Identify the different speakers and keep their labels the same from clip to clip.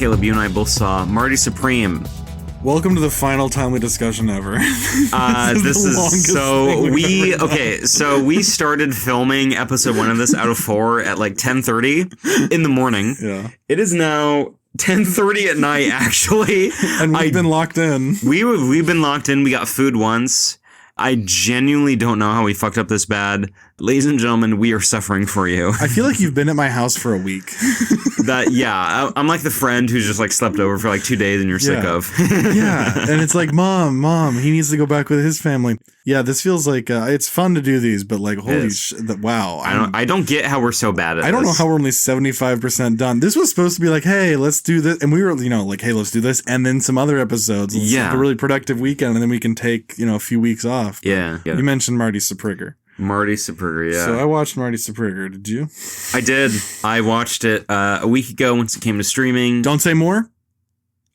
Speaker 1: Caleb, you and I both saw Marty Supreme.
Speaker 2: Welcome to the final timely discussion ever.
Speaker 1: This is so we started filming episode 1 of this out of 4 at like 10:30 in the morning.
Speaker 2: Yeah.
Speaker 1: It is now 10:30 at night, actually.
Speaker 2: And we've been locked in.
Speaker 1: We've been locked in. We got food once. I genuinely don't know how we fucked up this bad. Ladies and gentlemen, we are suffering for you.
Speaker 2: I feel like you've been at my house for a week.
Speaker 1: I'm like the friend who's just like slept over for like 2 days and you're sick of.
Speaker 2: Yeah, and it's like, mom, he needs to go back with his family. Yeah, this feels like it's fun to do these, but like, holy shit, wow.
Speaker 1: I don't get how we're so bad at this.
Speaker 2: I don't know how we're only 75% done. This was supposed to be like, hey, let's do this. And we were, like, hey, let's do this. And then some other episodes. Let's have a really productive weekend. And then we can take, a few weeks off.
Speaker 1: Yeah.
Speaker 2: You mentioned Marty Suprigger.
Speaker 1: Marty Suprigger, yeah.
Speaker 2: So I watched Marty Suprigger. Did you?
Speaker 1: I did. I watched it a week ago once it came to streaming.
Speaker 2: Don't say more.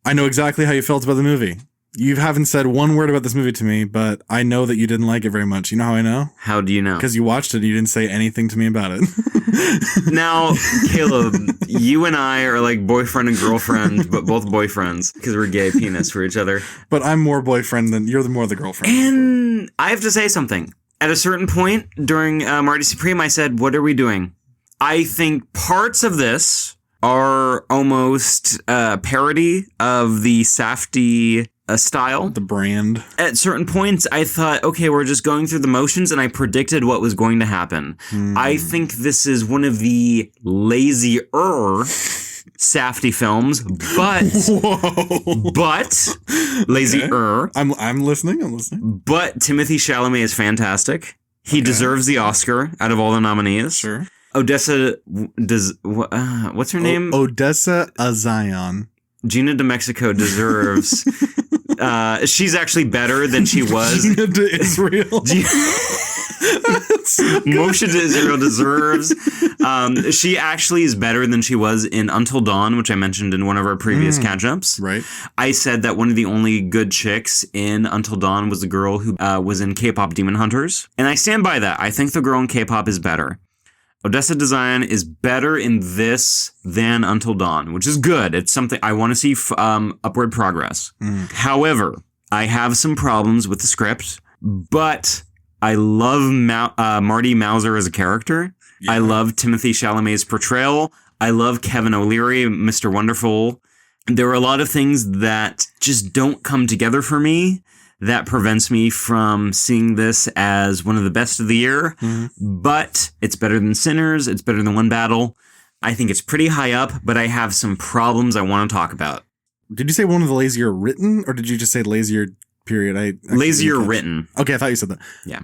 Speaker 2: I know exactly how you felt about the movie. You haven't said one word about this movie to me, but I know that you didn't like it very much. You know how I know?
Speaker 1: How do you know?
Speaker 2: Because you watched it and you didn't say anything to me about it.
Speaker 1: Now, Caleb, you and I are like boyfriend and girlfriend, but both boyfriends because we're gay penis for each other.
Speaker 2: But I'm more boyfriend than you're more the girlfriend.
Speaker 1: And I have to say something. At a certain point during Marty Supreme, I said, what are we doing? I think parts of this are almost parody of the Safdie style.
Speaker 2: The brand. At
Speaker 1: certain points, I thought, okay, we're just going through the motions, and I predicted what was going to happen. I think this is one of the lazier Safdie films, but lazier.
Speaker 2: I'm listening.
Speaker 1: But Timothy Chalamet is fantastic. He deserves the Oscar out of all the nominees.
Speaker 2: Sure.
Speaker 1: Odessa what's her name?
Speaker 2: Odessa Azion.
Speaker 1: Gina de Mexico deserves. She's actually better than she was.
Speaker 2: Gina de Israel.
Speaker 1: Moshe de Israel deserves. She actually is better than she was in Until Dawn, which I mentioned in one of our previous catch-ups.
Speaker 2: Right.
Speaker 1: I said that one of the only good chicks in Until Dawn was the girl who was in K-pop Demon Hunters. And I stand by that. I think the girl in K-pop is better. Odessa Design is better in this than Until Dawn, which is good. It's something I want to see upward progress. However, I have some problems with the script, but I love Marty Mauser as a character. Yeah. I love Timothy Chalamet's portrayal. I love Kevin O'Leary, Mr. Wonderful. There are a lot of things that just don't come together for me. That prevents me from seeing this as one of the best of the year. But it's better than Sinners. It's better than One Battle. I think it's pretty high up, but I have some problems I want to talk about.
Speaker 2: Did you say one of the lazier written, or did you just say lazier period?
Speaker 1: Lazier written.
Speaker 2: Okay, I thought you said that.
Speaker 1: Yeah.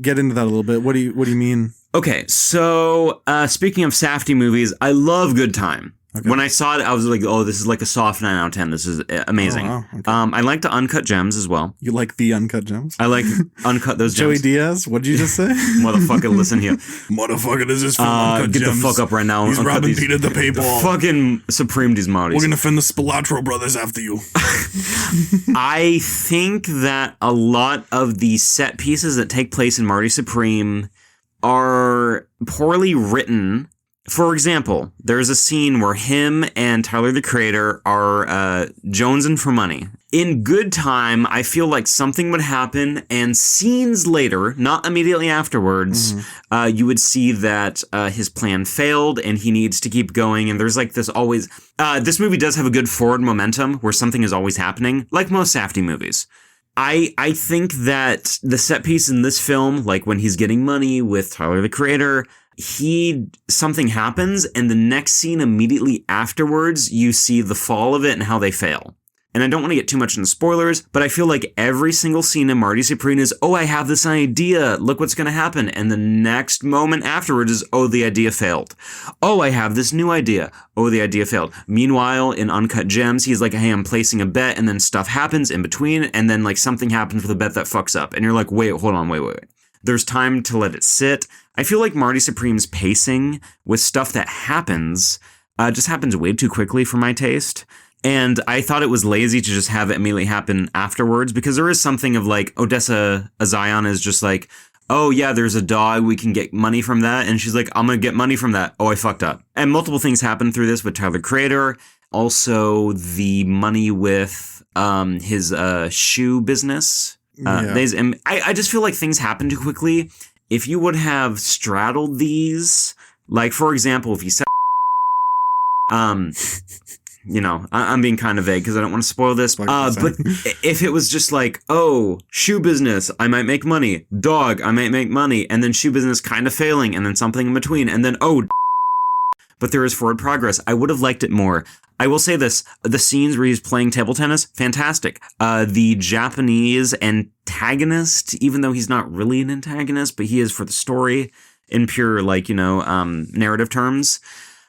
Speaker 2: Get into that a little bit. What do you mean?
Speaker 1: Okay, so speaking of Safdie movies, I love Good Time. Okay. When I saw it, I was like, oh, this is like a soft 9 out of 10. This is amazing. Oh, wow. Okay. I like the Uncut Gems as well.
Speaker 2: You like the Uncut Gems?
Speaker 1: I like uncut those gems.
Speaker 2: Joey Diaz? What did you just say?
Speaker 1: Motherfucker, listen here.
Speaker 2: Motherfucker, this is from Uncut
Speaker 1: Get
Speaker 2: Gems.
Speaker 1: the fuck up right now.
Speaker 2: He's robbing Peter the PayPal.
Speaker 1: Fucking Supreme these Martys.
Speaker 2: We're going to fend the Spilatro brothers after you.
Speaker 1: I think that a lot of the set pieces that take place in Marty Supreme are poorly written. For example, there's a scene where him and Tyler, the Creator, are jonesing for money. In Good Time, I feel like something would happen, and scenes later, not immediately afterwards, you would see that his plan failed, and he needs to keep going, and there's like this always... this movie does have a good forward momentum, where something is always happening, like most Safdie movies. I think that the set piece in this film, like when he's getting money with Tyler, the Creator... something happens, and the next scene immediately afterwards, you see the fall of it and how they fail. And I don't want to get too much into spoilers, but I feel like every single scene in Marty Supreme is, oh, I have this idea. Look what's going to happen. And the next moment afterwards is, oh, the idea failed. Oh, I have this new idea. Oh, the idea failed. Meanwhile, in Uncut Gems, he's like, hey, I'm placing a bet, and then stuff happens in between, and then like something happens with a bet that fucks up. And you're like, wait, hold on, wait. There's time to let it sit. I feel like Marty Supreme's pacing with stuff that happens just happens way too quickly for my taste. And I thought it was lazy to just have it immediately happen afterwards, because there is something of like Odessa Zion is just like, oh yeah, there's a dog, we can get money from that. And she's like, I'm going to get money from that. Oh, I fucked up. And multiple things happen through this with Tyler Creator. Also the money with his shoe business. I just feel like things happen too quickly. If you would have straddled these, like for example, if you said, you know, I'm being kind of vague because I don't want to spoil this. But if it was just like, oh, shoe business, I might make money. Dog, I might make money. And then shoe business kind of failing. And then something in between. And then, oh, but there is forward progress. I would have liked it more. I will say this. The scenes where he's playing table tennis, fantastic. The Japanese antagonist, even though he's not really an antagonist, but he is for the story in pure, like, you know, narrative terms.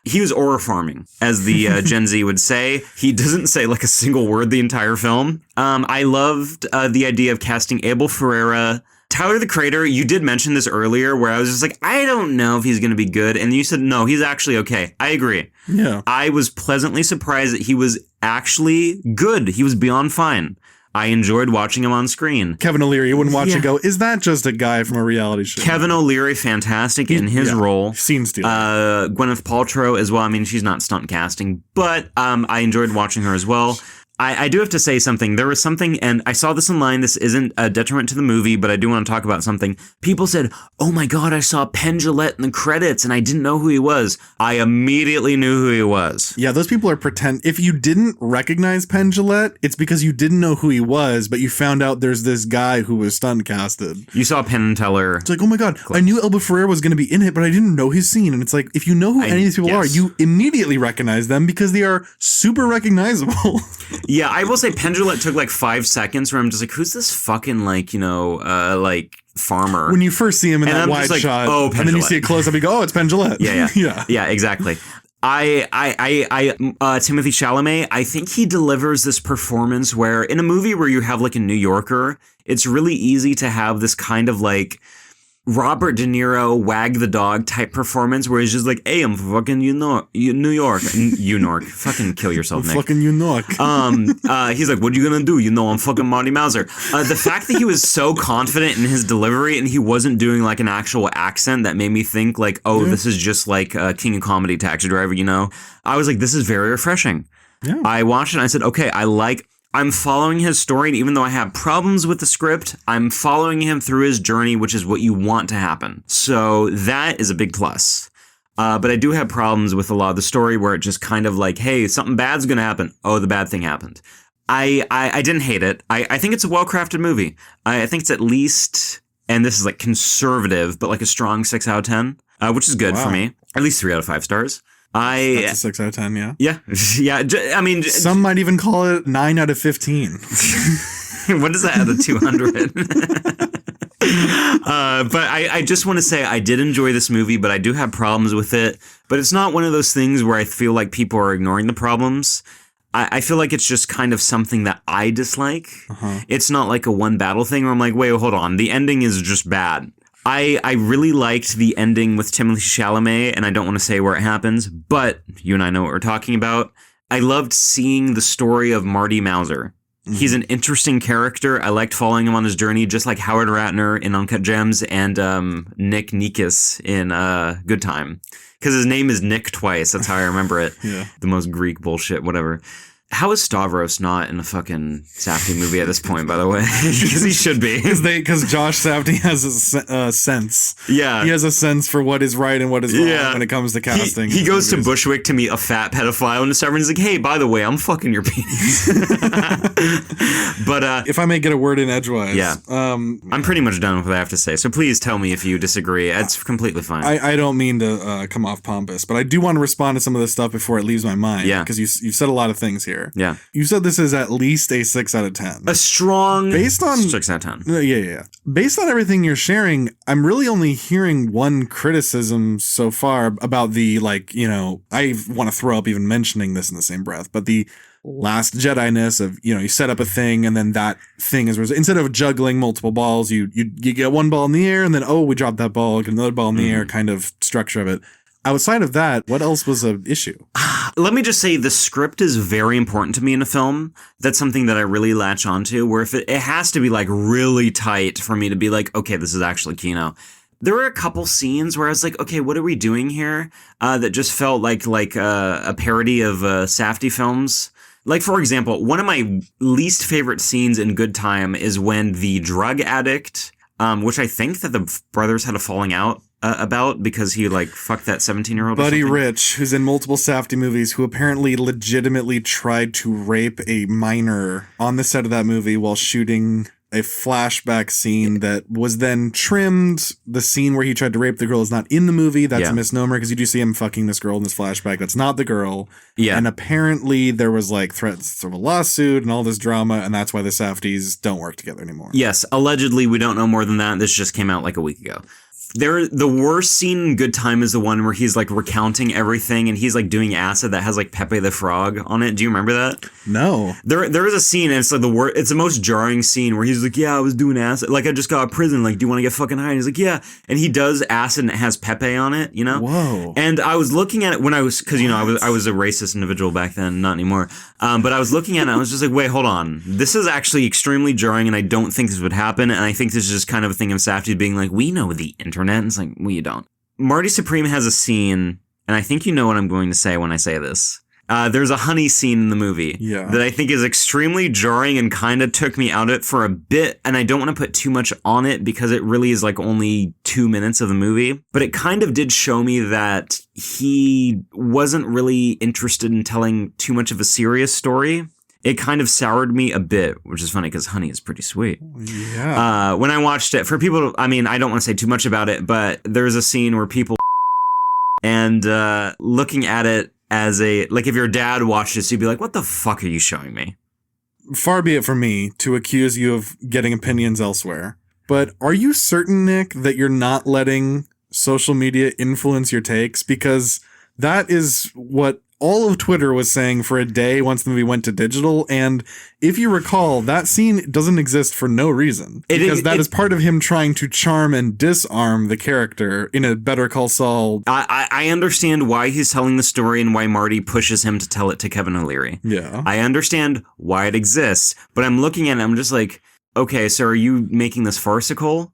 Speaker 1: He was aura farming, as the Gen Z would say. He doesn't say like a single word the entire film. I loved the idea of casting Abel Ferreira. Tyler the Creator, you did mention this earlier where I was just like, I don't know if he's going to be good. And you said, no, he's actually okay. I agree.
Speaker 2: Yeah.
Speaker 1: I was pleasantly surprised that he was actually good. He was beyond fine. I enjoyed watching him on screen.
Speaker 2: Kevin O'Leary, you wouldn't watch and go, is that just a guy from a reality show?
Speaker 1: Kevin O'Leary, fantastic in his role.
Speaker 2: Seems to.
Speaker 1: Gwyneth Paltrow as well. I mean, she's not stunt casting, but I enjoyed watching her as well. I do have to say something. There was something, and I saw this online. This isn't a detriment to the movie, but I do want to talk about something. People said, oh my God, I saw Penn Jillette in the credits, and I didn't know who he was. I immediately knew who he was.
Speaker 2: Yeah, those people are pretend. If you didn't recognize Penn Jillette, it's because you didn't know who he was, but you found out there's this guy who was stunt casted.
Speaker 1: You saw Penn and Teller.
Speaker 2: It's like, oh my God, I knew Elba Ferreira was going to be in it, but I didn't know his scene. And it's like, if you know who any of these people are, you immediately recognize them because they are super recognizable.
Speaker 1: Yeah, I will say Penn Jillette took like 5 seconds where I'm just like, who's this fucking like, you know, like farmer?
Speaker 2: When you first see him in that wide shot, and then you see a close up, you go, oh, it's Penn Jillette.
Speaker 1: Yeah, exactly. Timothy Chalamet, I think he delivers this performance where in a movie where you have like a New Yorker, it's really easy to have this kind of like Robert De Niro wag the dog type performance where he's just like, hey, I'm fucking New York. Fucking kill yourself, Nick.
Speaker 2: Fucking New York.
Speaker 1: He's like, what are you gonna do? You know, I'm fucking Marty Mauser. The fact that he was so confident in his delivery and he wasn't doing like an actual accent that made me think like, oh, this is just like King of Comedy Taxi Driver, you know? I was like, this is very refreshing.
Speaker 2: Yeah.
Speaker 1: I watched it and I said, okay, I'm following his story, and even though I have problems with the script, I'm following him through his journey, which is what you want to happen. So that is a big plus. But I do have problems with a lot of the story where it just kind of like, hey, something bad's going to happen. Oh, the bad thing happened. I didn't hate it. I think it's a well-crafted movie. I think it's at least, and this is like conservative, but like a strong 6 out of 10, which is good for me. At least 3 out of 5 stars.
Speaker 2: That's a 6 out of 10, yeah.
Speaker 1: Yeah. I mean,
Speaker 2: some might even call it 9 out of 15.
Speaker 1: What is that out of 200? But I just want to say I did enjoy this movie, but I do have problems with it. But it's not one of those things where I feel like people are ignoring the problems. I feel like it's just kind of something that I dislike. It's not like a one battle thing where I'm like, wait, hold on. The ending is just bad. I really liked the ending with Timothy Chalamet, and I don't want to say where it happens, but you and I know what we're talking about. I loved seeing the story of Marty Mauser. He's an interesting character. I liked following him on his journey, just like Howard Ratner in Uncut Gems and Nick Nikas in Good Time. Because his name is Nick twice. That's how I remember it.
Speaker 2: Yeah.
Speaker 1: The most Greek bullshit, whatever. How is Stavros not in a fucking Safdie movie at this point, by the way? Because he should be.
Speaker 2: Because Josh Safdie has a sense.
Speaker 1: Yeah.
Speaker 2: He has a sense for what is right and what is wrong when it comes to casting.
Speaker 1: He goes to Bushwick to meet a fat pedophile, and Stavros is like, hey, by the way, I'm fucking your penis. But
Speaker 2: if I may get a word in edgewise.
Speaker 1: Yeah. I'm pretty much done with what I have to say, so please tell me if you disagree. It's completely fine.
Speaker 2: I don't mean to come off pompous, but I do want to respond to some of this stuff before it leaves my mind.
Speaker 1: Yeah.
Speaker 2: Because you've said a lot of things here. earlier.
Speaker 1: Yeah.
Speaker 2: You said this is at least a 6 out of 10.
Speaker 1: A strong
Speaker 2: based on
Speaker 1: 6 out of 10.
Speaker 2: Yeah. Based on everything you're sharing, I'm really only hearing one criticism so far about the, like, you know, I want to throw up even mentioning this in the same breath, but the Last Jedi-ness of, you know, you set up a thing and then that thing is, instead of juggling multiple balls, you get one ball in the air and then, oh, we dropped that ball, get another ball in the air kind of structure of it. Outside of that, what else was an issue?
Speaker 1: Let me just say the script is very important to me in a film. That's something that I really latch onto, where if it has to be like really tight for me to be like, okay, this is actually Kino. There were a couple scenes where I was like, okay, what are we doing here? That just felt like a parody of Safdie films. Like, for example, one of my least favorite scenes in Good Time is when the drug addict, which I think that the brothers had a falling out about because he like fucked that 17-year-old.
Speaker 2: Buddy Rich, who's in multiple Safdie movies, who apparently legitimately tried to rape a minor on the set of that movie while shooting a flashback scene that was then trimmed. The scene where he tried to rape the girl is not in the movie. That's a misnomer because you do see him fucking this girl in this flashback. That's not the girl. Yeah. And apparently there was like threats of a lawsuit and all this drama, and that's why the Safdies don't work together anymore.
Speaker 1: Yes. Allegedly, we don't know more than that. This just came out like a week ago. The worst scene in Good Time is the one where he's like recounting everything and he's like doing acid that has like Pepe the Frog on it. Do you remember that?
Speaker 2: No.
Speaker 1: There is a scene and it's like it's the most jarring scene where he's like, yeah, I was doing acid. Like, I just got out of prison. Like, do you want to get fucking high? And he's like, yeah. And he does acid and it has Pepe on it, you know?
Speaker 2: Whoa.
Speaker 1: And I was looking at it when I was, cause you know, I was a racist individual back then, not anymore. But I was looking at it and I was just like, wait, hold on. This is actually extremely jarring and I don't think this would happen. And I think this is just kind of a thing of Safdie being like, we know the internet. And it's like, well, you don't. Marty Supreme has a scene, and I think you know what I'm going to say when I say this. There's a honey scene in the movie that I think is extremely jarring and kind of took me out of it for a bit. And I don't want to put too much on it because it really is like only 2 minutes of the movie. But it kind of did show me that he wasn't really interested in telling too much of a serious story. It kind of soured me a bit, which is funny because honey is pretty sweet.
Speaker 2: Yeah.
Speaker 1: When I watched it, for people, I mean, I don't want to say too much about it, but there's a scene where people and looking at it as like if your dad watched this, you'd be like, what the fuck are you showing me?
Speaker 2: Far be it from me to accuse you of getting opinions elsewhere. But are you certain, Nick, that you're not letting social media influence your takes? Because that is what all of Twitter was saying for a day once the movie went to digital. And if you recall, that scene doesn't exist for no reason. Because that is part of him trying to charm and disarm the character in a Better Call Saul.
Speaker 1: I understand why he's telling the story and why Marty pushes him to tell it to Kevin O'Leary.
Speaker 2: Yeah.
Speaker 1: I understand why it exists. But I'm looking at it, I'm just like, okay, so are you making this farcical?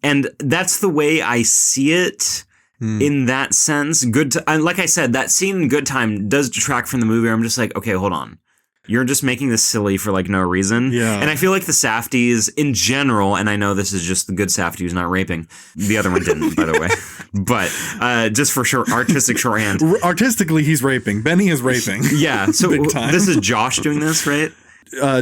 Speaker 1: And that's the way I see it. In that sense, like I said, that scene in Good Time does detract from the movie. I'm just like, okay, hold on. You're just making this silly for like no reason.
Speaker 2: Yeah.
Speaker 1: And I feel like the Safdies in general, and I know this is just the good Safdie who's not raping. The other one didn't, by the way. But just for sure, artistic shorthand.
Speaker 2: Artistically, he's raping. Benny is raping.
Speaker 1: Yeah. So this is Josh doing this, right?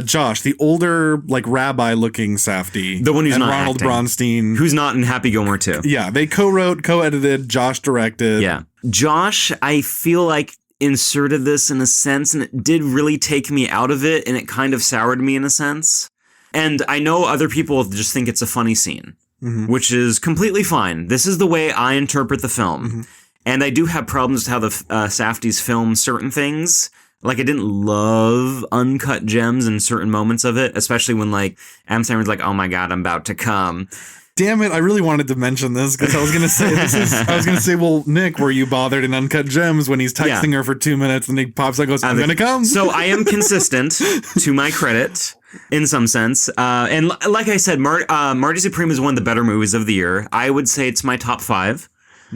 Speaker 2: Josh, the older, like, rabbi-looking Safdie.
Speaker 1: The one who's not
Speaker 2: Ronald
Speaker 1: acting.
Speaker 2: Bronstein.
Speaker 1: Who's not in Happy Gilmore 2.
Speaker 2: Yeah, they co-wrote, co-edited, Josh directed.
Speaker 1: Yeah. Josh, I feel like, inserted this in a sense, and it did really take me out of it, and it kind of soured me in a sense. And I know other people just think it's a funny scene, which is completely fine. This is the way I interpret the film. And I do have problems with how the Safdies film certain things. Like, I didn't love uncut gems in certain moments of it, especially when, like, Adam Sandler's like, oh my God, I'm about to come.
Speaker 2: Damn it, I really wanted to mention this because I was going to say, well, Nick, were you bothered in Uncut Gems when he's texting her for 2 minutes and he pops out and goes, I'm going to come?
Speaker 1: So I am consistent, to my credit, in some sense. And like I said, Marty Supreme is one of the better movies of the year. I would say it's my top 5.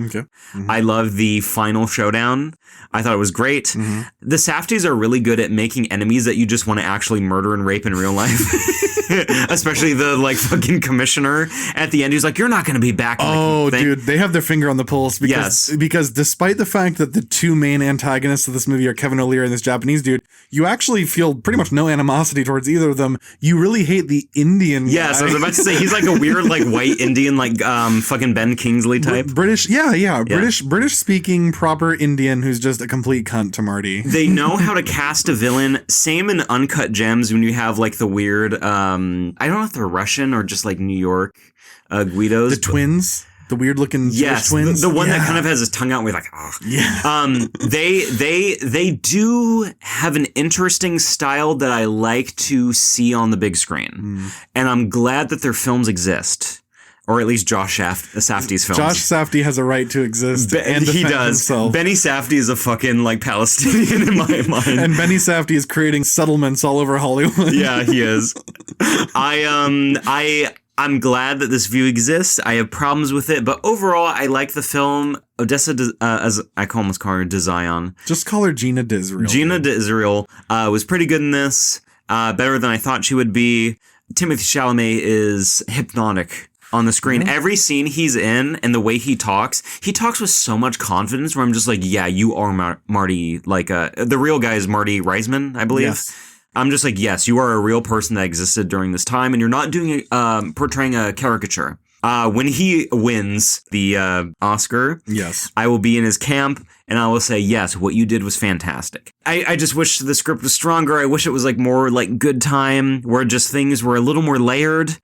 Speaker 2: Okay.
Speaker 1: I love the final showdown. I thought it was great. The Safdies are really good at making enemies that you just want to actually murder and rape in real life. Especially the, like, fucking commissioner at the end. He's like, you're not going to be back.
Speaker 2: Oh, dude, they have their finger on the pulse because despite the fact that the two main antagonists of this movie are Kevin O'Leary and this Japanese dude, you actually feel pretty much no animosity towards either of them. You really hate the Indian guy.
Speaker 1: Yes, I was about to say, he's like a weird, like, white Indian, like, fucking Ben Kingsley type.
Speaker 2: British. Yeah, Yeah. British speaking proper Indian who's just a complete cunt to Marty.
Speaker 1: They know how to cast a villain. Same in Uncut Gems when you have like the weird, I don't know if they're Russian or just like New York Guidos.
Speaker 2: The twins. The weird looking twins.
Speaker 1: The one that kind of has his tongue out. We're like, oh.
Speaker 2: Yeah.
Speaker 1: They do have an interesting style that I like to see on the big screen. And I'm glad that their films exist. Or at least Josh Safdie's films.
Speaker 2: Josh Safdie has a right to exist. And
Speaker 1: he does.
Speaker 2: Himself.
Speaker 1: Benny Safdie is a fucking like Palestinian in my mind.
Speaker 2: And Benny Safdie is creating settlements all over Hollywood.
Speaker 1: Yeah, he is. I'm glad that this view exists. I have problems with it, but overall, I like the film. Odessa, as I almost call her, Zion.
Speaker 2: Just call her Gina D'Israel.
Speaker 1: Gina D'Israel was pretty good in this. Better than I thought she would be. Timothée Chalamet is hypnotic on the screen. Every scene he's in and the way he talks with so much confidence where I'm just like, yeah, you are Marty. Like, the real guy is Marty Reisman, I believe.
Speaker 2: Yes.
Speaker 1: I'm just like, yes, you are a real person that existed during this time, and you're not doing portraying a caricature. When he wins the Oscar,
Speaker 2: yes,
Speaker 1: I will be in his camp, and I will say, yes, what you did was fantastic. I just wish the script was stronger. I wish it was like more like Good Time, where just things were a little more layered.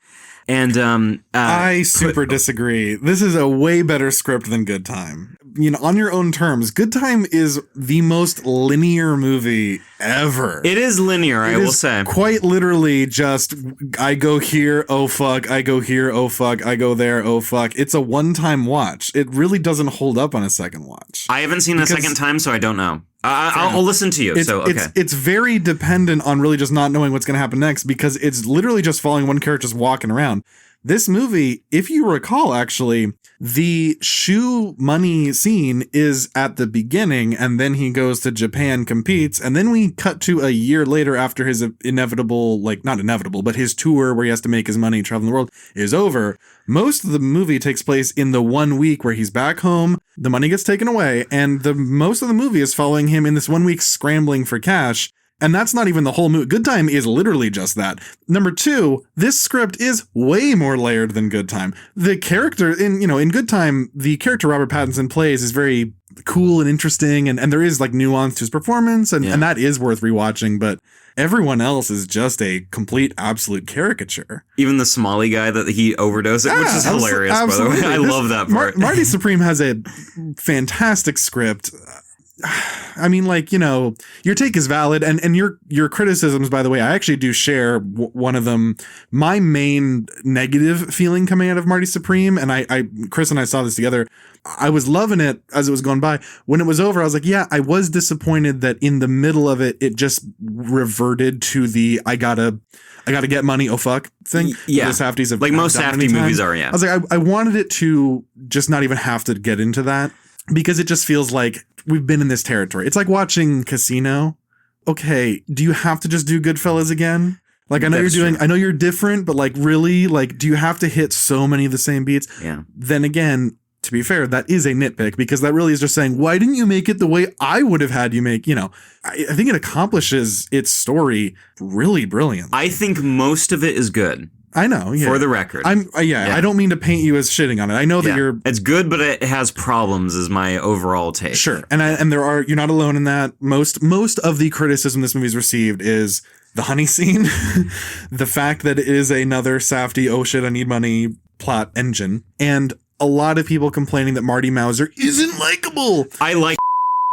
Speaker 1: And
Speaker 2: I super disagree. This is a way better script than Good Time. You know, on your own terms, Good Time is the most linear movie ever.
Speaker 1: It is linear, I will say.
Speaker 2: Quite literally just, I go here, oh fuck, I go here, oh fuck, I go there, oh fuck. It's a one-time watch. It really doesn't hold up on a second watch.
Speaker 1: I haven't seen it a second time, so I don't know. I'll listen to you.
Speaker 2: It's very dependent on really just not knowing what's going to happen next, because it's literally just following one character just walking around. This movie, if you recall, actually, the shoe money scene is at the beginning, and then he goes to Japan, competes, and then we cut to a year later after his inevitable, like, not inevitable, but his tour where he has to make his money traveling the world is over. Most of the movie takes place in the 1 week where he's back home, the money gets taken away, and most of the movie is following him in this 1 week scrambling for cash. And that's not even the whole movie. Good Time is literally just that. Number two, this script is way more layered than Good Time. The character in Good Time, the character Robert Pattinson plays is very cool and interesting, and there is like nuance to his performance, and that is worth rewatching, but everyone else is just a complete absolute caricature.
Speaker 1: Even the Somali guy that he overdosed, which is hilarious, by the way. I love that part.
Speaker 2: Marty Supreme has a fantastic script. I mean, like, you know, your take is valid, and your criticisms, by the way, I actually do share one of them. My main negative feeling coming out of Marty Supreme, and Chris and I saw this together, I was loving it as it was going by. When it was over, I was like, yeah, I was disappointed that in the middle of it just reverted to the I gotta get money, oh fuck thing.
Speaker 1: Yeah.
Speaker 2: The Safdies have
Speaker 1: like most Safdie movies are, yeah.
Speaker 2: I was like, I wanted it to just not even have to get into that, because it just feels like we've been in this territory. It's like watching Casino. Okay, do you have to just do Goodfellas again? Like, I know I know you're different, but like, really, like, do you have to hit so many of the same beats?
Speaker 1: Yeah.
Speaker 2: Then again, to be fair, that is a nitpick, because that really is just saying, why didn't you make it the way I would have had you make, you know? I think it accomplishes its story really brilliant.
Speaker 1: I think most of it is good.
Speaker 2: I know, yeah.
Speaker 1: For the record.
Speaker 2: I don't mean to paint you as shitting on it. I know that
Speaker 1: it's good, but it has problems is my overall take.
Speaker 2: Sure. And you're not alone in that. Most of the criticism this movie's received is the honey scene, the fact that it is another Safdie, oh shit, I need money plot engine, and a lot of people complaining that Marty Mauser isn't likable.
Speaker 1: I like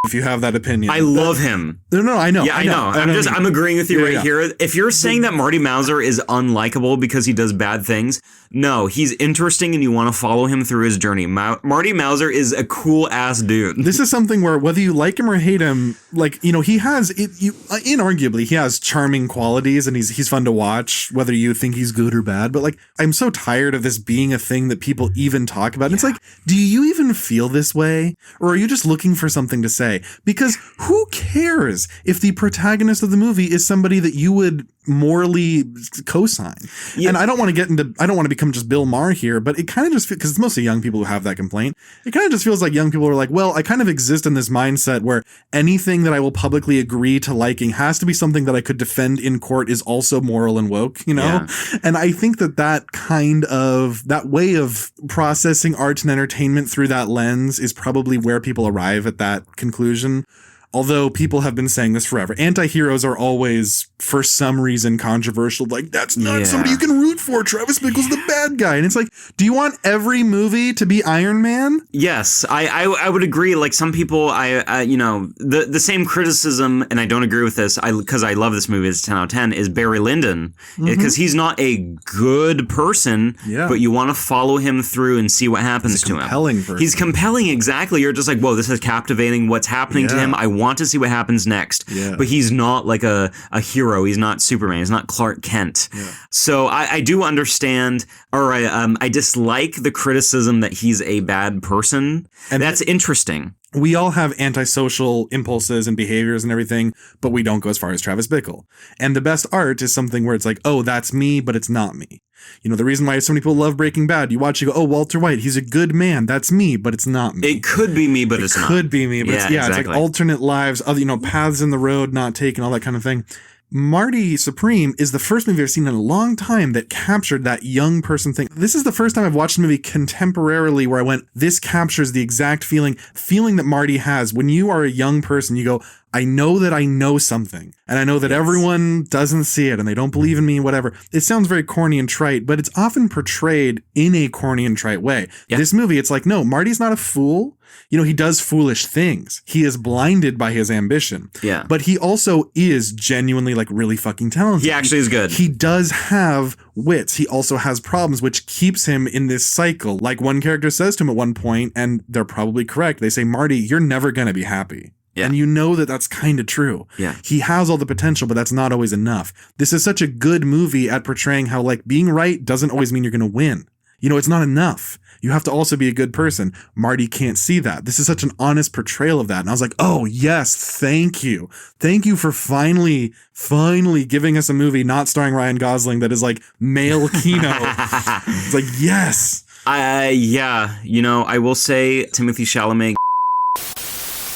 Speaker 2: if you have that opinion.
Speaker 1: I love him.
Speaker 2: No, I know.
Speaker 1: Yeah, I know. I'm agreeing with you here. If you're saying that Marty Mauser is unlikable because he does bad things, no, he's interesting and you want to follow him through his journey. Marty Mauser is a cool ass dude.
Speaker 2: This is something where whether you like him or hate him, like, you know, he has inarguably he has charming qualities and he's fun to watch, whether you think he's good or bad. But like, I'm so tired of this being a thing that people even talk about. Yeah. It's like, do you even feel this way, or are you just looking for something to say? Because who cares if the protagonist of the movie is somebody that you would morally co-sign.
Speaker 1: Yeah.
Speaker 2: And I don't want to become just Bill Maher here, but it kind of just, because it's mostly young people who have that complaint. It kind of just feels like young people are like, well, I kind of exist in this mindset where anything that I will publicly agree to liking has to be something that I could defend in court is also moral and woke, you know?
Speaker 1: Yeah.
Speaker 2: And I think that way of processing art and entertainment through that lens is probably where people arrive at that conclusion. Although people have been saying this forever. Anti-heroes are always, for some reason, controversial. Like, that's not somebody you can root for. Travis Bickle's the bad guy. And it's like, do you want every movie to be Iron Man?
Speaker 1: Yes, I would agree. Like, some people, the same criticism, and I don't agree with this, because I love this movie, it's 10 out of 10, is Barry Lyndon. Because he's not a good person, but you want to follow him through and see what happens to him.
Speaker 2: Compelling person.
Speaker 1: He's compelling, exactly. You're just like, whoa, this is captivating. What's happening to him? I want to see what happens next. But he's not like a hero. He's not Superman. He's not Clark Kent. So I do understand, or I dislike the criticism that he's a bad person. And that's interesting.
Speaker 2: We all have antisocial impulses and behaviors and everything, but we don't go as far as Travis Bickle. And the best art is something where it's like, oh, that's me, but it's not me. You know, the reason why so many people love Breaking Bad, you watch, you go, oh, Walter White, he's a good man. That's me, but it's not me.
Speaker 1: It could be me, but it's not. It
Speaker 2: could be me, but
Speaker 1: exactly.
Speaker 2: It's like alternate lives, other, paths in the road not taken, all that kind of thing. Marty Supreme is the first movie I've seen in a long time that captured that young person thing. This is the first time I've watched a movie contemporarily where I went, this captures the exact feeling that Marty has. When you are a young person, you go, I know that I know something, and I know that everyone doesn't see it and they don't believe in me, whatever. It sounds very corny and trite, but it's often portrayed in a corny and trite way. This movie, it's like, no, Marty's not a fool. He does foolish things. He is blinded by his ambition. Yeah. But he also is genuinely like really fucking talented.
Speaker 1: He actually is good.
Speaker 2: He does have wits. He also has problems, which keeps him in this cycle. Like one character says to him at one point, and they're probably correct. They say, Marty, you're never going to be happy. Yeah. And you know that that's kind of true. Yeah. He has all the potential, but that's not always enough. This is such a good movie at portraying how like being right doesn't always mean you're going to win. It's not enough. You have to also be a good person. Marty can't see that. This is such an honest portrayal of that. And I was like, oh, yes, thank you. Thank you for finally giving us a movie not starring Ryan Gosling that is like male Kino. It's like, yes.
Speaker 1: I will say Timothy Chalamet.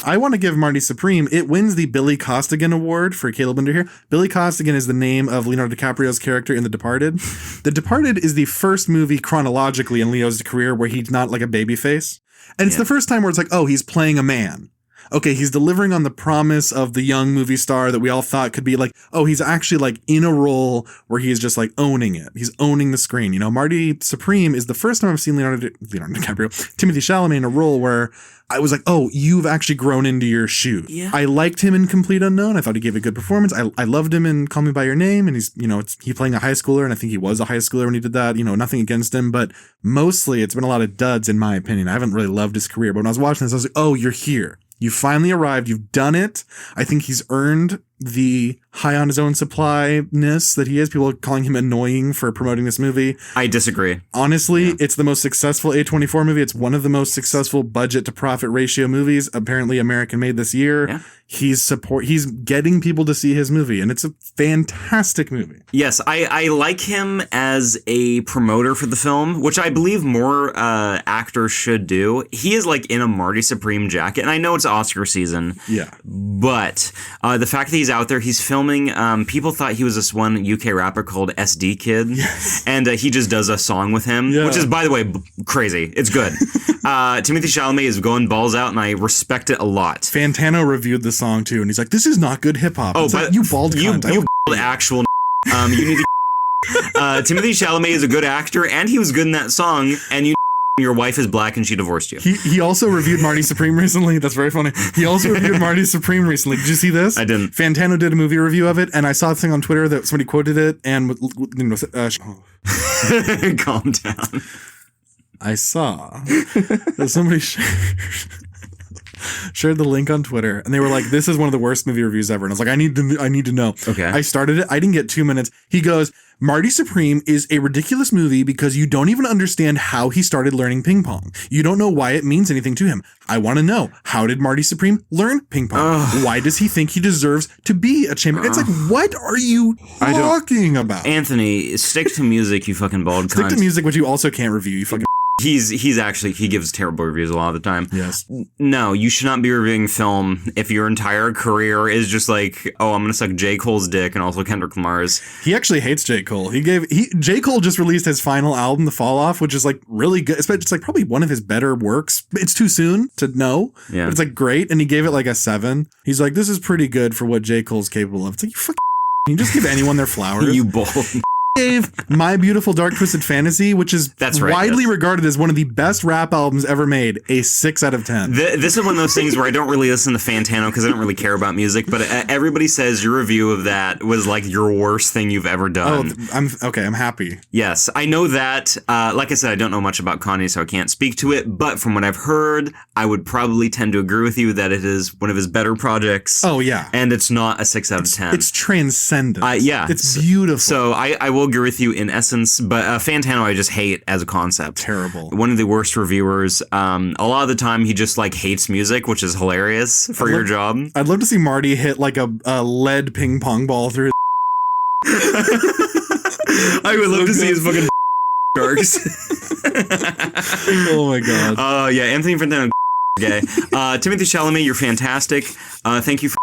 Speaker 2: I want to give Marty Supreme. It wins the Billy Costigan Award for Caleb Linder here. Billy Costigan is the name of Leonardo DiCaprio's character in The Departed. The Departed is the first movie chronologically in Leo's career where he's not like a babyface. And it's the first time where it's like, oh, he's playing a man. Okay, he's delivering on the promise of the young movie star that we all thought could be like, oh, he's actually like in a role where he's just like owning it. He's owning the screen. Marty Supreme is the first time I've seen Leonardo DiCaprio, Timothy Chalamet in a role where I was like, oh, you've actually grown into your shoe. Yeah. I liked him in Complete Unknown. I thought he gave a good performance. I loved him in Call Me By Your Name. And he's, he's playing a high schooler. And I think he was a high schooler when he did that. Nothing against him. But mostly it's been a lot of duds, in my opinion. I haven't really loved his career. But when I was watching this, I was like, oh, you're here. You finally arrived. You've done it. I think he's earned the high on his own supply-ness that he is. People are calling him annoying for promoting this movie.
Speaker 1: I disagree.
Speaker 2: Honestly, It's the most successful A24 movie. It's one of the most successful budget to profit ratio movies, apparently American made this year. Yeah. He's getting people to see his movie, and it's a fantastic movie.
Speaker 1: Yes, I like him as a promoter for the film, which I believe more actors should do. He is like in a Marty Supreme jacket, and I know it's Oscar season. Yeah. But the fact that he's out there, he's filming. People thought he was this one UK rapper called SD Kid, and he just does a song with him, which is, by the way, crazy. It's good. Timothy Chalamet is going balls out, and I respect it a lot.
Speaker 2: Fantano reviewed the song too, and he's like, "This is not good hip hop." Oh, but like, you bald cunt.
Speaker 1: You bald actual. You need to. Timothy Chalamet is a good actor, and he was good in that song. And your wife is black, and she divorced you.
Speaker 2: He also reviewed Marty Supreme recently. That's very funny. He also reviewed Marty Supreme recently. Did you see this?
Speaker 1: I didn't.
Speaker 2: Fantano did a movie review of it, and I saw a thing on Twitter that somebody quoted it, and
Speaker 1: calm down.
Speaker 2: I saw that somebody shared the link on Twitter, and they were like, "This is one of the worst movie reviews ever." And I was like, "I need to know." Okay. I started it. I didn't get 2 minutes. He goes, Marty Supreme is a ridiculous movie because you don't even understand how he started learning ping pong. You don't know why it means anything to him. I want to know, how did Marty Supreme learn ping pong? Why does he think he deserves to be a champion? It's like, what are you talking about?
Speaker 1: Anthony, stick to music, you fucking bald cunt.
Speaker 2: Stick to music, which you also can't review, you fucking...
Speaker 1: He gives terrible reviews a lot of the time.
Speaker 2: Yes.
Speaker 1: No, you should not be reviewing film if your entire career is just like, oh, I'm going to suck J. Cole's dick and also Kendrick Lamar's.
Speaker 2: He actually hates J. Cole. J. Cole just released his final album, The Fall Off, which is like really good. It's like probably one of his better works. It's too soon to know,
Speaker 1: yeah.
Speaker 2: But it's like great. And he gave it like a 7. He's like, this is pretty good for what J. Cole's capable of. It's like, you just give anyone their flowers.
Speaker 1: You bold.
Speaker 2: Gave My Beautiful Dark Twisted Fantasy, which is widely regarded as one of the best rap albums ever made, a 6 out of 10.
Speaker 1: This is one of those things where I don't really listen to Fantano because I don't really care about music, but everybody says your review of that was like your worst thing you've ever done.
Speaker 2: Oh, I'm happy.
Speaker 1: Yes, I know that. Like I said, I don't know much about Kanye, so I can't speak to it, but from what I've heard, I would probably tend to agree with you that it is one of his better projects.
Speaker 2: Oh, yeah.
Speaker 1: And it's not a 6 out of 10.
Speaker 2: It's transcendent.
Speaker 1: Yeah.
Speaker 2: It's beautiful.
Speaker 1: So I will agree with you in essence, but Fantano I just hate as a concept.
Speaker 2: Terrible.
Speaker 1: One of the worst reviewers. A lot of the time he just like hates music, which is hilarious for your job.
Speaker 2: I'd love to see Marty hit like a lead ping pong ball through his
Speaker 1: I would love to see his fucking sharks.
Speaker 2: Oh my god.
Speaker 1: Yeah, Anthony Fantano gay. Timothy Chalamet, you're fantastic. Thank you for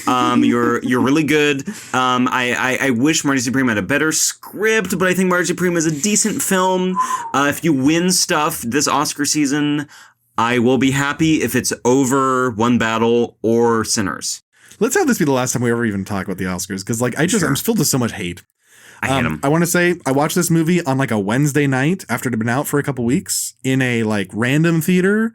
Speaker 1: you're really good. I wish Marty Supreme had a better script, but I think Marty Supreme is a decent film. If you win stuff this Oscar season, I will be happy if it's over One Battle or Sinners.
Speaker 2: Let's have this be the last time we ever even talk about the Oscars, because like I'm filled with so much hate.
Speaker 1: I hate them.
Speaker 2: I want to say I watched this movie on like a Wednesday night after it had been out for a couple weeks in a like random theater,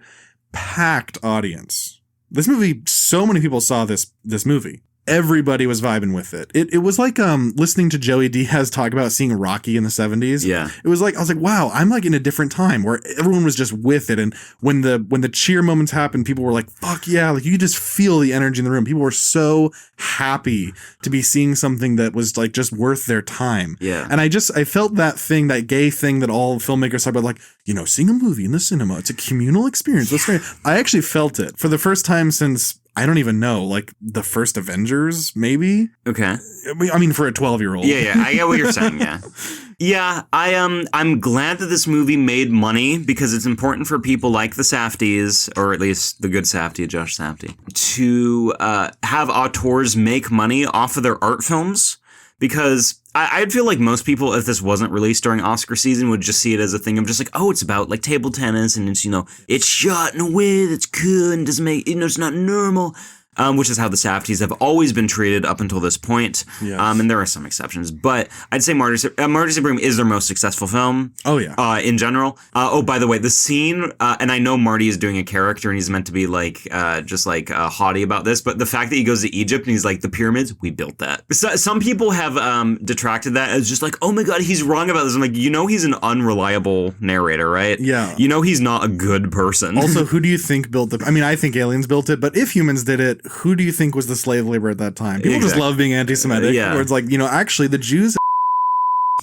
Speaker 2: packed audience. This movie, so many people saw this movie. Everybody was vibing with it. It was like listening to Joey Diaz talk about seeing Rocky in the 70s.
Speaker 1: Yeah.
Speaker 2: It was like, I was like, wow, I'm like in a different time where everyone was just with it. And when the cheer moments happened, people were like, fuck yeah. Like you could just feel the energy in the room. People were so happy to be seeing something that was like just worth their time.
Speaker 1: Yeah.
Speaker 2: And I felt that thing, that gay thing that all filmmakers talk about, like, seeing a movie in the cinema. It's a communal experience. Yeah. I actually felt it for the first time since, I don't even know, like the first Avengers, maybe.
Speaker 1: Okay.
Speaker 2: I mean, for a 12-year-old.
Speaker 1: Yeah, I get what you're saying. Yeah, yeah. I'm glad that this movie made money because it's important for people like the Safdies, or at least the good Safdie, Josh Safdie, to have auteurs make money off of their art films. Because I'd feel like most people, if this wasn't released during Oscar season, would just see it as a thing of just like, oh, it's about like table tennis and it's, it's shot in a way that's cool and doesn't make, it's not normal. Which is how the Safdies have always been treated up until this point.
Speaker 2: Yes.
Speaker 1: And there are some exceptions. But I'd say Marty Supreme is their most successful film.
Speaker 2: Oh, yeah.
Speaker 1: In general. By the way, the scene, and I know Marty is doing a character and he's meant to be like, just like haughty about this, but the fact that he goes to Egypt and he's like, the pyramids, we built that. So, some people have detracted that as just like, oh my God, he's wrong about this. I'm like, he's an unreliable narrator, right?
Speaker 2: Yeah.
Speaker 1: He's not a good person.
Speaker 2: Also, who do you think built it? I mean, I think aliens built it, but if humans did it, who do you think was the slave labor at that time? People just love being anti-Semitic.
Speaker 1: Yeah.
Speaker 2: Where it's like, actually the Jews.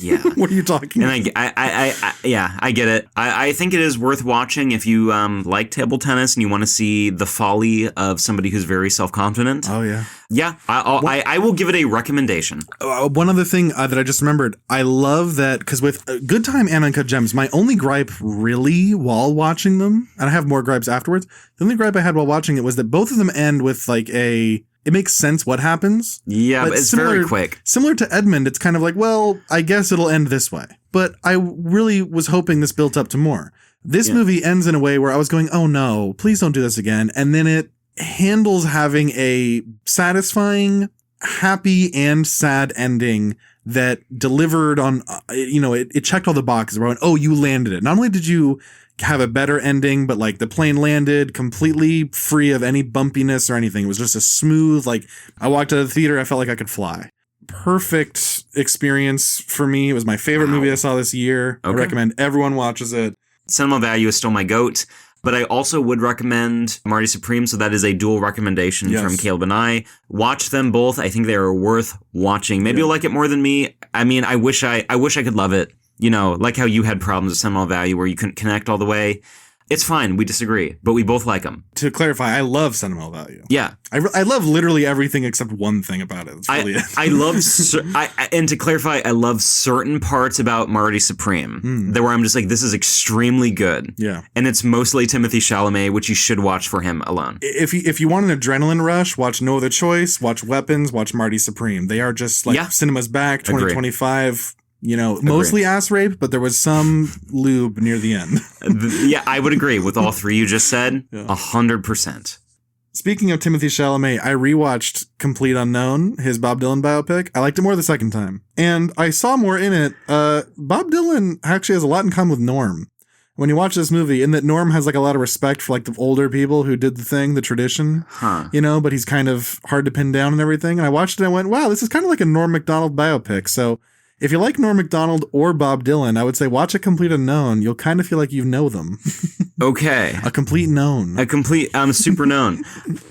Speaker 1: Yeah.
Speaker 2: What are you talking about?
Speaker 1: And I get it. I think it is worth watching if you like table tennis and you want to see the folly of somebody who's very self-confident.
Speaker 2: Oh, yeah.
Speaker 1: Yeah. I will give it a recommendation.
Speaker 2: One other thing that I just remembered, I love that because with Good Time and Uncut Gems, my only gripe really while watching them, and I have more gripes afterwards, the only gripe I had while watching it was that both of them end with like it makes sense what happens.
Speaker 1: Yeah, but it's very quick.
Speaker 2: Similar to Edmund, it's kind of like, well, I guess it'll end this way. But I really was hoping this built up to more. This movie ends in a way where I was going, oh no, please don't do this again. And then it handles having a satisfying, happy, and sad ending that delivered on, it checked all the boxes. Where I went, oh, you landed it. Not only did you have a better ending, but like the plane landed completely free of any bumpiness or anything. It was just a smooth, like I walked out of the theater, I felt like I could fly. Perfect experience for me. It was my favorite movie I saw this year. Okay. I recommend everyone watches it.
Speaker 1: Cinema value is still my goat. But I also would recommend Marty Supreme, so that is a dual recommendation from Caleb and I. Watch them both. I think they are worth watching. Maybe you'll like it more than me. I mean, I wish I could love it. You know, like how you had problems with Sentimental Value where you couldn't connect all the way. It's fine. We disagree, but we both like them.
Speaker 2: To clarify, I love Sentimental Value.
Speaker 1: Yeah.
Speaker 2: I love literally everything except one thing about it. That's really it.
Speaker 1: I love, and to clarify, I love certain parts about Marty Supreme that where I'm just like, this is extremely good.
Speaker 2: Yeah.
Speaker 1: And it's mostly Timothée Chalamet, which you should watch for him alone.
Speaker 2: If you want an adrenaline rush, watch No Other Choice, watch Weapons, watch Marty Supreme. They are just like cinema's back, 2025. You know, mostly ass rape, but there was some lube near the end.
Speaker 1: Yeah, I would agree with all three you just said. 100%.
Speaker 2: Speaking of Timothée Chalamet, I rewatched Complete Unknown, his Bob Dylan biopic. I liked it more the second time. And I saw more in it. Bob Dylan actually has a lot in common with Norm. When you watch this movie, in that Norm has like a lot of respect for like the older people who did the thing, the tradition, you know, but he's kind of hard to pin down and everything. And I watched it and I went, wow, this is kind of like a Norm Macdonald biopic. So if you like Norm Macdonald or Bob Dylan, I would say watch A Complete Unknown. You'll kind of feel like you know them.
Speaker 1: Okay.
Speaker 2: A complete known.
Speaker 1: I'm super known.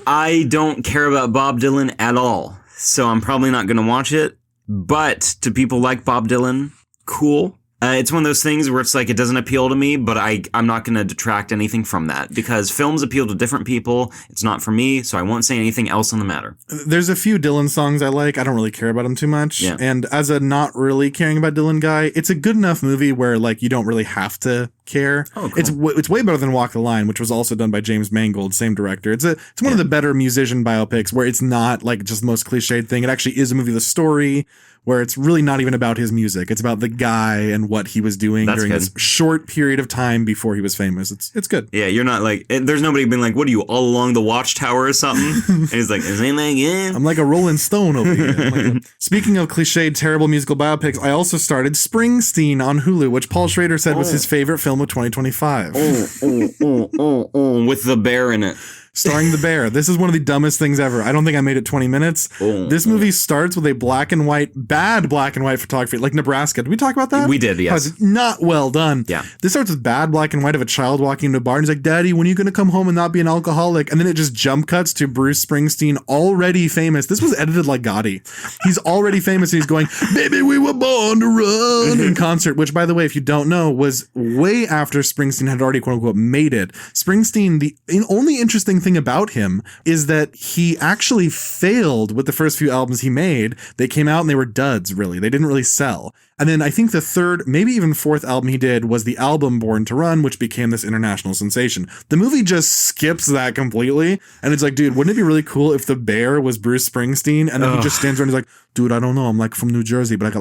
Speaker 1: I don't care about Bob Dylan at all, so I'm probably not going to watch it. But to people like Bob Dylan, cool. It's one of those things where it's like it doesn't appeal to me, but I'm not going to detract anything from that because films appeal to different people. It's not for me, so I won't say anything else on the matter.
Speaker 2: There's a few Dylan songs I like. I don't really care about them too much. Yeah. And as a not really caring about Dylan guy, it's a good enough movie where like you don't really have to care. Oh, cool. It's way better than Walk the Line, which was also done by James Mangold, same director. It's one of the better musician biopics where it's not like just the most cliched thing. It actually is a movie with a story where it's really not even about his music. It's about the guy and what he was doing during this short period of time before he was famous. It's good.
Speaker 1: Yeah, you're not like, there's nobody being like, what are you, all along the Watchtower or something? And he's like, is anything in?
Speaker 2: I'm like a Rolling Stone over here. Speaking of cliched, terrible musical biopics, I also started Springsteen on Hulu, which Paul Schrader said was his favorite film of 2025.
Speaker 1: With the bear in it.
Speaker 2: Starring the bear. This is one of the dumbest things ever. I don't think I made it 20 minutes. This movie starts with a bad black and white photography, like Nebraska. Did we talk about that?
Speaker 1: We did, yes.
Speaker 2: Not well done.
Speaker 1: Yeah.
Speaker 2: This starts with bad black and white of a child walking into a bar and he's like, Daddy, when are you going to come home and not be an alcoholic? And then it just jump cuts to Bruce Springsteen, already famous. This was edited like Gotti. He's already famous and he's going, baby, we were born to run in concert, which by the way, if you don't know, was way after Springsteen had already quote unquote made it. Springsteen, the only interesting thing about him is that he actually failed with the first few albums he made. They came out and they were duds, really. They didn't really sell. And then I think the third, maybe even fourth album he did was the album Born to Run, which became this international sensation. The movie just skips that completely. And it's like, dude, wouldn't it be really cool if the bear was Bruce Springsteen? And then he just stands around and he's like, dude, I don't know. I'm like from New Jersey, but I got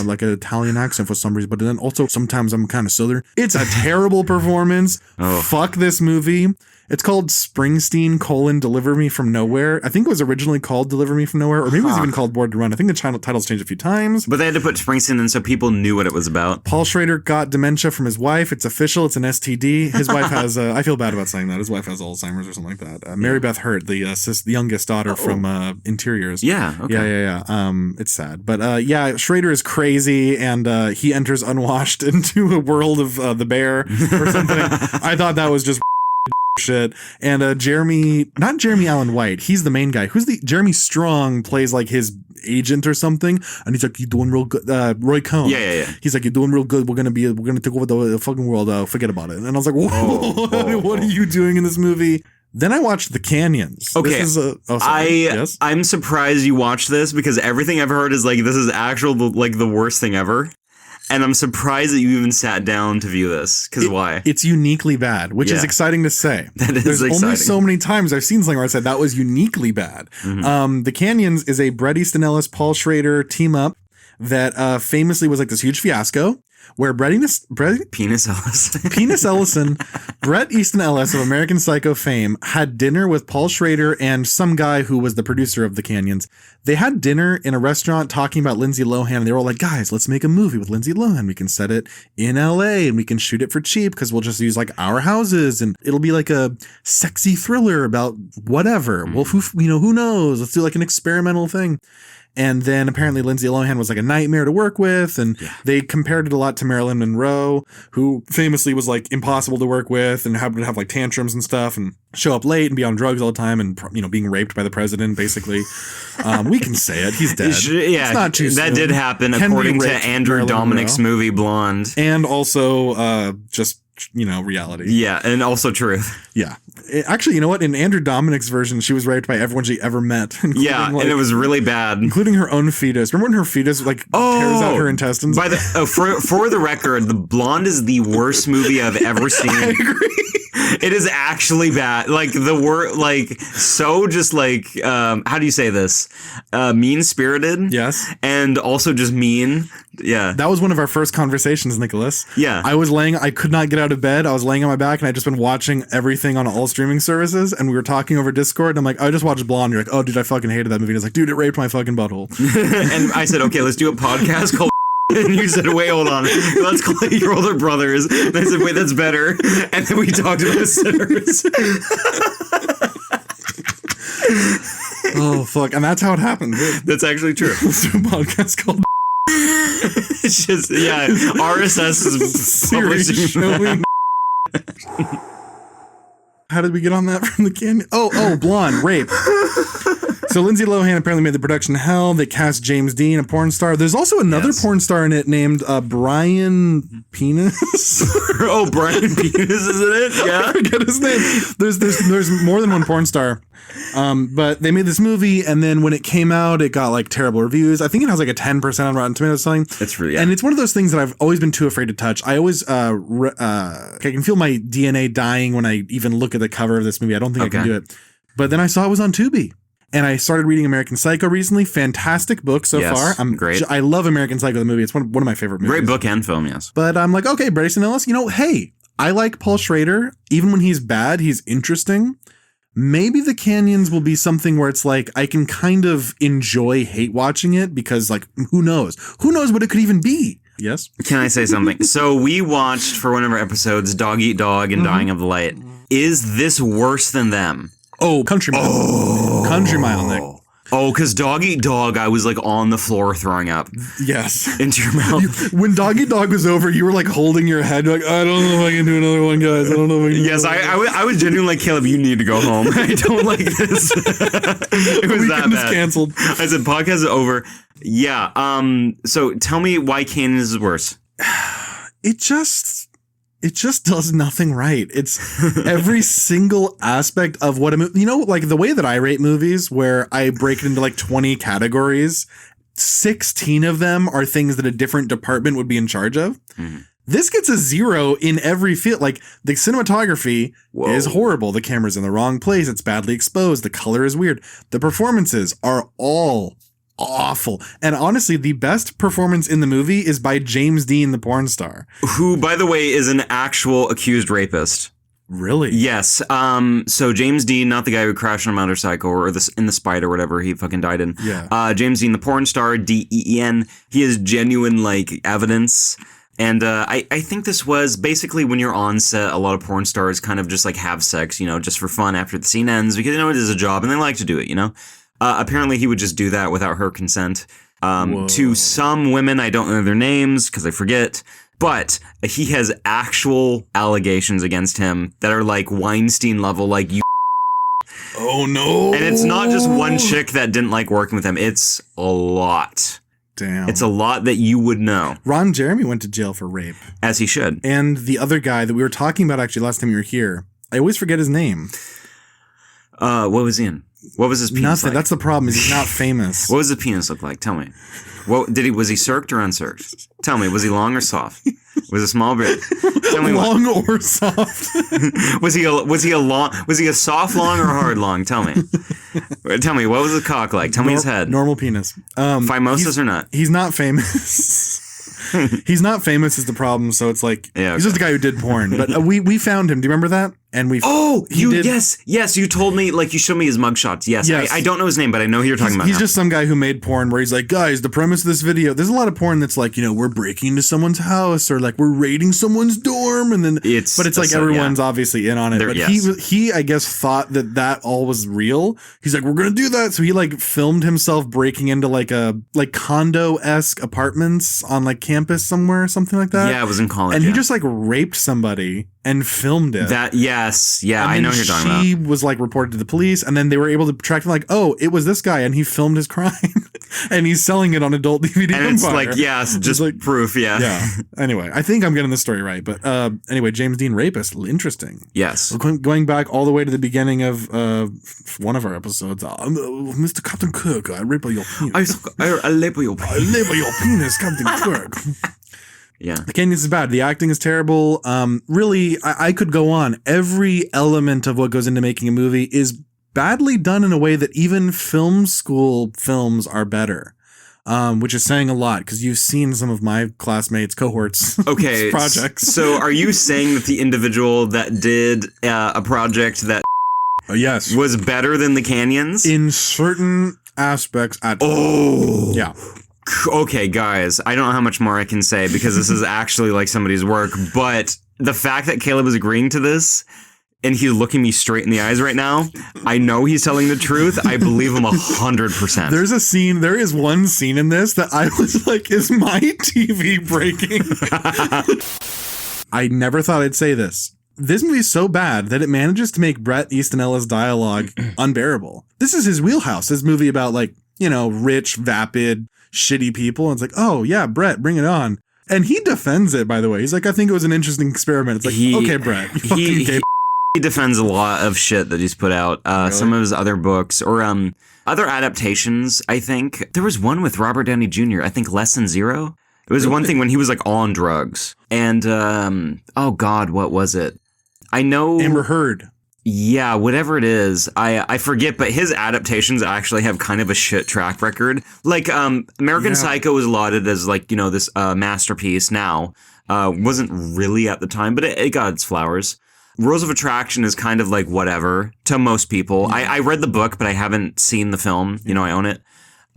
Speaker 2: like an Italian accent for some reason. But then also sometimes I'm kind of Southern. It's a terrible performance. Fuck this movie. It's called Springsteen: Deliver Me from Nowhere. I think it was originally called Deliver Me from Nowhere, or maybe it was even called Born to Run. I think the title's changed a few times.
Speaker 1: But they had to put Springsteen in so people knew what it was about.
Speaker 2: Paul Schrader got dementia from his wife. It's official. It's an STD. His wife has, I feel bad about saying that. His wife has Alzheimer's or something like that. Mary Beth Hurt, the youngest daughter from Interiors.
Speaker 1: Yeah. Okay.
Speaker 2: Yeah. It's sad. But Schrader is crazy and he enters unwashed into a world of the bear or something. I thought that was just shit. And not Jeremy Allen White, he's the main guy. Jeremy Strong plays like his agent or something, and he's like, you're doing real good. Roy Cohn.
Speaker 1: Yeah.
Speaker 2: He's like, you're doing real good. We're gonna take over the fucking world. Forget about it. And I was like, whoa, what are you doing in this movie? Then I watched The Canyons.
Speaker 1: Okay, I'm surprised you watched this because everything I've heard is like this is like the worst thing ever. And I'm surprised that you even sat down to view this. Because why?
Speaker 2: It's uniquely bad, which is exciting to say.
Speaker 1: That is
Speaker 2: There's
Speaker 1: exciting.
Speaker 2: Only so many times I've seen something where I said that was uniquely bad. Mm-hmm. The Canyons is a Bret Easton Ellis, Paul Schrader team up that famously was like this huge fiasco. Where Penis Ellison, Bret Easton Ellis of American Psycho fame, had dinner with Paul Schrader and some guy who was the producer of The Canyons. They had dinner in a restaurant talking about Lindsay Lohan. And they were all like, guys, let's make a movie with Lindsay Lohan. We can set it in LA and we can shoot it for cheap because we'll just use like our houses and it'll be like a sexy thriller about whatever. Well, who knows? Let's do like an experimental thing. And then apparently Lindsay Lohan was like a nightmare to work with. And they compared it a lot to Marilyn Monroe, who famously was like impossible to work with and would have like tantrums and stuff and show up late and be on drugs all the time and, being raped by the president, basically. We can say it. He's dead.
Speaker 1: Yeah,
Speaker 2: it's not too
Speaker 1: that
Speaker 2: soon.
Speaker 1: did happen
Speaker 2: Can
Speaker 1: according
Speaker 2: be
Speaker 1: to
Speaker 2: raped
Speaker 1: Andrew
Speaker 2: Marilyn
Speaker 1: Dominic's
Speaker 2: Monroe.
Speaker 1: movie Blonde.
Speaker 2: And also just, reality.
Speaker 1: Yeah, and also truth.
Speaker 2: Yeah. Actually, you know what? In Andrew Dominic's version, she was raped by everyone she ever met.
Speaker 1: Yeah, and it was really bad.
Speaker 2: Including her own fetus. Remember when her fetus tears out her intestines?
Speaker 1: By the for the record, The Blonde is the worst movie I've ever seen.
Speaker 2: I agree.
Speaker 1: It is actually bad. Like the word, like so, just like how do you say this? Mean spirited.
Speaker 2: Yes.
Speaker 1: And also just mean. Yeah.
Speaker 2: That was one of our first conversations, Nicholas.
Speaker 1: Yeah.
Speaker 2: I could not get out of bed. I was laying on my back and I'd just been watching everything on all streaming services. And we were talking over Discord. And I'm like, I just watched Blonde. You're like, oh, dude, I fucking hated that movie. And I was like, dude, it raped my fucking butthole.
Speaker 1: And I said, okay, let's do a podcast called. And you said, wait, hold on. Let's call it Your Older Brothers. And I said, wait, that's better. And then we talked about Sinners.
Speaker 2: Oh, fuck. And that's how it happened.
Speaker 1: That's actually true.
Speaker 2: Let's do a podcast called
Speaker 1: It's just, yeah, RSS is publishing.
Speaker 2: showing. How did we get on that from the canyon? Oh, Blonde, rape. So Lindsay Lohan apparently made the production hell. They cast James Dean, a porn star. There's also another porn star in it named Brian Penis.
Speaker 1: Oh, Brian Penis, isn't it? Yeah.
Speaker 2: I forget his name. There's more than one porn star. But they made this movie, and then when it came out, it got like terrible reviews. I think it has like a 10% on Rotten Tomatoes selling.
Speaker 1: It's really,
Speaker 2: and it's one of those things that I've always been too afraid to touch. I always, I can feel my DNA dying when I even look at the cover of this movie. I don't think I can do it. But then I saw it was on Tubi. And I started reading American Psycho recently. Fantastic book so far.
Speaker 1: Great.
Speaker 2: I love American Psycho, the movie. It's one of my favorite movies.
Speaker 1: Great book and film, yes.
Speaker 2: But I'm like, okay, Bryson Ellis, hey, I like Paul Schrader. Even when he's bad, he's interesting. Maybe The Canyons will be something where it's like I can kind of enjoy hate watching it because, like, who knows? Who knows what it could even be? Yes?
Speaker 1: Can I say something? So we watched, for one of our episodes, Dog Eat Dog and Dying of the Light. Is this worse than them?
Speaker 2: Oh, Country Mile. Country Mile, Nick.
Speaker 1: Oh, because Dog Eat Dog, I was like on the floor throwing up.
Speaker 2: Yes.
Speaker 1: Into your mouth.
Speaker 2: When Dog Eat Dog was over, you were like holding your head. You're like, I don't know if I can do another one, guys. I don't know if I can do
Speaker 1: Yes, I was genuinely like, Caleb, you need to go home. I don't like this. It was that bad.
Speaker 2: Canceled.
Speaker 1: I said, podcast is over. Yeah. So tell me why Canyons is worse.
Speaker 2: It just does nothing right. It's every single aspect of what a movie, like the way that I rate movies, where I break it into like 20 categories, 16 of them are things that a different department would be in charge of. Mm-hmm. This gets a 0 in every field. Like the cinematography is horrible. The camera's in the wrong place. It's badly exposed. The color is weird. The performances are all awful. And honestly, the best performance in the movie is by James Dean, the porn star.
Speaker 1: Who, by the way, is an actual accused rapist.
Speaker 2: Really?
Speaker 1: Yes. So James Dean, not the guy who crashed on a motorcycle or in the Spider or whatever he fucking died in.
Speaker 2: Yeah.
Speaker 1: James Dean, the porn star, Deen. He has genuine like evidence. And I think this was basically when you're on set, a lot of porn stars kind of just like have sex, just for fun after the scene ends because it is a job and they like to do it, Apparently he would just do that without her consent. To some women, I don't know their names because I forget, but he has actual allegations against him that are like Weinstein level, like you.
Speaker 2: Oh no.
Speaker 1: And it's not just one chick that didn't like working with him. It's a lot.
Speaker 2: Damn.
Speaker 1: It's a lot that you would know.
Speaker 2: Ron Jeremy went to jail for rape.
Speaker 1: As he should.
Speaker 2: And the other guy that we were talking about actually last time you were here, I always forget his name.
Speaker 1: What was he in? What was his penis
Speaker 2: Nothing.
Speaker 1: like?
Speaker 2: That's the problem. Is he's not famous.
Speaker 1: What does the penis look like? Tell me. Was he circed or uncirced? Tell me. Was he long or soft? Was it small or big? Tell me
Speaker 2: long or soft?
Speaker 1: Was he a soft long or hard long? Tell me. Tell me. What was the cock like? Tell me his head.
Speaker 2: Normal penis.
Speaker 1: Phimosis or not?
Speaker 2: He's not famous. He's not famous is the problem. So it's like he's just a guy who did porn. But we found him. Do you remember that? And
Speaker 1: yes, you told me, like, you showed me his mugshots. Yes. I don't know his name, but I know who you're talking about.
Speaker 2: He's just some guy who made porn where he's like, guys, the premise of this video, there's a lot of porn that's like, we're breaking into someone's house or like we're raiding someone's dorm. And then, it's like everyone's obviously in on it. But he, I guess, thought that all was real. He's like, we're going to do that. So he like filmed himself breaking into like condo-esque apartments on like campus somewhere or something like that.
Speaker 1: Yeah, it was in college.
Speaker 2: And he just like raped somebody and filmed it.
Speaker 1: I know what you're talking about.
Speaker 2: She was like reported to the police, and then they were able to track him like, oh, it was this guy, and he filmed his crime, and he's selling it on adult DVD.
Speaker 1: And it's like, just like proof, yeah.
Speaker 2: Anyway, I think I'm getting the story right, but anyway, James Dean rapist, interesting.
Speaker 1: Yes.
Speaker 2: We're going back all the way to the beginning of one of our episodes. Mr. Captain Kirk, I rape your penis.
Speaker 1: I label your penis.
Speaker 2: I label your penis, Captain Kirk.
Speaker 1: Yeah.
Speaker 2: The Canyons is bad. The acting is terrible. Really, I could go on. Every element of what goes into making a movie is badly done in a way that even film school films are better. Which is saying a lot because you've seen some of my classmates' cohorts projects.
Speaker 1: So are you saying that the individual that did a project that was better than the Canyons?
Speaker 2: In certain aspects. Yeah.
Speaker 1: Okay, guys, I don't know how much more I can say because this is actually like somebody's work, but the fact that Caleb is agreeing to this and he's looking me straight in the eyes right now, I know he's telling the truth. I believe him 100%.
Speaker 2: There is one scene in this that I was like, is my TV breaking? I never thought I'd say this. This movie is so bad that it manages to make Bret Easton Ellis' dialogue unbearable. This is his wheelhouse. This movie about like, rich, vapid, shitty people. And it's like, oh yeah, Bret, bring it on. And he defends it, by the way. He's like, I think it was an interesting experiment. It's like, okay, Bret.
Speaker 1: He defends a lot of shit that he's put out. Really? Some of his other books or other adaptations, I think. There was one with Robert Downey Jr., I think Lesson Zero. It was one thing when he was like on drugs. And, oh God, what was it? I know.
Speaker 2: Amber Heard.
Speaker 1: Yeah, whatever it is, I forget, but his adaptations actually have kind of a shit track record. Like, American Psycho was lauded as like, this masterpiece now. Wasn't really at the time, but it got its flowers. Rules of Attraction is kind of like whatever to most people. I read the book, but I haven't seen the film. I own it.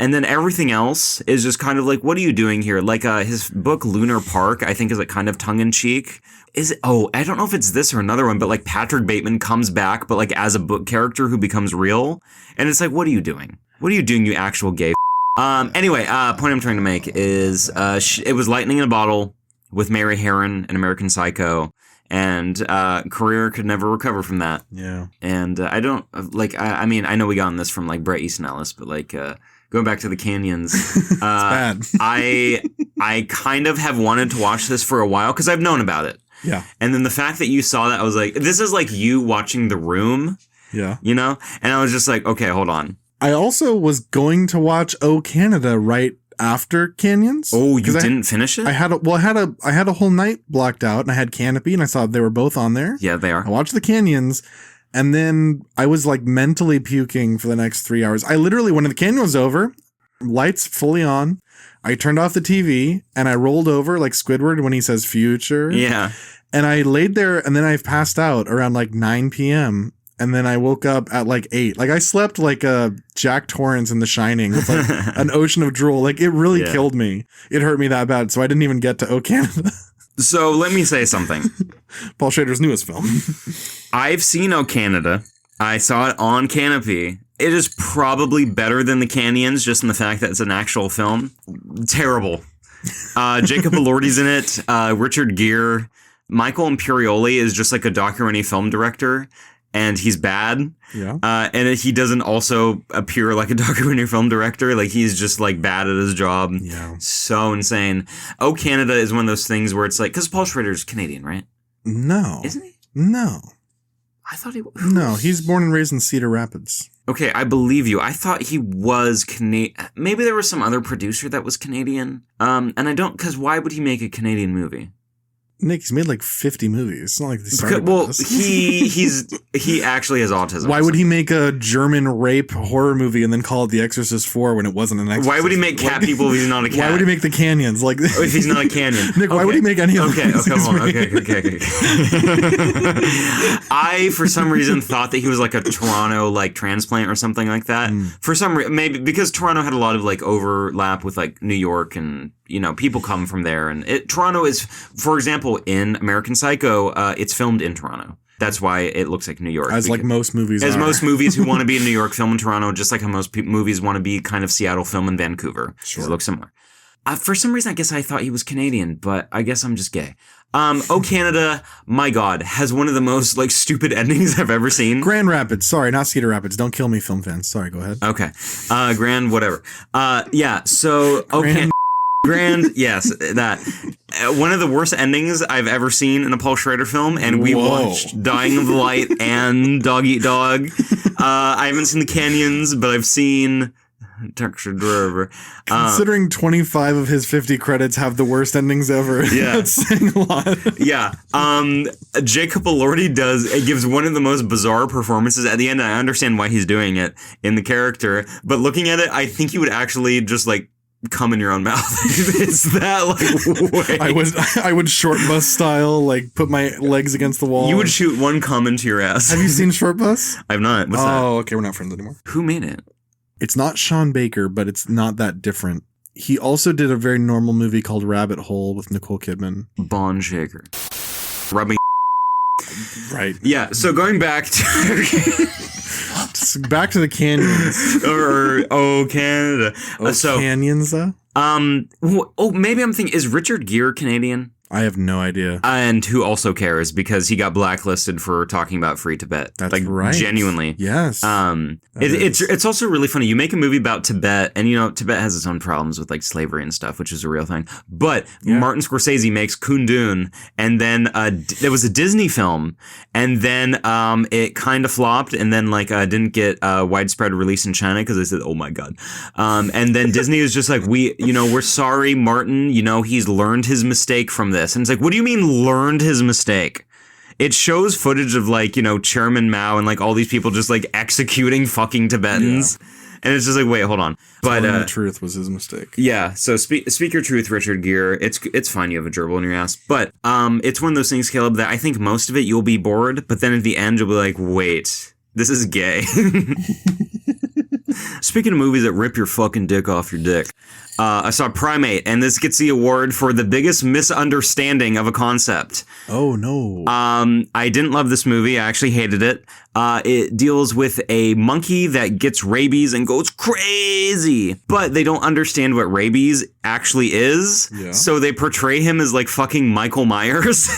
Speaker 1: And then everything else is just kind of like, what are you doing here? Like his book Lunar Park, I think is like kind of tongue in cheek. I don't know if it's this or another one, but like Patrick Bateman comes back, but like as a book character who becomes real. And it's like, what are you doing? What are you doing, you actual gay? Anyway, point I'm trying to make is it was lightning in a bottle with Mary Harron and American Psycho. And career could never recover from that.
Speaker 2: Yeah.
Speaker 1: And I don't like. I mean, I know we got on this from like Bret Easton Ellis, but like going back to the Canyons,
Speaker 2: it's bad.
Speaker 1: I kind of have wanted to watch this for a while because I've known about it.
Speaker 2: Yeah.
Speaker 1: And then the fact that you saw that, I was like, this is like you watching The Room.
Speaker 2: Yeah.
Speaker 1: And I was just like, okay, hold on.
Speaker 2: I also was going to watch O Canada right after Canyons.
Speaker 1: Oh, you didn't finish it?
Speaker 2: I had a whole night blocked out, and I had Canopy, and I saw they were both on there.
Speaker 1: Yeah, they are.
Speaker 2: I watched the Canyons, and then I was like mentally puking for the next 3 hours. I literally, when the Canyon was over, lights fully on, I turned off the TV and I rolled over like Squidward when he says future.
Speaker 1: Yeah.
Speaker 2: And I laid there, and then I passed out around like 9 p.m. And then I woke up at like 8. Like I slept like Jack Torrance in The Shining with like an ocean of drool. Like it really killed me. It hurt me that bad. So I didn't even get to O Canada.
Speaker 1: So let me say something.
Speaker 2: Paul Schrader's newest film.
Speaker 1: I've seen O Canada. I saw it on Canopy. It is probably better than the Canyons, just in the fact that it's an actual film. Terrible. Jacob Elordi's in it. Richard Gere. Michael Imperioli is just like a documentary film director. And he's bad.
Speaker 2: Yeah.
Speaker 1: And he doesn't also appear like a documentary film director. Like he's just like bad at his job.
Speaker 2: Yeah.
Speaker 1: So insane. Oh, Canada is one of those things where it's like, because Paul Schrader's Canadian, right?
Speaker 2: No.
Speaker 1: Isn't he?
Speaker 2: No.
Speaker 1: I thought he was.
Speaker 2: No, he's born and raised in Cedar Rapids.
Speaker 1: Okay, I believe you. I thought he was Canadian. Maybe there was some other producer that was Canadian. And I don't, because why would he make a Canadian movie?
Speaker 2: Nick, he's made like 50 movies. It's not like they started with
Speaker 1: Well,
Speaker 2: this.
Speaker 1: he actually has autism.
Speaker 2: Why would he make a German rape horror movie and then call it The Exorcist 4 when it wasn't an Exorcist?
Speaker 1: Why would he make cat people if he's not a cat?
Speaker 2: Why would he make the canyons? Like
Speaker 1: if he's not a canyon?
Speaker 2: Nick, why would he make any of
Speaker 1: Okay,
Speaker 2: these?
Speaker 1: hold on. Okay. I, for some reason, thought that he was like a Toronto like transplant or something like that. For some reason, maybe because Toronto had a lot of like overlap with like New York, and people come from there. And Toronto is, for example, in American Psycho, it's filmed in Toronto. That's why it looks like New York.
Speaker 2: Like most movies
Speaker 1: As
Speaker 2: are.
Speaker 1: most movies who want to be in New York film in Toronto, just like how most movies want to be kind of Seattle film in Vancouver.
Speaker 2: Sure.
Speaker 1: It looks similar. For some reason, I guess I thought he was Canadian, but I guess I'm just gay. Oh Canada, my God, has one of the most like stupid endings I've ever seen.
Speaker 2: Grand Rapids. Sorry, not Cedar Rapids. Don't kill me, film fans. Sorry, go ahead.
Speaker 1: Okay. Grand, whatever. Yeah, so Grand, yes, that. One of the worst endings I've ever seen in a Paul Schrader film, and we watched Dying of the Light and Dog Eat Dog. I haven't seen The Canyons, but I've seen Texture Driver.
Speaker 2: Considering 25 of his 50 credits have the worst endings ever.
Speaker 1: Yeah.
Speaker 2: That's saying a lot.
Speaker 1: Yeah. Jacob Elordi gives one of the most bizarre performances at the end, and I understand why he's doing it in the character, but looking at it, I think he would actually just like come in your own mouth. It's that like way.
Speaker 2: I would short bus style, like put my legs against the wall.
Speaker 1: You would shoot one cum into your ass.
Speaker 2: Have you seen Short Bus?
Speaker 1: I've not. What's that?
Speaker 2: Oh, okay, we're not friends anymore.
Speaker 1: Who made it?
Speaker 2: It's not Sean Baker, but it's not that different. He also did a very normal movie called Rabbit Hole with Nicole Kidman.
Speaker 1: Bond shaker. Rubbing.
Speaker 2: Right.
Speaker 1: Yeah, so going back to
Speaker 2: back to the canyons.
Speaker 1: Canada.
Speaker 2: Canyons, though?
Speaker 1: Maybe I'm thinking, is Richard Gere Canadian?
Speaker 2: I have no idea.
Speaker 1: And who also cares because he got blacklisted for talking about Free Tibet.
Speaker 2: That's
Speaker 1: like,
Speaker 2: right.
Speaker 1: Genuinely.
Speaker 2: Yes.
Speaker 1: It's also really funny. You make a movie about Tibet, and Tibet has its own problems with like slavery and stuff, which is a real thing. But Martin Scorsese makes Kundun, and then there was a Disney film, and then it kind of flopped, and then like didn't get widespread release in China because they said, "Oh my God," and then Disney was just like, we're sorry, Martin. He's learned his mistake from this. And it's like, what do you mean learned his mistake? It shows footage of like, Chairman Mao and like all these people just like executing fucking Tibetans. Yeah. And it's just like, wait, hold on. But
Speaker 2: the truth was his mistake.
Speaker 1: Yeah. So speak your truth, Richard Gere. It's fine. You have a gerbil in your ass. But it's one of those things, Caleb, that I think most of it you'll be bored. But then at the end, you'll be like, wait, this is gay. Speaking of movies that rip your fucking dick off your dick. I saw Primate, and this gets the award for the biggest misunderstanding of a concept.
Speaker 2: Oh, no.
Speaker 1: I didn't love this movie. I actually hated it. It deals with a monkey that gets rabies and goes crazy, but they don't understand what rabies actually is. Yeah. So they portray him as like fucking Michael Myers.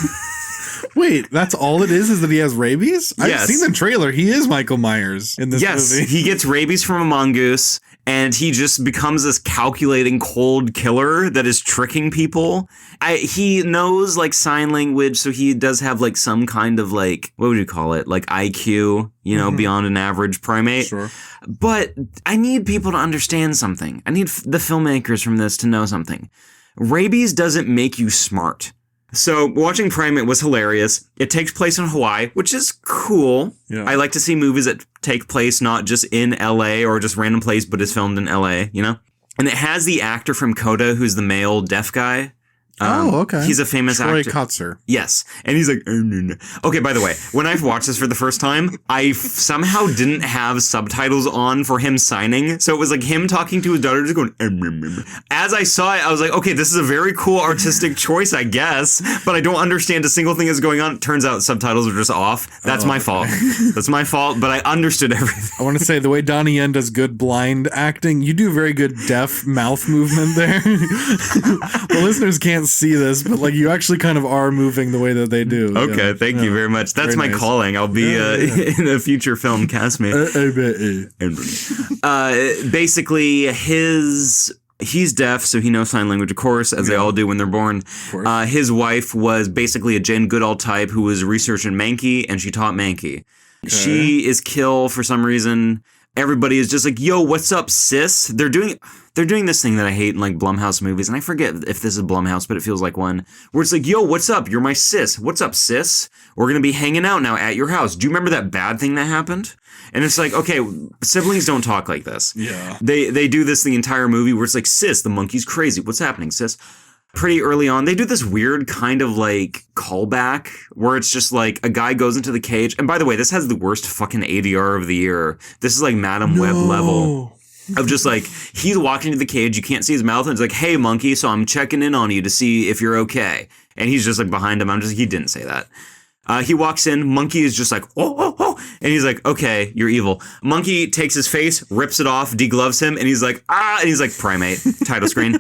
Speaker 2: Wait, that's all it is that he has rabies?
Speaker 1: Yes.
Speaker 2: I've seen the trailer. He is Michael Myers in this movie.
Speaker 1: Yes, he gets rabies from a mongoose, and he just becomes this calculating cold killer that is tricking people. He knows like sign language, so he does have like some kind of like, what would you call it? Like IQ, beyond an average primate.
Speaker 2: Sure.
Speaker 1: But I need people to understand something. I need the filmmakers from this to know something. Rabies doesn't make you smart. So watching Primate was hilarious. It takes place in Hawaii, which is cool. Yeah. I like to see movies that take place not just in LA or just random place, but is filmed in LA, And it has the actor from Coda, who's the male deaf guy.
Speaker 2: Okay.
Speaker 1: He's a famous actor.
Speaker 2: Troy Kotzer.
Speaker 1: Yes. And he's like, Okay, by the way, when I watched this for the first time, I somehow didn't have subtitles on for him signing. So it was like him talking to his daughter, just going, As I saw it, I was like, okay, this is a very cool artistic choice, I guess, but I don't understand a single thing that's going on. It turns out subtitles are just off. That's my fault. That's my fault, but I understood everything.
Speaker 2: I want to say the way Donnie Yen does good blind acting, you do very good deaf mouth movement there. The listeners can't see this, but like you actually kind of are moving the way that they do.
Speaker 1: Okay, thank you very much. That's very my calling. I'll be in a future film. Cast me. Basically, he's deaf, so he knows sign language, of course, as they all do when they're born. His wife was basically a Jane Goodall type who was researching Mankey, and she taught Mankey. Okay. She is killed for some reason. everybody is just like, yo, what's up, sis? They're doing this thing that I hate in like Blumhouse movies, and I forget if this is Blumhouse, but it feels like one, where it's like, yo, what's up? You're my sis. What's up, sis? We're going to be hanging out now at your house. Do you remember that bad thing that happened? And it's like, okay, siblings don't talk like this.
Speaker 2: Yeah.
Speaker 1: They do this the entire movie where it's like, sis, the monkey's crazy. What's happening, sis? Pretty early on, they do this weird kind of like callback where it's just like a guy goes into the cage. And by the way, this has the worst fucking ADR of the year. This is like Madam Web level of just like, he's walking to the cage. You can't see his mouth. And it's like, hey, monkey, so I'm checking in on you to see if you're okay. And he's just like behind him. He didn't say that. He walks in. Monkey is just like, oh. And he's like, okay, you're evil. Monkey takes his face, rips it off, degloves him. And he's like, ah. And he's like, primate, title screen.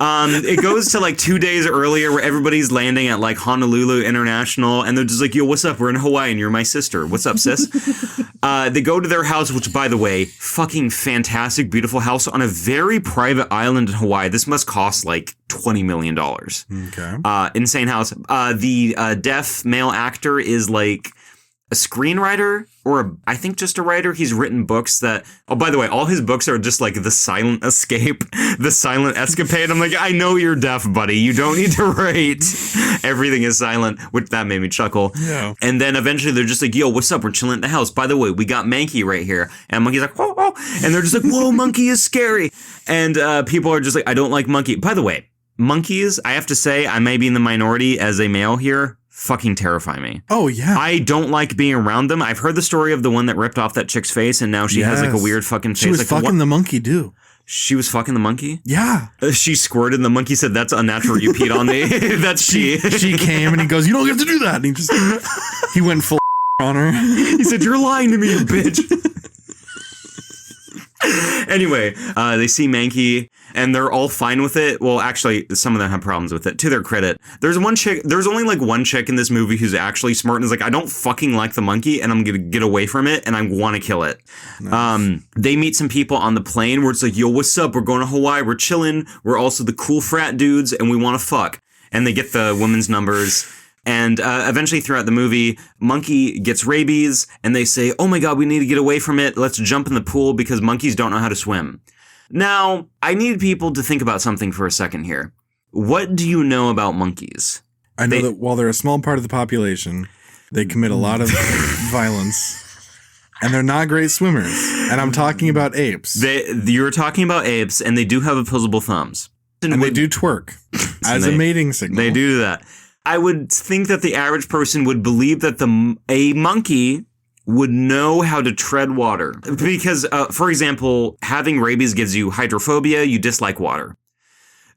Speaker 1: It goes to like 2 days earlier where everybody's landing at like Honolulu International. And they're just like, yo, what's up? We're in Hawaii and you're my sister. What's up, sis? They go to their house, which, by the way, fucking fantastic, beautiful house on a very private island in Hawaii. This must cost like $20 million.
Speaker 2: Okay.
Speaker 1: Insane house. The deaf male actor is like a screenwriter or I think just a writer. He's written books that, oh, by the way, all his books are just like The Silent Escape, The Silent Escapade. I'm like, I know you're deaf, buddy. You don't need to write Everything is Silent, which that made me chuckle.
Speaker 2: Yeah.
Speaker 1: And then eventually they're just like, yo, what's up? We're chilling at the house. By the way, we got Mankey right here. And Monkey's like, oh. And they're just like, whoa, Monkey is scary. And people are just like, I don't like Monkey. By the way, monkeys, I have to say, I may be in the minority as a male here, fucking terrify me.
Speaker 2: Oh, yeah.
Speaker 1: I don't like being around them. I've heard the story of the one that ripped off that chick's face, and now she has like a weird fucking face.
Speaker 2: She was
Speaker 1: like,
Speaker 2: fucking the monkey, too.
Speaker 1: She was fucking the monkey?
Speaker 2: Yeah.
Speaker 1: She squirted, and the monkey said, that's unnatural, you peed on me. That's she.
Speaker 2: She came, and he goes, you don't have to do that. And he went full on her.
Speaker 1: He said, you're lying to me, you bitch. Anyway, they see Mankey and they're all fine with it. Well, actually, some of them have problems with it. To their credit, there's only like one chick in this movie who's actually smart and is like, I don't fucking like the monkey and I'm gonna get away from it and I want to kill it. Nice. They meet some people on the plane where it's like, yo, what's up? We're going to Hawaii. We're chilling. We're also the cool frat dudes and we want to fuck. And they get the women's numbers. And eventually throughout the movie, Monkey gets rabies and they say, oh my God, we need to get away from it. Let's jump in the pool because monkeys don't know how to swim. Now, I need people to think about something for a second here. What do you know about monkeys?
Speaker 2: I know that while they're a small part of the population, they commit a lot of violence. And they're not great swimmers. And I'm talking about apes.
Speaker 1: You're talking about apes and they do have opposable thumbs.
Speaker 2: And they do twerk as a mating signal.
Speaker 1: They do that. I would think that the average person would believe that a monkey would know how to tread water. Because, for example, having rabies gives you hydrophobia. You dislike water.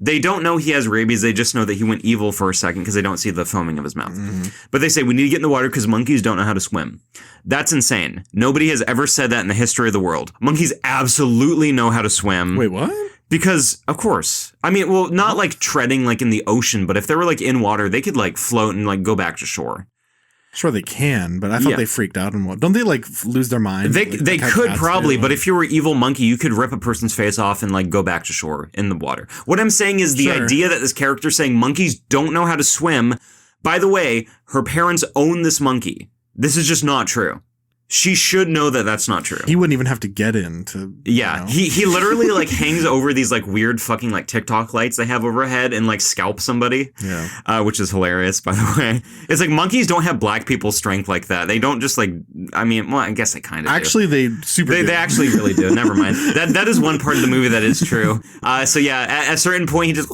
Speaker 1: They don't know he has rabies. They just know that he went evil for a second because they don't see the foaming of his mouth. Mm-hmm. But they say, we need to get in the water because monkeys don't know how to swim. That's insane. Nobody has ever said that in the history of the world. Monkeys absolutely know how to swim.
Speaker 2: Wait, what?
Speaker 1: Because, of course. I mean, well, not like treading like in the ocean, but if they were like in water, they could like float and like go back to shore.
Speaker 2: Sure, they can, but I thought they freaked out and what? Don't they like lose their mind?
Speaker 1: They could probably, but if you were evil monkey, you could rip a person's face off and like go back to shore in the water. What I'm saying is the idea that this character saying monkeys don't know how to swim. By the way, her parents own this monkey. This is just not true. She should know that that's not true.
Speaker 2: He wouldn't even have to get in to...
Speaker 1: Yeah, he literally like hangs over these like weird fucking like TikTok lights they have overhead and like scalp somebody.
Speaker 2: Yeah.
Speaker 1: Which is hilarious, by the way. It's like monkeys don't have black people's strength like that. They don't just like... I mean, well, I guess they kind of
Speaker 2: actually,
Speaker 1: do. They actually really do. Never mind. That is one part of the movie that is true. So yeah, at a certain point, he just...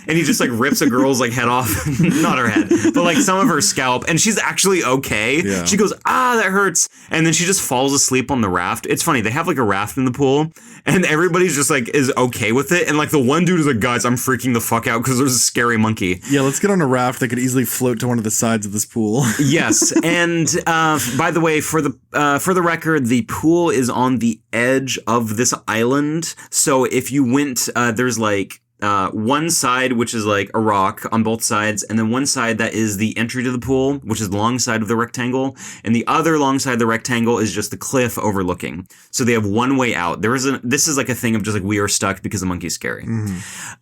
Speaker 1: and he just like rips a girl's like head off. Not her head, but like some of her scalp. And she's actually okay.
Speaker 2: Yeah.
Speaker 1: She goes, that hurts. And then she just falls asleep on the raft. It's funny. They have like a raft in the pool and everybody's just like is okay with it. And like the one dude is like, guys, I'm freaking the fuck out because there's a scary monkey.
Speaker 2: Yeah, let's get on a raft that could easily float to one of the sides of this pool.
Speaker 1: Yes. And by the way, for the record, the pool is on the edge of this island. So if you went, there's like one side, which is like a rock on both sides, and then one side that is the entry to the pool, which is the long side of the rectangle, and the other long side of the rectangle is just the cliff overlooking. So they have one way out. This is like a thing of just like, we are stuck because the monkey's scary.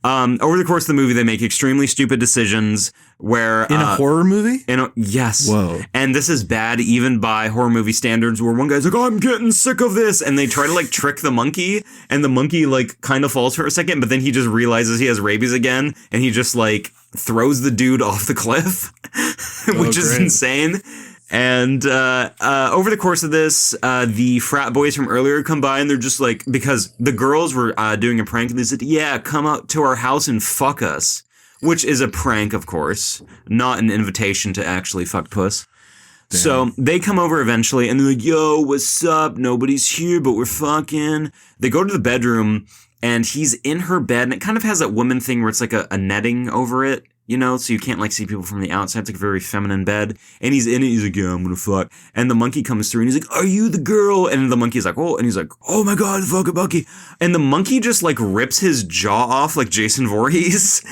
Speaker 1: Over the course of the movie, they make extremely stupid decisions where...
Speaker 2: In a horror movie?
Speaker 1: Yes.
Speaker 2: Whoa.
Speaker 1: And this is bad even by horror movie standards, where one guy's like, oh, I'm getting sick of this. And they try to like trick the monkey, and the monkey like kind of falls for a second, but then he just realizes he has rabies again, and he just like throws the dude off the cliff, which is insane. And over the course of this, the frat boys from earlier come by, and they're just like, because the girls were doing a prank, and they said, yeah, come out to our house and fuck us. Which is a prank, of course, not an invitation to actually fuck puss. Damn. So they come over eventually, and they're like, yo, what's up? Nobody's here, but we're fucking. They go to the bedroom, and he's in her bed, and it kind of has that woman thing where it's like a netting over it, you know, so you can't like see people from the outside. It's like a very feminine bed, and he's in it. He's like, yeah, I'm gonna fuck. And the monkey comes through, and he's like, are you the girl? And the monkey's like, oh, and he's like, oh my god, fuck a monkey. And the monkey just like rips his jaw off like Jason Voorhees,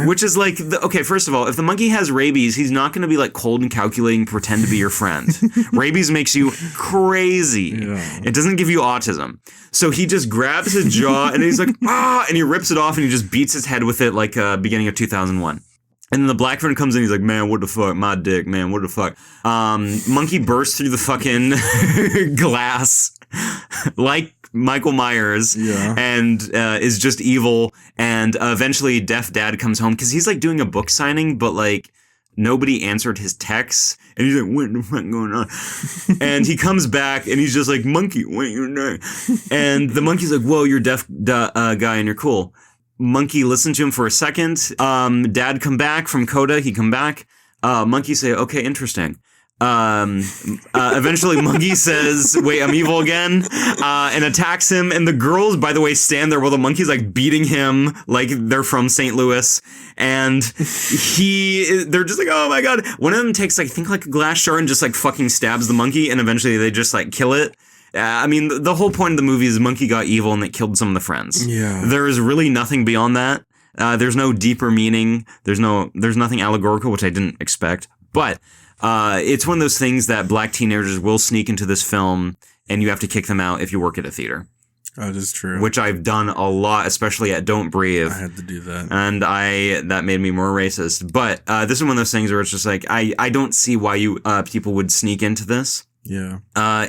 Speaker 1: which is like, okay, first of all, if the monkey has rabies, he's not gonna be like cold and calculating, pretend to be your friend. Rabies makes you crazy. Yeah. It doesn't give you autism. So he just grabs his jaw, and he's like, ah, and he rips it off, and he just beats his head with it like beginning of 2001. And then the black friend comes in, he's like, man, what the fuck? My dick, man, what the fuck? Monkey bursts through the fucking glass like Michael Myers, and is just evil. And eventually Deaf Dad comes home, because he's like doing a book signing, but like nobody answered his texts. And he's like, what the fuck going on? And he comes back, and he's just like, monkey, what you doing? And the monkey's like, whoa, you're deaf guy, and you're cool. Monkey listened to him for a second. Dad come back from Coda. He come back. Monkey say, okay, interesting. Eventually Monkey says, wait, I'm evil again, and attacks him. And the girls, by the way, stand there while the monkey's like beating him like they're from St. Louis. And they're just like, oh my god. One of them takes like, I think like a glass shard and just like fucking stabs the monkey. And eventually they just like kill it. I mean, the whole point of the movie is Monkey got evil and it killed some of the friends. Yeah. There is really nothing beyond that. There's no deeper meaning. There's nothing allegorical, which I didn't expect. But it's one of those things that black teenagers will sneak into this film, and you have to kick them out if you work at a theater.
Speaker 2: That is true.
Speaker 1: Which I've done a lot, especially at Don't Breathe.
Speaker 2: I had to do that.
Speaker 1: And that made me more racist. But this is one of those things where it's just like, I don't see why people would sneak into this.
Speaker 2: Yeah.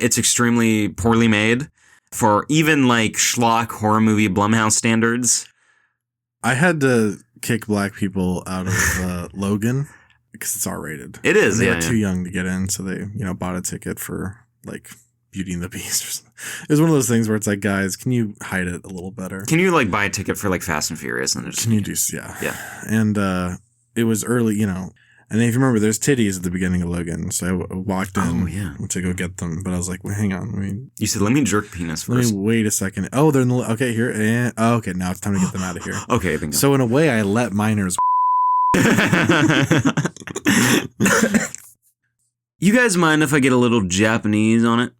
Speaker 1: It's extremely poorly made for even like schlock horror movie Blumhouse standards.
Speaker 2: I had to kick black people out of Logan because it's R-rated.
Speaker 1: It is,
Speaker 2: and they were too young to get in, so they, bought a ticket for like Beauty and the Beast or something. It was one of those things where it's like, guys, can you hide it a little better?
Speaker 1: Can you like buy a ticket for like Fast and Furious? And
Speaker 2: can you do, yeah.
Speaker 1: Yeah.
Speaker 2: And it was early, and if you remember, there's titties at the beginning of Logan. So I walked in to go get them. But I was like, well, hang on.
Speaker 1: You said, let me jerk penis first.
Speaker 2: Let me wait a second. Oh, they're in the... Okay, here. And, okay, now it's time to get them out of here.
Speaker 1: Okay, bingo.
Speaker 2: So in a way, I let minors...
Speaker 1: You guys mind if I get a little Japanese on it?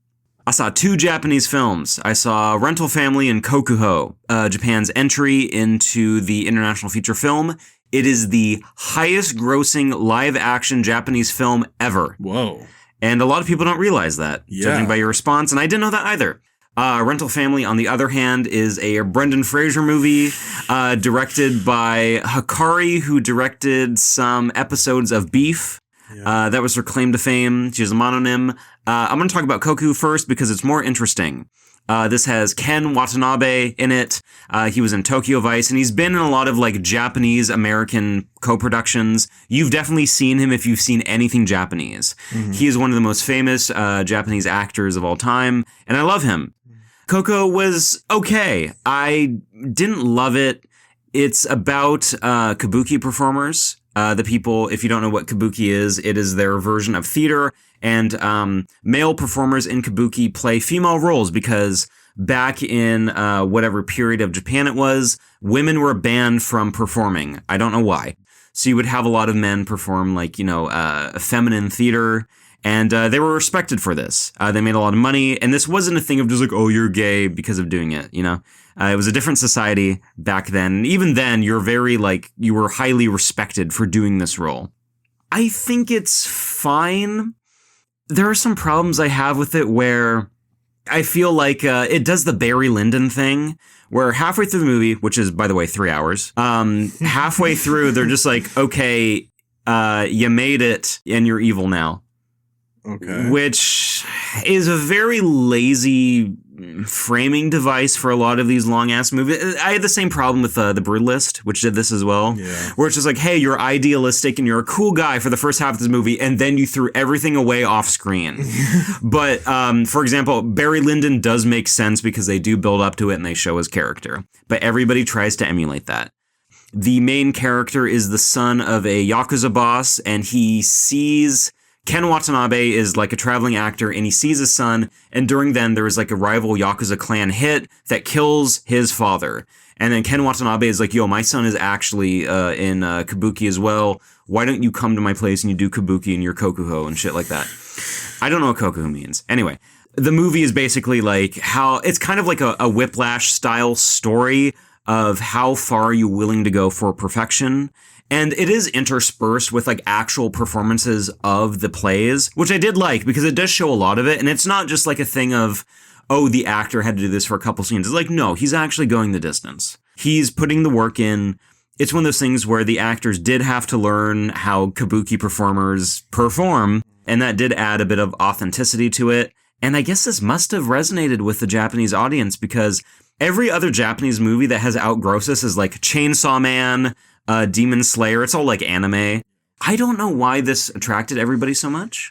Speaker 1: I saw 2 Japanese films. I saw Rental Family and Kokuho, Japan's entry into the international feature film. It is the highest grossing live action Japanese film ever.
Speaker 2: Whoa.
Speaker 1: And a lot of people don't realize that, judging by your response. And I didn't know that either. Rental Family, on the other hand, is a Brendan Fraser movie directed by Hikari, who directed some episodes of Beef. Yeah. That was her claim to fame. She's a mononym. I'm going to talk about Koku first because it's more interesting. This has Ken Watanabe in it. He was in Tokyo Vice, and he's been in a lot of like Japanese-American co-productions. You've definitely seen him if you've seen anything Japanese. Mm-hmm. He is one of the most famous Japanese actors of all time, and I love him. Coco was okay. I didn't love it. It's about kabuki performers. The people, if you don't know what kabuki is, it is their version of theater. And male performers in kabuki play female roles because back in whatever period of Japan it was, women were banned from performing. I don't know why. So you would have a lot of men perform like, feminine theater. And they were respected for this. They made a lot of money, and this wasn't a thing of just like, oh, you're gay because of doing it, you know? It was a different society back then. And even then, you were highly respected for doing this role. I think it's fine. There are some problems I have with it where I feel like it does the Barry Lyndon thing, where halfway through the movie, which is, by the way, 3 hours, halfway through, they're just like, okay, you made it and you're evil now.
Speaker 2: Okay.
Speaker 1: Which is a very lazy framing device for a lot of these long-ass movies. I had the same problem with The Brutalist, which did this as well.
Speaker 2: Yeah.
Speaker 1: Where it's just like, hey, you're idealistic and you're a cool guy for the first half of this movie, and then you threw everything away off screen. But, for example, Barry Lyndon does make sense because they do build up to it and they show his character. But everybody tries to emulate that. The main character is the son of a Yakuza boss, and he sees... Ken Watanabe is like a traveling actor, and he sees his son, and during then there is like a rival Yakuza clan hit that kills his father. And then Ken Watanabe is like, yo, my son is actually in Kabuki as well. Why don't you come to my place and you do Kabuki and you're Kokuho and shit like that? I don't know what Kokuho means. Anyway, the movie is basically like how, it's kind of like a Whiplash style story of how far are you willing to go for perfection. And it is interspersed with like actual performances of the plays, which I did like because it does show a lot of it. And it's not just like a thing of, oh, the actor had to do this for a couple scenes. It's like, no, he's actually going the distance. He's putting the work in. It's one of those things where the actors did have to learn how Kabuki performers perform. And that did add a bit of authenticity to it. And I guess this must have resonated with the Japanese audience because every other Japanese movie that has outgrossed this is like Chainsaw Man, Demon Slayer. It's all like anime. I don't know why this attracted everybody so much.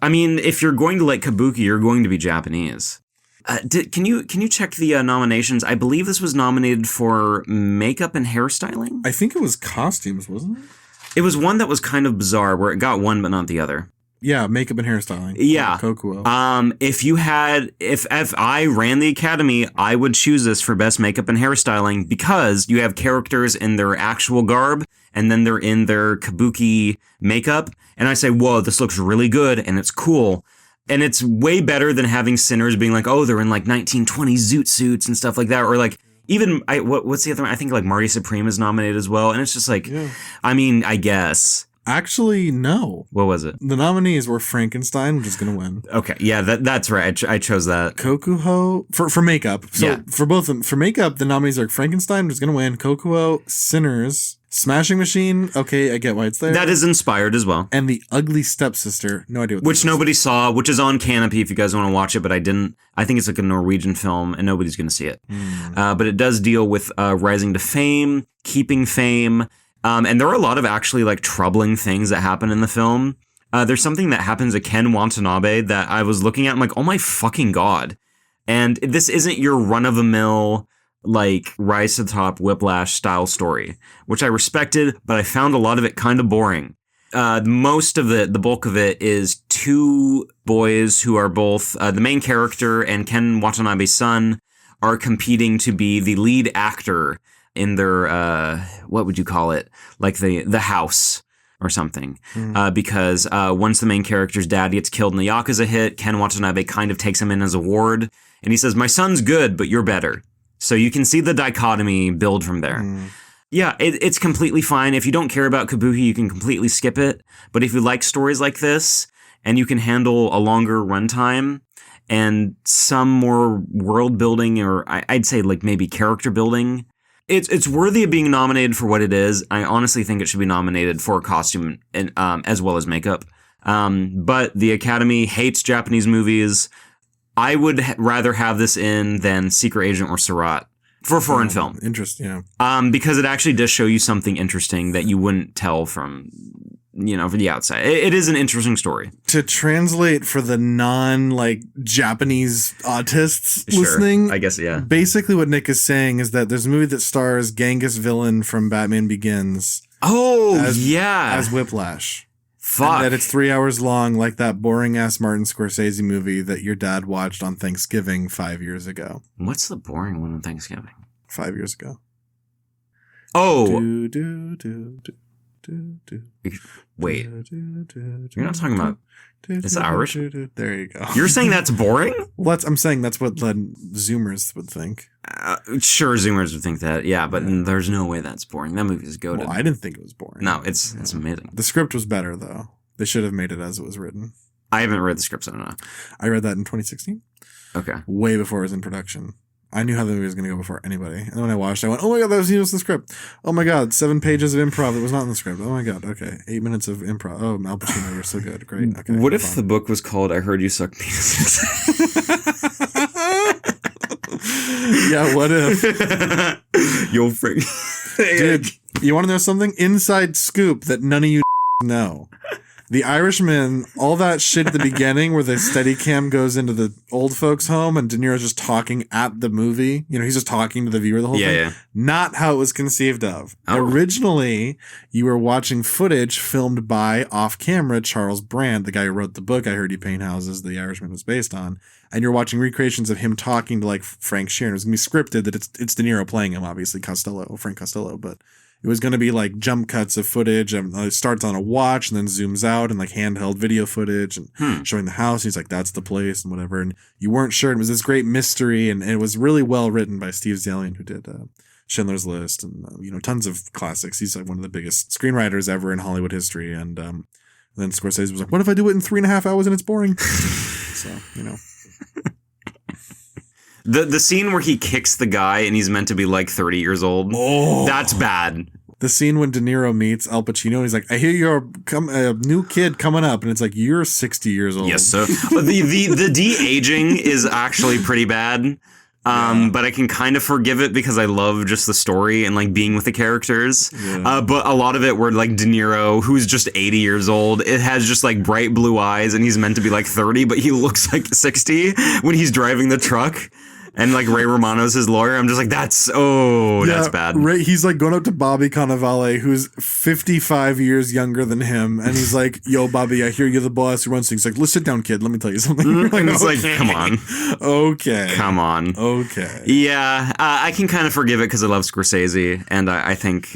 Speaker 1: I mean, if you're going to like Kabuki, you're going to be Japanese. Can you check the nominations? I believe this was nominated for makeup and hairstyling.
Speaker 2: I think it was costumes, wasn't it?
Speaker 1: It was one that was kind of bizarre, where it got one but not the other.
Speaker 2: Yeah, makeup and hairstyling.
Speaker 1: Yeah.
Speaker 2: Kokuo.
Speaker 1: If I ran the Academy, I would choose this for best makeup and hairstyling because you have characters in their actual garb and then they're in their Kabuki makeup. And I say, whoa, this looks really good and it's cool. And it's way better than having sinners being like, oh, they're in like 1920s zoot suits and stuff like that. Or like, even, what's the other one? I think like Marty Supreme is nominated as well. And it's just like, yeah. I mean, I guess.
Speaker 2: Actually, no.
Speaker 1: What was it?
Speaker 2: The nominees were Frankenstein, which is going to win.
Speaker 1: Okay, yeah, that's right. I chose that.
Speaker 2: Kokuho for makeup. So yeah. For both of them, for makeup, the nominees are Frankenstein, which is going to win. Kokuho, Sinners, Smashing Machine. Okay, I get why it's there.
Speaker 1: That is inspired as well.
Speaker 2: And The Ugly Stepsister. No idea what
Speaker 1: which nobody saw, which is on Canopy if you guys want to watch it, but I didn't. I think it's like a Norwegian film, and nobody's going to see it. But it does deal with rising to fame, keeping fame. And there are a lot of actually like troubling things that happen in the film. There's something that happens to Ken Watanabe that I was looking at. I'm like, oh my fucking God. And this isn't your run of the mill, like rise to the top Whiplash style story, which I respected, but I found a lot of it kind of boring. Most of it, the bulk of it is two boys who are both the main character and Ken Watanabe's son are competing to be the lead actor in their, what would you call it? Like the house or something. Because once the main character's dad gets killed in the Yakuza hit, Ken Watanabe kind of takes him in as a ward. And he says, my son's good, but you're better. So you can see the dichotomy build from there. Yeah, it's completely fine. If you don't care about Kabuki, you can completely skip it. But if you like stories like this and you can handle a longer runtime and some more world building, or I'd say like maybe character building, It's worthy of being nominated for what it is. I honestly think it should be nominated for costume and as well as makeup. But the Academy hates Japanese movies. I would rather have this in than Secret Agent or Surat for foreign film.
Speaker 2: Interesting, yeah.
Speaker 1: Because it actually does show you something interesting that you wouldn't tell from, from the outside. It is an interesting story. To
Speaker 2: translate for the Japanese autists listening,
Speaker 1: I guess, yeah.
Speaker 2: Basically what Nick is saying is that there's a movie that stars Genghis Villain from Batman Begins.
Speaker 1: Oh,
Speaker 2: as Whiplash.
Speaker 1: Fuck.
Speaker 2: And that it's 3 hours long, like that boring-ass Martin Scorsese movie that your dad watched on Thanksgiving 5 years ago.
Speaker 1: What's the boring one on Thanksgiving?
Speaker 2: 5 years ago.
Speaker 1: Oh. Wait, you're not talking about... Is it Irish?
Speaker 2: There you go.
Speaker 1: You're saying that's boring?
Speaker 2: Well, I'm saying that's what Zoomers would think.
Speaker 1: Sure, Zoomers would think that. Yeah, but there's no way that's boring. That movie is goated.
Speaker 2: Well, I didn't think it was boring.
Speaker 1: No, it's amazing.
Speaker 2: The script was better, though. They should have made it as it was written.
Speaker 1: I haven't read the script, so I don't know.
Speaker 2: I read that in 2016.
Speaker 1: Okay.
Speaker 2: Way before it was in production. I knew how the movie was going to go before anybody. And then when I watched it, I went, oh my God, that was the script. Oh my God, 7 pages of improv that was not in the script. Oh my God, okay. 8 minutes of improv. Oh, Al Pacino, you're so good. Great. Okay.
Speaker 1: What if the book was called I Heard You Suck Penises?
Speaker 2: Yeah, what if?
Speaker 1: You'll freak.
Speaker 2: Dude, you want to know something? Inside scoop that none of you know. The Irishman, all that shit at the beginning where the Steadicam goes into the old folks' home and De Niro's just talking at the movie. You know, he's just talking to the viewer the whole thing.
Speaker 1: Yeah.
Speaker 2: Not how it was conceived of.
Speaker 1: Oh.
Speaker 2: Originally, you were watching footage filmed by, off-camera, Charles Brand, the guy who wrote the book I Heard You Paint Houses, The Irishman was based on. And you're watching recreations of him talking to, like, Frank Sheeran. It was going to be scripted that it's De Niro playing him, obviously, Frank Costello, but... It was going to be like jump cuts of footage, and it starts on a watch and then zooms out and like handheld video footage and showing the house. He's like, that's the place and whatever. And you weren't sure. It was this great mystery, and it was really well written by Steve Zalian, who did Schindler's List and tons of classics. He's like one of the biggest screenwriters ever in Hollywood history. And then Scorsese was like, what if I do it in 3.5 hours and it's boring? So,
Speaker 1: The scene where he kicks the guy and he's meant to be like 30 years old. Oh, that's bad.
Speaker 2: The scene when De Niro meets Al Pacino, and he's like, I hear you're a new kid coming up. And it's like, you're 60 years old.
Speaker 1: Yes, so the de-aging is actually pretty bad. But I can kind of forgive it because I love just the story and like being with the characters. Yeah. But a lot of it where like De Niro, who's just 80 years old, it has just like bright blue eyes and he's meant to be like 30, but he looks like 60 when he's driving the truck. And like Ray Romano's his lawyer. I'm just like, that's bad.
Speaker 2: He's like going up to Bobby Cannavale, who's 55 years younger than him. And he's like, yo, Bobby, I hear you're the boss who runs things. He's like, let's sit down, kid. Let me tell you something.
Speaker 1: And it's like, come on.
Speaker 2: Okay.
Speaker 1: Come on.
Speaker 2: Okay.
Speaker 1: Yeah. I can kind of forgive it because I love Scorsese. And I think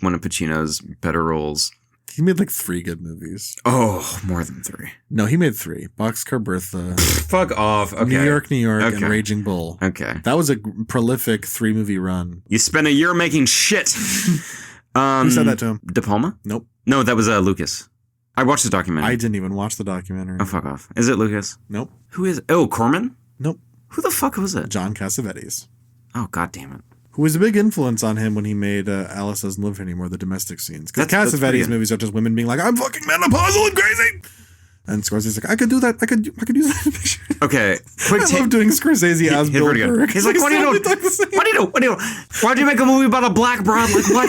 Speaker 1: one of Pacino's better roles.
Speaker 2: He made like 3 good movies.
Speaker 1: Oh, more than 3.
Speaker 2: No, he made 3. Boxcar Bertha.
Speaker 1: Fuck off. Okay.
Speaker 2: New York, and Raging Bull.
Speaker 1: Okay.
Speaker 2: That was a prolific 3-movie run.
Speaker 1: You spent a year making shit.
Speaker 2: Who said that to him?
Speaker 1: De Palma?
Speaker 2: Nope.
Speaker 1: No, that was Lucas. I watched the documentary.
Speaker 2: I didn't even watch the documentary.
Speaker 1: Oh, fuck off. Is it Lucas?
Speaker 2: Nope.
Speaker 1: Who is it? Oh, Corman?
Speaker 2: Nope.
Speaker 1: Who the fuck was it?
Speaker 2: John Cassavetes.
Speaker 1: Oh, god damn it.
Speaker 2: Who was a big influence on him when he made Alice Doesn't Live Here Anymore, the domestic scenes. Because Cassavetes movies are just women being like, I'm fucking menopausal and crazy. And Scorsese's like, I could do that. I could use that.
Speaker 1: Okay. Quick
Speaker 2: I love doing Scorsese as Bill Burr.
Speaker 1: He's like, what do you do? What do you do? Why'd you make a movie about a black broad? Like, what?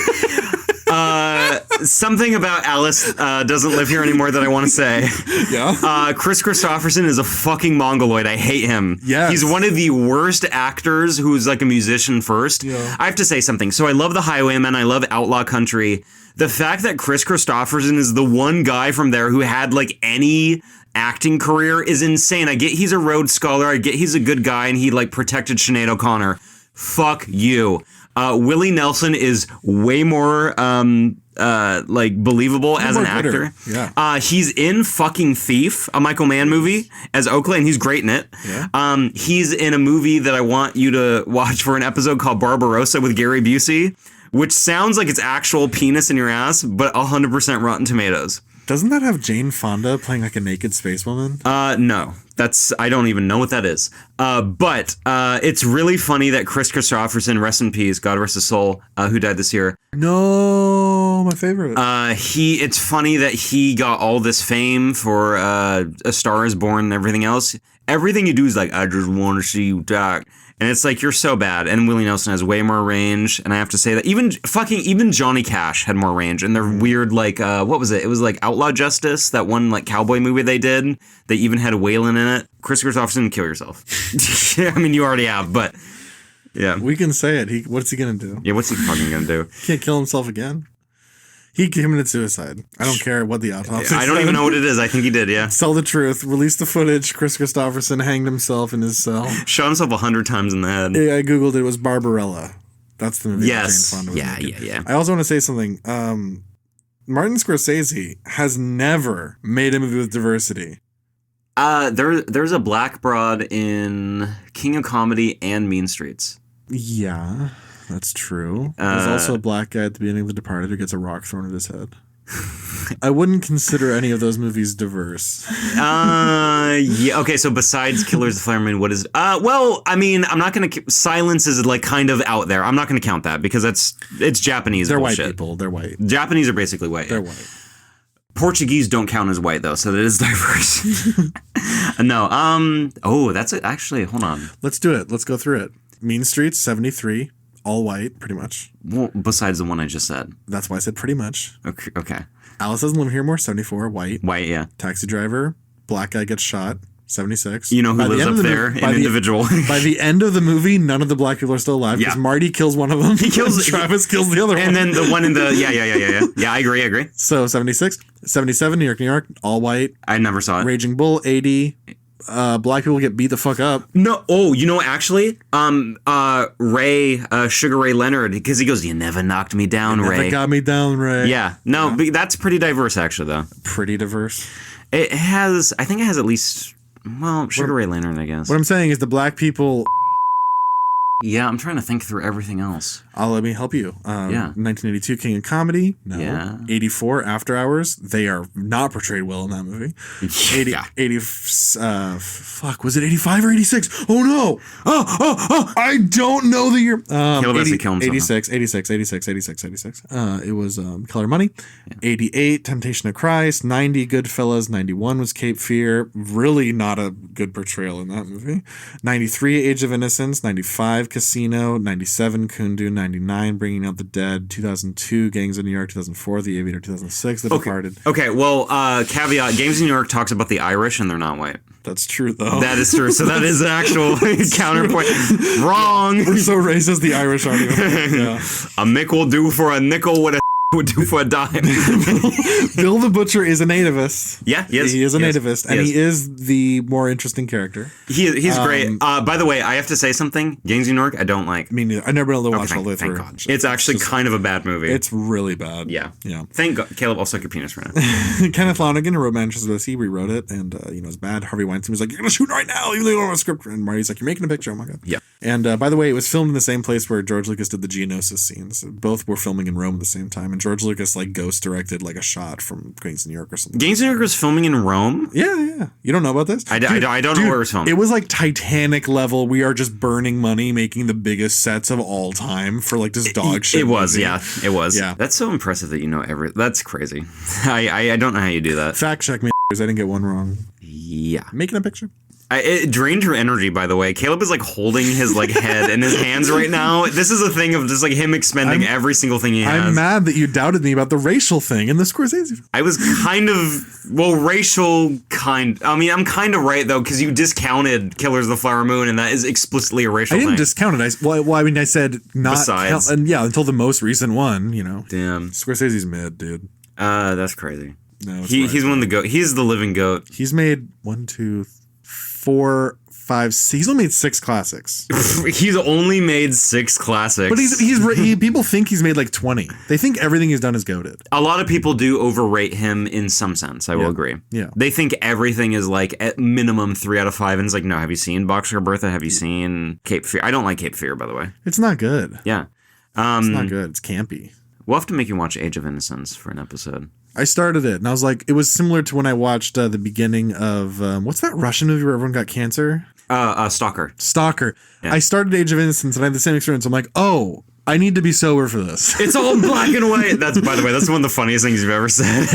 Speaker 1: Something about Alice Doesn't Live Here Anymore that I want to say.
Speaker 2: Yeah.
Speaker 1: Chris Christopherson is a fucking mongoloid. I hate him.
Speaker 2: Yes.
Speaker 1: He's one of the worst actors who's like a musician first.
Speaker 2: Yeah.
Speaker 1: I have to say something. So I love The Highwayman. I love Outlaw Country. The fact that Chris Christopherson is the one guy from there who had like any acting career is insane. I get he's a Rhodes Scholar. I get he's a good guy and he like protected Sinead O'Connor. Fuck you. Willie Nelson is way more like believable as an actor.
Speaker 2: Yeah.
Speaker 1: He's in fucking Thief, a Michael Mann movie, as Oakley, and he's great in it.
Speaker 2: Yeah.
Speaker 1: He's in a movie that I want you to watch for an episode called Barbarossa with Gary Busey, which sounds like it's actual penis in your ass, but 100% Rotten Tomatoes.
Speaker 2: Doesn't that have Jane Fonda playing like a naked space woman?
Speaker 1: No. I don't even know what that is. But it's really funny that Chris Christopherson, rest in peace, God rest his soul, who died this year.
Speaker 2: No, my favorite.
Speaker 1: It's funny that he got all this fame for A Star Is Born and everything else. Everything you do is like, I just want to see you die. And it's like, you're so bad. And Willie Nelson has way more range. And I have to say that even Johnny Cash had more range. And they're weird, like, what was it? It was like Outlaw Justice, that one like cowboy movie they did. They even had Waylon in it. Chris Christopherson, kill yourself. I mean, you already have, but yeah.
Speaker 2: We can say it. What's he going to do?
Speaker 1: Yeah, what's he fucking going to do?
Speaker 2: Can't kill himself again. He committed suicide. I don't care what the autopsy
Speaker 1: I don't even know what it is. I think he did, yeah.
Speaker 2: Tell the truth. Release the footage. Chris Christopherson hanged himself in his cell.
Speaker 1: Shot himself 100 times in the head.
Speaker 2: Yeah, I Googled it. It was Barbarella. That's the movie.
Speaker 1: Yes.
Speaker 2: Jane Fonda was
Speaker 1: yeah.
Speaker 2: I also want to say something. Martin Scorsese has never made a movie with diversity.
Speaker 1: There's a black broad in King of Comedy and Mean Streets.
Speaker 2: Yeah, that's true. There's also a black guy at the beginning of The Departed who gets a rock thrown at his head. I wouldn't consider any of those movies diverse.
Speaker 1: Yeah. Okay. So besides Killers of the Flower Moon, what is? Well, I mean, I'm not gonna. Silence is like kind of out there. I'm not gonna count that because it's Japanese.
Speaker 2: They're
Speaker 1: bullshit.
Speaker 2: white people. They're white.
Speaker 1: Japanese are basically white.
Speaker 2: They're white.
Speaker 1: Portuguese don't count as white though, so that is diverse. No. Oh, that's it. Actually, hold on.
Speaker 2: Let's do it. Let's go through it. Mean Streets, 73, all white, pretty much.
Speaker 1: Well, besides the one I just said.
Speaker 2: That's why I said pretty much.
Speaker 1: Okay.
Speaker 2: Alice Doesn't Live Here More, 74, white.
Speaker 1: White, yeah.
Speaker 2: Taxi Driver, black guy gets shot, 76.
Speaker 1: You know who lives up there? An individual.
Speaker 2: By the end of the movie, none of the black people are still alive because Marty kills one of them.
Speaker 1: He kills
Speaker 2: Travis kills the other one.
Speaker 1: And then the one in the yeah. Yeah, I agree.
Speaker 2: So 76, 77, New York, all white.
Speaker 1: I never saw it.
Speaker 2: Raging Bull, 80. Black people get beat the fuck up.
Speaker 1: No, you know, actually, Ray, Sugar Ray Leonard, because he goes, "You never knocked me down, Ray.
Speaker 2: Never got me down, Ray."
Speaker 1: Yeah, no, but that's pretty diverse, actually, though.
Speaker 2: Pretty diverse.
Speaker 1: I think it has at least, well, Sugar Ray Leonard, I guess.
Speaker 2: What I'm saying is the black people.
Speaker 1: Yeah, I'm trying to think through everything else.
Speaker 2: Let me help you. 1982 King of Comedy. No.
Speaker 1: Yeah.
Speaker 2: 84 After Hours. They are not portrayed well in that movie. 80 fuck, was it 85 or 86? Oh no. I don't know the year.
Speaker 1: Caleb has to kill himself.
Speaker 2: 86. It was Color Money. 88 Temptation of Christ. 90 Goodfellas. 91 was Cape Fear. Really not a good portrayal in that movie. 93 Age of Innocence. 95 Casino. 97 Kundu. 99 Bringing Out the Dead. 2002 Gangs of New York. 2004 The Aviator. 2006 The Departed.
Speaker 1: Okay, well, caveat, Gangs of New York talks about the Irish and they're not white.
Speaker 2: That's true, though.
Speaker 1: That is true. So that is an actual counterpoint. Wrong.
Speaker 2: We're so racist, the Irish aren't even. Yeah.
Speaker 1: A mick will do for a nickel, what a would do for a dime.
Speaker 2: Bill the Butcher is a nativist.
Speaker 1: Yeah,
Speaker 2: he is a nativist, and he is the more interesting character.
Speaker 1: He's great. By the way, I have to say something. Gangs of New York, I don't like.
Speaker 2: Me neither. I've never been able to watch all the way through.
Speaker 1: God. It's actually kind of a bad movie.
Speaker 2: It's really bad.
Speaker 1: Yeah.
Speaker 2: Yeah.
Speaker 1: Thank God. Caleb, I'll suck your penis right now.
Speaker 2: Kenneth Lonergan, who wrote Manchester by the Sea, rewrote it, and it's bad. Harvey Weinstein was like, "You're gonna shoot right now, even though you don't have a script." And Marty's like, "You're making a picture." Oh my God.
Speaker 1: Yeah.
Speaker 2: And by the way, it was filmed in the same place where George Lucas did the Geonosis scenes. Both were filming in Rome at the same time, and George Lucas ghost directed a shot from Gangs of New York or something.
Speaker 1: Gangs of New York was filming in Rome?
Speaker 2: Yeah. You don't know about this?
Speaker 1: I don't know where it was filmed.
Speaker 2: It was Titanic level. We are just burning money making the biggest sets of all time for this dog shit.
Speaker 1: It was,
Speaker 2: movie.
Speaker 1: yeah. It was.
Speaker 2: Yeah.
Speaker 1: That's so impressive that you know That's crazy. I don't know how you do that.
Speaker 2: Fact check me, I didn't get one wrong.
Speaker 1: Yeah.
Speaker 2: Making a picture.
Speaker 1: It drained her energy, by the way. Caleb is holding his head in his hands right now. This is a thing of just him expending every single thing he has.
Speaker 2: I'm mad that you doubted me about the racial thing in the Scorsese.
Speaker 1: I was kind of, racial kind. I mean, I'm kind of right though, because you discounted Killers of the Flower Moon, and that is explicitly a racial thing.
Speaker 2: I didn't discount it. I said not.
Speaker 1: Besides,
Speaker 2: until the most recent one,
Speaker 1: Damn.
Speaker 2: Scorsese's mid, dude.
Speaker 1: That's crazy.
Speaker 2: No,
Speaker 1: he's one of the goat. He's the living goat.
Speaker 2: He's made 1, 2, 4, 5. He's only made 6 classics.
Speaker 1: He's only made 6 classics.
Speaker 2: But people think he's made 20. They think everything he's done is goated.
Speaker 1: A lot of people do overrate him in some sense. I will agree.
Speaker 2: Yeah.
Speaker 1: They think everything is at minimum 3 out of 5, and it's no. Have you seen Boxcar Bertha? Have you seen Cape Fear? I don't like Cape Fear, by the way.
Speaker 2: It's not good.
Speaker 1: Yeah.
Speaker 2: It's not good. It's campy.
Speaker 1: We'll have to make you watch Age of Innocence for an episode.
Speaker 2: I started it, and I was it was similar to when I watched the beginning of, what's that Russian movie where everyone got cancer?
Speaker 1: Stalker.
Speaker 2: Yeah. I started Age of Innocence, and I had the same experience. I'm I need to be sober for this.
Speaker 1: It's all black and white. That's, by the way, that's one of the funniest things you've ever said.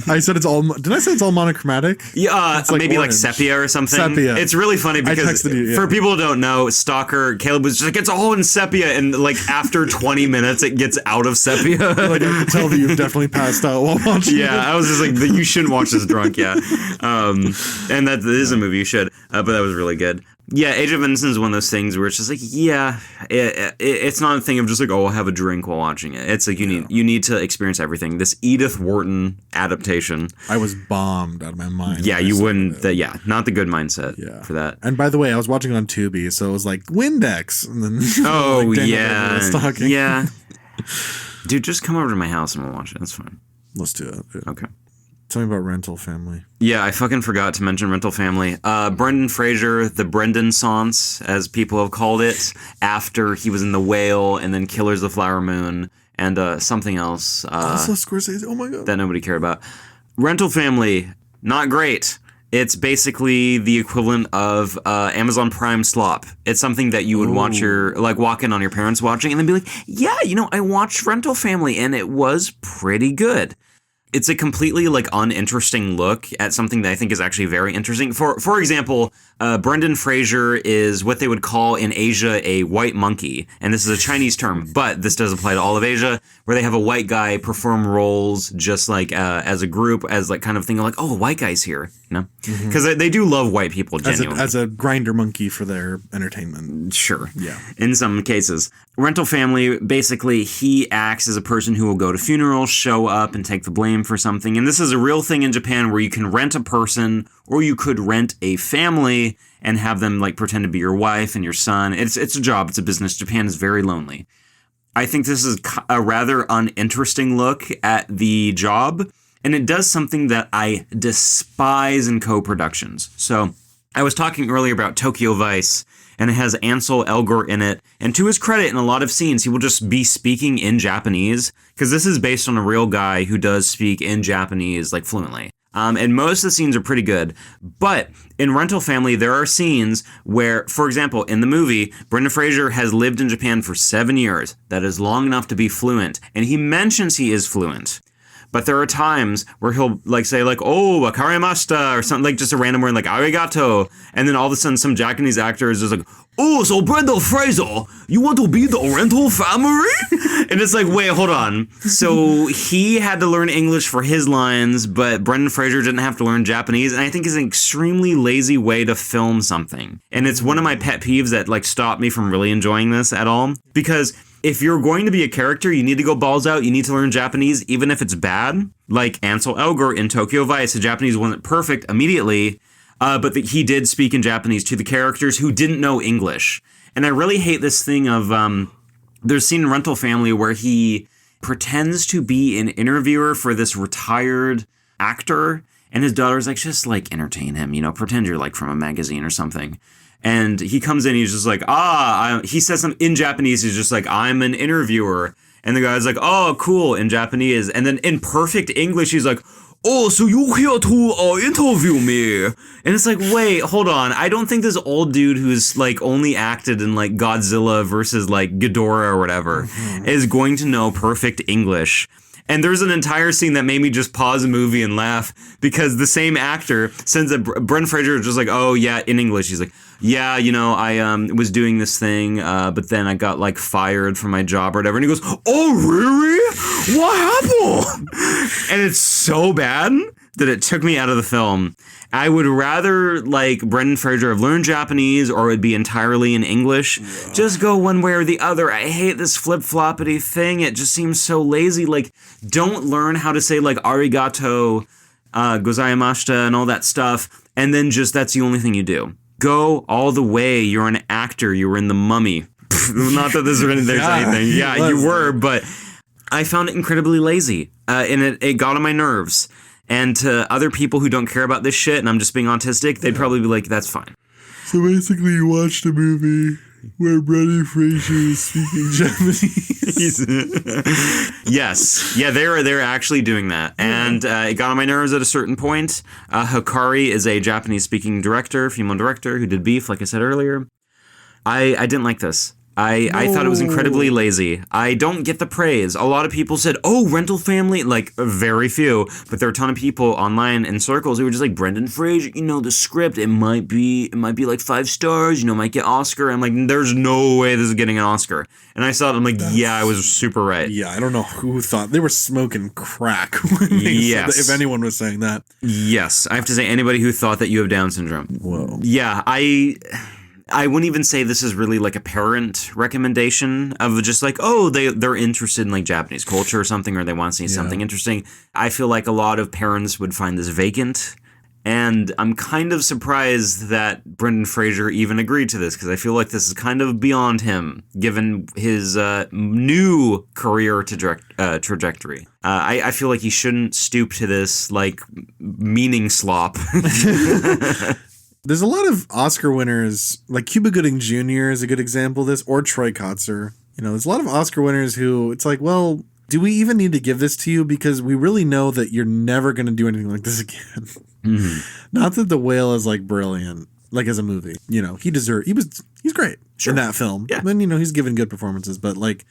Speaker 2: I said it's all, did I say it's all monochromatic?
Speaker 1: Yeah, maybe
Speaker 2: orange.
Speaker 1: sepia or something.
Speaker 2: Sepia.
Speaker 1: It's really funny because for people who don't know, Stalker, Caleb was just it's all in sepia, and after 20 minutes, it gets out of sepia.
Speaker 2: I can tell that you've definitely passed out while watching it.
Speaker 1: I was just you shouldn't watch this drunk, and that is a movie you should, but that was really good. Yeah, Age of Innocence is one of those things where it's just it's not a thing of just I'll have a drink while watching it. It's you need to experience everything. This Edith Wharton adaptation.
Speaker 2: I was bombed out of my mind.
Speaker 1: Yeah, you wouldn't. Not the good mindset for that.
Speaker 2: And by the way, I was watching it on Tubi, so it was Windex, and then
Speaker 1: yeah. Dude, just come over to my house and we'll watch it. That's fine.
Speaker 2: Let's do it.
Speaker 1: Okay.
Speaker 2: Tell me about Rental Family.
Speaker 1: Yeah, I fucking forgot to mention Rental Family. Brendan Fraser, the Brendan Sance, as people have called it, after he was in The Whale and then Killers of the Flower Moon and something else.
Speaker 2: Also Scorsese. Oh my God.
Speaker 1: That nobody cared about. Rental Family, not great. It's basically the equivalent of Amazon Prime slop. It's something that you would walk in on your parents watching and then be like, yeah, I watched Rental Family and it was pretty good. It's a completely uninteresting look at something that I think is actually very interesting. For example, Brendan Fraser is what they would call in Asia a white monkey. And this is a Chinese term, but this does apply to all of Asia, where they have a white guy perform roles just as a group, as kind of thing like, oh, a white guy's here, Because they do love white people genuinely.
Speaker 2: As a grinder monkey for their entertainment.
Speaker 1: Sure.
Speaker 2: Yeah.
Speaker 1: In some cases. Rental Family, basically, he acts as a person who will go to funerals, show up, and take the blame for something. And this is a real thing in Japan where you can rent a person or you could rent a family and have them pretend to be your wife and your son. It's a job. It's a business. Japan is very lonely. I think this is a rather uninteresting look at the job. And it does something that I despise in co-productions. So I was talking earlier about Tokyo Vice, and it has Ansel Elgort in it. And to his credit, in a lot of scenes, he will just be speaking in Japanese, because this is based on a real guy who does speak in Japanese fluently. And most of the scenes are pretty good. But in Rental Family, there are scenes where, for example, in the movie, Brendan Fraser has lived in Japan for 7 years. That is long enough to be fluent. And he mentions he is fluent. But there are times where he'll say oh, wakarimashita, or something just a random word arigato. And then all of a sudden some Japanese actor is just oh, so Brendan Fraser, you want to be the rental family? And it's wait, hold on. So he had to learn English for his lines, but Brendan Fraser didn't have to learn Japanese. And I think it's an extremely lazy way to film something. And it's one of my pet peeves that stop me from really enjoying this at all. Because if you're going to be a character, you need to go balls out. You need to learn Japanese, even if it's bad. Like Ansel Elgort in Tokyo Vice, the Japanese wasn't perfect immediately, but he did speak in Japanese to the characters who didn't know English. And I really hate this thing of, there's a scene in Rental Family where he pretends to be an interviewer for this retired actor, and his daughter's just entertain him, pretend you're from a magazine or something. And he comes in, he's just he says something in Japanese. He's just I'm an interviewer. And the guy's oh, cool, in Japanese. And then in perfect English, he's oh, so you're here to interview me. And it's wait, hold on. I don't think this old dude who's only acted in Godzilla versus Ghidorah or whatever is going to know perfect English. And there's an entire scene that made me just pause the movie and laugh because the same actor sends Brendan Fraser is just oh yeah, in English. He's yeah, I was doing this thing, but then I got fired from my job or whatever. And he goes, oh really? What happened? And it's so bad that it took me out of the film. I would rather Brendan Fraser have learned Japanese or it would be entirely in English. Yeah. Just go one way or the other. I hate this flip-floppity thing. It just seems so lazy. Don't learn how to say arigato, gozaimashita and all that stuff. And then that's the only thing you do. Go all the way. You're an actor. You were in The Mummy. Not that there's anything. Yeah, you were, but I found it incredibly lazy. And it got on my nerves. And to other people who don't care about this shit, and I'm just being autistic, they'd probably be that's fine.
Speaker 2: So basically you watched a movie where Brendan Fraser is speaking Japanese.
Speaker 1: Yes. Yeah, they're actually doing that. And it got on my nerves at a certain point. Hikari is a Japanese-speaking female director, who did Beef, like I said earlier. I didn't like this. I thought it was incredibly lazy. I don't get the praise. A lot of people said, oh, Rental Family, very few, but there are a ton of people online in circles who were just Brendan Fraser, the script, it might be 5 stars, might get Oscar. I'm there's no way this is getting an Oscar. And I saw it, yeah, I was super right.
Speaker 2: Yeah, I don't know who thought. They were smoking crack when they said that, if anyone was saying that.
Speaker 1: Yes, I have to say, anybody who thought that you have Down syndrome.
Speaker 2: Whoa.
Speaker 1: Yeah, I wouldn't even say this is really a parent recommendation of just oh, they're interested in Japanese culture or something, or they want to see something interesting. I feel a lot of parents would find this vacant And I'm kind of surprised that Brendan Fraser even agreed to this, because I feel like this is kind of beyond him, given his new career trajectory. I feel like he shouldn't stoop to this, like, meaning slop.
Speaker 2: There's a lot of Oscar winners, like Cuba Gooding Jr. is a good example of this, or Troy Kotsur. You know, there's a lot of Oscar winners who it's like, well, do we even need to give this to you? Because we really know that you're never going to do anything like this again. Mm-hmm. Not that The Whale is like brilliant, like as a movie. You know, he's great in that film.
Speaker 1: Yeah.
Speaker 2: And, you know, he's given good performances, but like,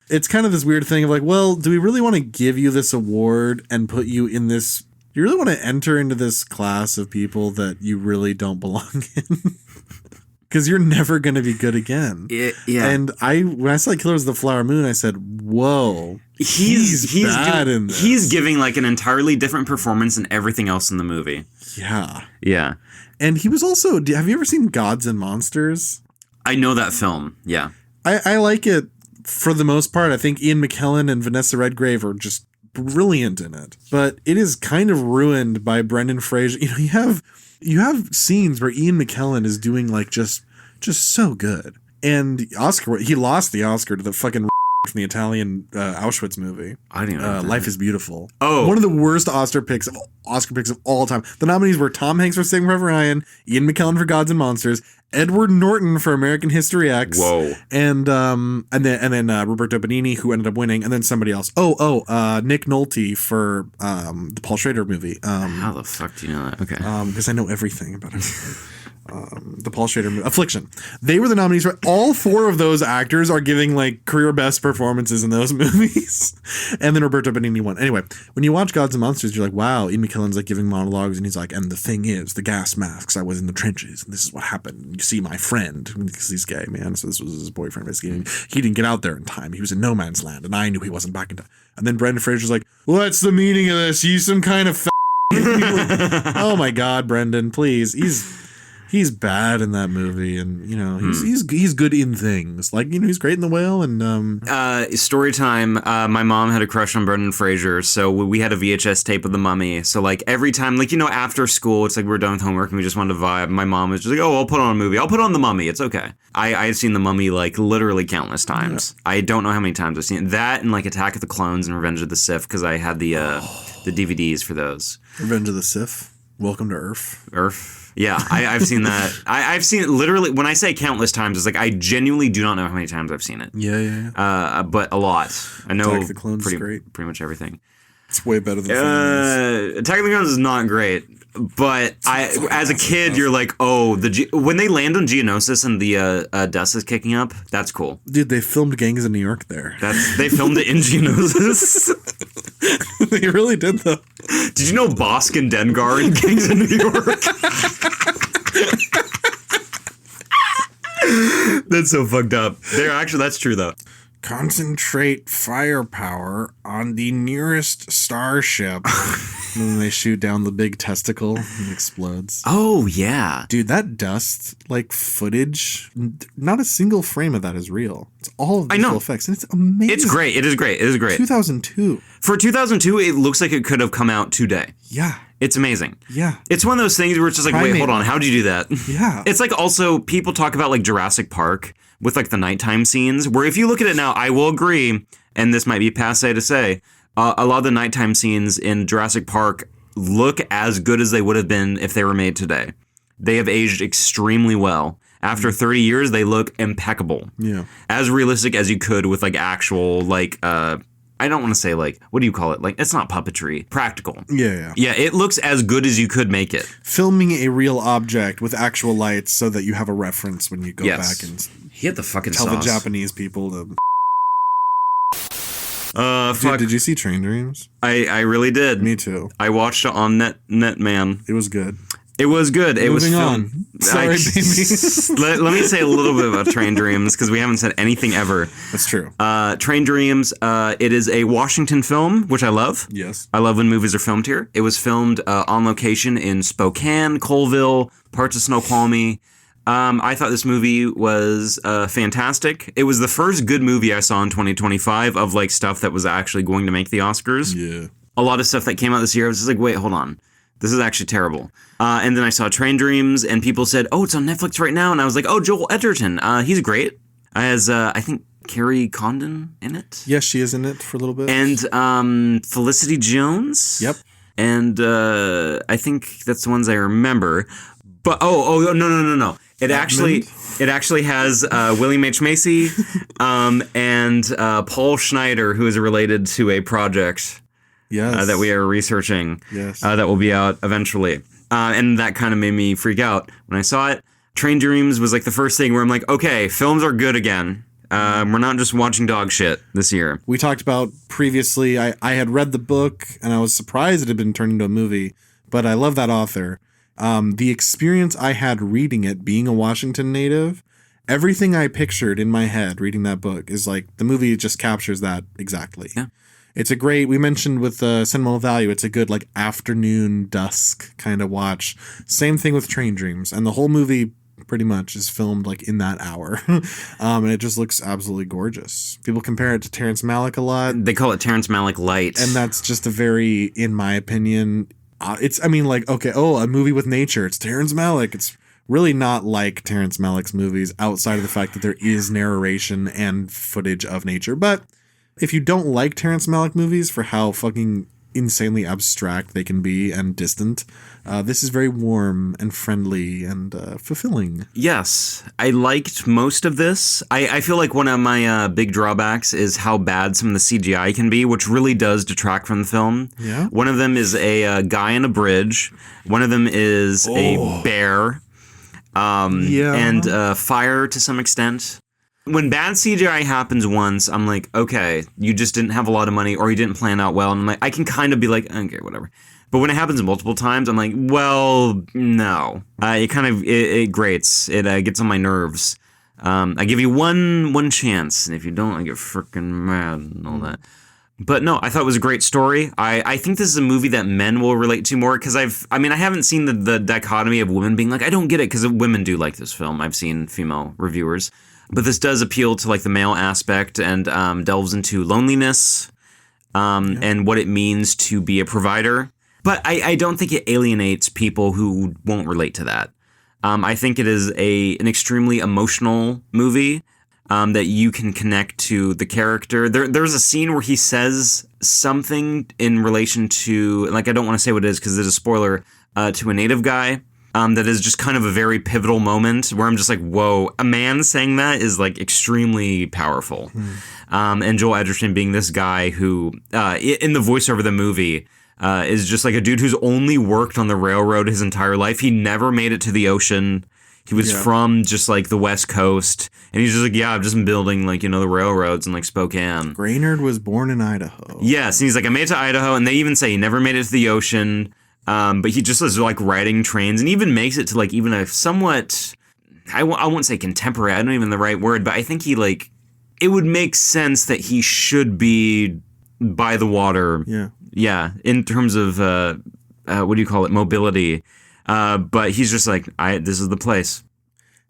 Speaker 2: it's kind of this weird thing of like, well, do we really want to give you this award and put you in this? You really want to enter into this class of people that you really don't belong in? Because you're never going to be good again.
Speaker 1: Yeah.
Speaker 2: And when I saw Killers of the Flower Moon, I said, whoa, he's bad in this.
Speaker 1: He's giving like an entirely different performance than everything else in the movie.
Speaker 2: Yeah.
Speaker 1: Yeah.
Speaker 2: And he was also, have you ever seen Gods and Monsters?
Speaker 1: I know that film. Yeah.
Speaker 2: I like it for the most part. I think Ian McKellen and Vanessa Redgrave are just brilliant in it. But it is kind of ruined by Brendan Fraser. You know, you have scenes where Ian McKellen is doing like just so good. And he lost the Oscar to the fucking from the Italian Auschwitz movie.
Speaker 1: I didn't know.
Speaker 2: Life is Beautiful.
Speaker 1: Oh.
Speaker 2: One of the worst Oscar picks of all time. The nominees were Tom Hanks for Saving Private Ryan, Ian McKellen for Gods and Monsters, Edward Norton for American History X.
Speaker 1: Whoa.
Speaker 2: And then Roberto Benigni, who ended up winning, and then somebody else. Nick Nolte for the Paul Schrader movie.
Speaker 1: How the fuck do you know that? Okay.
Speaker 2: Because I know everything about it. The Paul Schrader movie, Affliction. They were the nominees for all four of those actors are giving like career best performances in those movies. And then Roberto Benigni won. Anyway, when you watch Gods and Monsters, you're like, wow, Ian McKellen's like giving monologues and he's like, and the thing is, the gas masks, I was in the trenches and this is what happened. You see my friend, because he's gay, man. So this was his boyfriend basically. He didn't get out there in time. He was in no man's land and I knew he wasn't back in time. And then Brendan Fraser's like, what's the meaning of this? You some kind of oh my God, Brendan, please. He's bad in that movie, and you know he's good in things. Like, you know, he's great in The Whale. And
Speaker 1: story time. My mom had a crush on Brendan Fraser, so we had a VHS tape of The Mummy. So like every time, like, you know, after school, it's like we're done with homework and we just wanted to vibe. My mom was just like, "Oh, I'll put on a movie. I'll put on The Mummy. It's okay." I've seen The Mummy like literally countless times. Yeah. I don't know how many times I've seen it. That and like Attack of the Clones and Revenge of the Sith, because I had the DVDs for those.
Speaker 2: Revenge of the Sith. Welcome to Earth.
Speaker 1: Yeah, I've seen that. I've seen it literally. When I say countless times, it's like I genuinely do not know how many times I've seen it.
Speaker 2: Yeah.
Speaker 1: But a lot. I know.
Speaker 2: Attack of the Clones is great.
Speaker 1: Pretty much everything.
Speaker 2: It's way better than
Speaker 1: Attack of the Clones is not great. But as a kid, you're like, oh, when they land on Geonosis and the dust is kicking up, that's cool.
Speaker 2: Dude, they filmed Gangs of New York there.
Speaker 1: They filmed it in Geonosis.
Speaker 2: They really did, though.
Speaker 1: Did you know Bosk and Dengar in Gangs of New York? That's so fucked up. That's true, though.
Speaker 2: Concentrate firepower on the nearest starship. And then they shoot down the big testicle and it explodes.
Speaker 1: Oh, yeah.
Speaker 2: Dude, that dust, like, footage, not a single frame of that is real. It's all of visual effects. And it's amazing.
Speaker 1: It's great. It is great.
Speaker 2: 2002.
Speaker 1: For 2002, it looks like it could have come out today.
Speaker 2: Yeah.
Speaker 1: It's amazing.
Speaker 2: Yeah.
Speaker 1: It's one of those things where it's just like, wait, hold on. How did you do that?
Speaker 2: Yeah.
Speaker 1: It's like also people talk about like Jurassic Park with like the nighttime scenes, where if you look at it now, I will agree, and this might be passe to say, a lot of the nighttime scenes in Jurassic Park look as good as they would have been if they were made today. They have aged extremely well. After 30 years, they look impeccable.
Speaker 2: Yeah.
Speaker 1: As realistic as you could with like actual like I don't want to say like, what do you call it? Like, it's not puppetry. Practical.
Speaker 2: Yeah.
Speaker 1: Yeah, it looks as good as you could make it.
Speaker 2: Filming a real object with actual lights so that you have a reference when you go back and
Speaker 1: hit the fucking
Speaker 2: tell
Speaker 1: sauce.
Speaker 2: The Japanese people to...
Speaker 1: Fuck.
Speaker 2: Did you see Train Dreams?
Speaker 1: I really did.
Speaker 2: Me too.
Speaker 1: I watched it on Netman.
Speaker 2: It was good.
Speaker 1: It was good. It
Speaker 2: Moving
Speaker 1: was
Speaker 2: on. Sorry, baby.
Speaker 1: let me say a little bit about Train Dreams, because we haven't said anything ever.
Speaker 2: That's true.
Speaker 1: Train Dreams, it is a Washington film, which I love.
Speaker 2: Yes.
Speaker 1: I love when movies are filmed here. It was filmed on location in Spokane, Colville, parts of Snoqualmie. I thought this movie was fantastic. It was the first good movie I saw in 2025 of like stuff that was actually going to make the Oscars.
Speaker 2: Yeah.
Speaker 1: A lot of stuff that came out this year, I was just like, wait, hold on. This is actually terrible. And then I saw Train Dreams, and people said, oh, it's on Netflix right now. And I was like, oh, Joel Edgerton. He's great. Has, I think, Carrie Condon in it.
Speaker 2: Yes, she is in it for a little bit.
Speaker 1: And Felicity Jones.
Speaker 2: Yep.
Speaker 1: And I think that's the ones I remember. But, no. It actually has William H. Macy and Paul Schneider, who is related to a project that we are researching that will be out eventually. And that kind of made me freak out when I saw it. Train Dreams was like the first thing where I'm like, okay, films are good again. We're not just watching dog shit this year.
Speaker 2: We talked about previously, I had read the book and I was surprised it had been turned into a movie, but I love that author. The experience I had reading it, being a Washington native, everything I pictured in my head reading that book is like, the movie just captures that exactly.
Speaker 1: Yeah.
Speaker 2: It's a great, we mentioned with Sentimental Value, it's a good like afternoon dusk kind of watch. Same thing with Train Dreams. And the whole movie pretty much is filmed like in that hour. And it just looks absolutely gorgeous. People compare it to Terrence Malick a lot.
Speaker 1: They call it Terrence Malick Light.
Speaker 2: And that's just a very, in my opinion, a movie with nature. It's Terrence Malick. It's really not like Terrence Malick's movies outside of the fact that there is narration and footage of nature. But if you don't like Terrence Malick movies for how fucking insanely abstract they can be and distant, this is very warm and friendly and fulfilling.
Speaker 1: Yes, I liked most of this. I feel like one of my big drawbacks is how bad some of the CGI can be, which really does detract from the film.
Speaker 2: Yeah.
Speaker 1: One of them is a guy in a bridge. One of them is a bear. And fire to some extent. When bad CGI happens once, I'm like, okay, you just didn't have a lot of money or you didn't plan out well. And I'm like, I can kind of be like, okay, whatever. But when it happens multiple times, I'm like, well, no. It grates. It gets on my nerves. I give you one chance, and if you don't, I get freaking mad and all that. But no, I thought it was a great story. I think this is a movie that men will relate to more because I haven't seen the dichotomy of women being like, I don't get it, because women do like this film. I've seen female reviewers. But this does appeal to like the male aspect and delves into loneliness and what it means to be a provider. But I don't think it alienates people who won't relate to that. I think it is an extremely emotional movie that you can connect to the character. There's a scene where he says something in relation to, like, I don't want to say what it is because it's a spoiler, to a native guy. That is just kind of a very pivotal moment where I'm just like, whoa, a man saying that is like extremely powerful. And Joel Edgerton being this guy who, in the voiceover of the movie, is just like a dude who's only worked on the railroad his entire life. He never made it to the ocean. He was from just like the West Coast. And he's just like, yeah, I've just been building like, the railroads in like Spokane.
Speaker 2: Brainerd was born in Idaho.
Speaker 1: Yes. And he's like, I made it to Idaho. And they even say he never made it to the ocean. But he just is like riding trains and even makes it to like even a somewhat, I won't say contemporary, I don't even know the right word, but I think he like, it would make sense that he should be by the water. Yeah. Yeah. In terms of, what do you call it? Mobility. But he's just like, this is the place.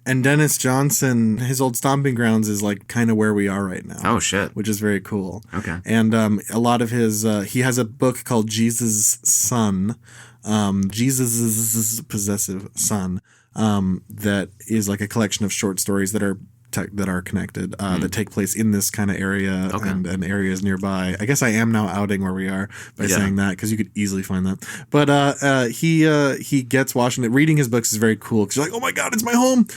Speaker 2: And Dennis Johnson, his old stomping grounds is like kind of where we are right now.
Speaker 1: Oh, shit.
Speaker 2: Which is very cool.
Speaker 1: Okay.
Speaker 2: And a lot of his, he has a book called Jesus' Son, Jesus' Possessive Son, that is like a collection of short stories that are connected, that take place in this kind of area and areas nearby. I guess I am now outing where we are by saying that, because you could easily find that. But he gets Washington. Reading his books is very cool because you're like, oh my God, it's my home.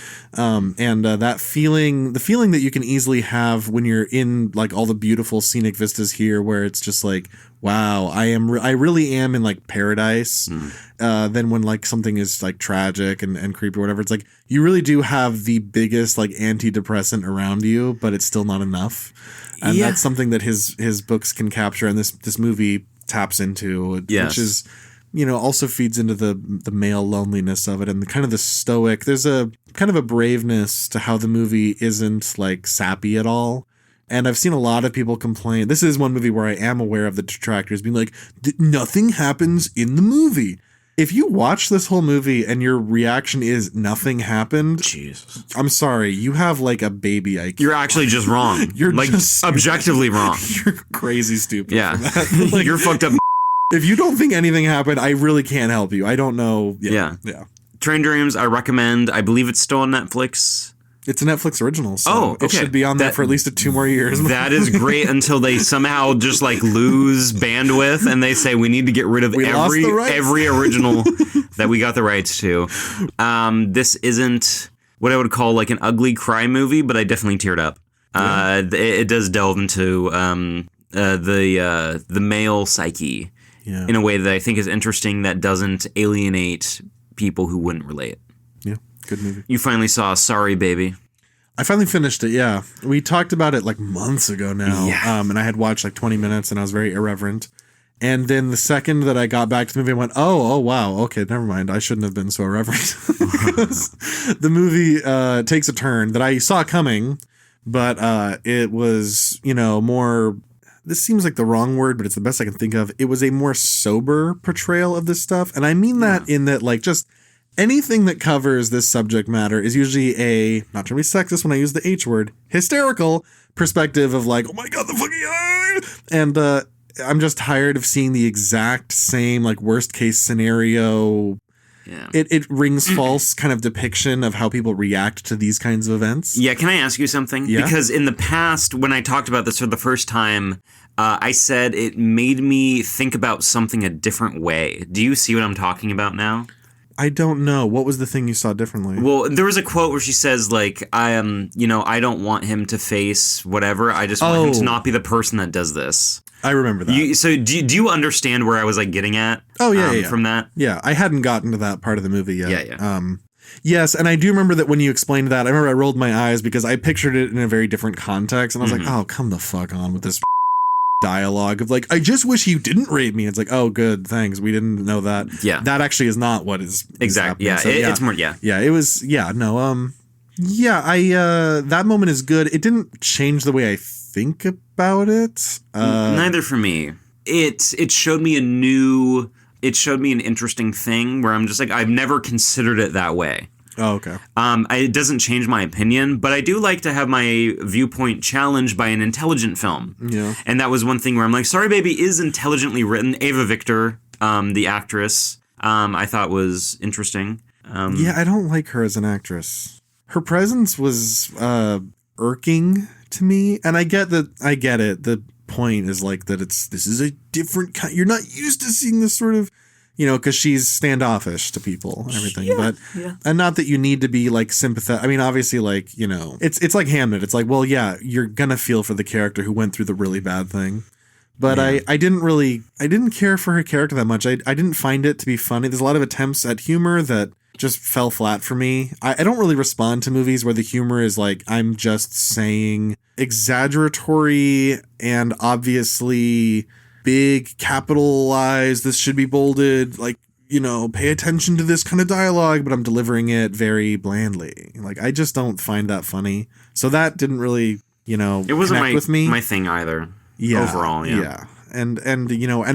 Speaker 2: And that feeling, the feeling that you can easily have when you're in like all the beautiful scenic vistas here, where it's just like, wow, I really am in like paradise. Then when like something is like tragic and creepy or whatever, it's like you really do have the biggest like antidepressant around you, but it's still not enough. And that's something that his books can capture, and this movie taps into, which is, also feeds into the male loneliness of it and kind of the stoic. There's a kind of a braveness to how the movie isn't like sappy at all. And I've seen a lot of people complain. This is one movie where I am aware of the detractors being like, nothing happens in the movie. If you watch this whole movie and your reaction is nothing happened, Jesus, I'm sorry, you have like a baby IQ.
Speaker 1: You're actually just wrong. You're like just objectively wrong.
Speaker 2: You're crazy stupid.
Speaker 1: Yeah.
Speaker 2: Like,
Speaker 1: you're fucked up.
Speaker 2: If you don't think anything happened, I really can't help you. I don't know. Yeah.
Speaker 1: Train Dreams, I recommend. I believe it's still on Netflix.
Speaker 2: It's a Netflix original, so it should be on there for at least 2 more years.
Speaker 1: That is great until they somehow just like lose bandwidth and they say we need to get rid of every original that we got the rights to. This isn't what I would call like an ugly cry movie, but I definitely teared up. It does delve into the male psyche in a way that I think is interesting, that doesn't alienate people who wouldn't relate.
Speaker 2: Yeah, good movie.
Speaker 1: You finally saw Sorry Baby.
Speaker 2: I finally finished it, yeah. We talked about it like months ago now, and I had watched like 20 minutes and I was very irreverent. And then the second that I got back to the movie, I went, oh, wow, okay, never mind. I shouldn't have been so irreverent. The movie takes a turn that I saw coming, but it was, more... This seems like the wrong word, but it's the best I can think of. It was a more sober portrayal of this stuff. And I mean that in that, like, just anything that covers this subject matter is usually a, not to be sexist when I use the H word, hysterical perspective of like, oh my God, the fucking... And I'm just tired of seeing the exact same, like, worst case scenario. Yeah. It rings false kind of depiction of how people react to these kinds of events.
Speaker 1: Yeah, can I ask you something? Yeah. Because in the past, when I talked about this for the first time, I said it made me think about something a different way. Do you see what I'm talking about now?
Speaker 2: I don't know. What was the thing you saw differently?
Speaker 1: Well, there was a quote where she says, like, I don't want him to face whatever. I just want him to not be the person that does this.
Speaker 2: I remember that.
Speaker 1: So do you understand where I was like getting at?
Speaker 2: Oh, yeah.
Speaker 1: From that?
Speaker 2: Yeah, I hadn't gotten to that part of the movie yet.
Speaker 1: Yeah.
Speaker 2: Yes, and I do remember that when you explained that, I remember I rolled my eyes because I pictured it in a very different context, and I was like, oh, come the fuck on with this dialogue of like, I just wish he didn't rape me. It's like, oh, good, thanks. We didn't know that.
Speaker 1: Yeah.
Speaker 2: That actually is not what is
Speaker 1: exactly. Yeah,
Speaker 2: so,
Speaker 1: it's more, yeah.
Speaker 2: Yeah, it was, that moment is good. It didn't change the way I think about it.
Speaker 1: Neither for me. It showed me an interesting thing where I'm just like, I've never considered it that way.
Speaker 2: Oh, okay.
Speaker 1: It doesn't change my opinion, but I do like to have my viewpoint challenged by an intelligent film.
Speaker 2: Yeah.
Speaker 1: And that was one thing where I'm like, Sorry Baby is intelligently written. Ava Victor, the actress, I thought was interesting.
Speaker 2: I don't like her as an actress. Her presence was irking to me, and I get it. The point is like that this is a different kind. You're not used to seeing this sort of, because she's standoffish to people and everything, and not that you need to be like sympathetic. I mean, obviously, like, it's like Hamlet. It's like, well, yeah, you're gonna feel for the character who went through the really bad thing. But I didn't care for her character that much. I didn't find it to be funny. There's a lot of attempts at humor that just fell flat for me. I don't really respond to movies where the humor is like, I'm just saying exaggeratory and obviously big capitalized, this should be bolded, like, pay attention to this kind of dialogue, but I'm delivering it very blandly. Like, I just don't find that funny. So that didn't really, it wasn't with me.
Speaker 1: My thing either. Yeah. Overall, yeah.
Speaker 2: Yeah. And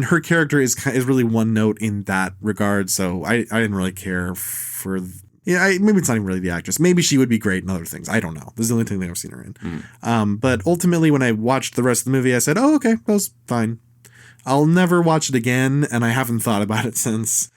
Speaker 2: her character is really one note in that regard. So I didn't really care for. Maybe it's not even really the actress. Maybe she would be great in other things. I don't know. This is the only thing that I've seen her in. But ultimately, when I watched the rest of the movie, I said, "Oh, okay, that was fine. I'll never watch it again," and I haven't thought about it since.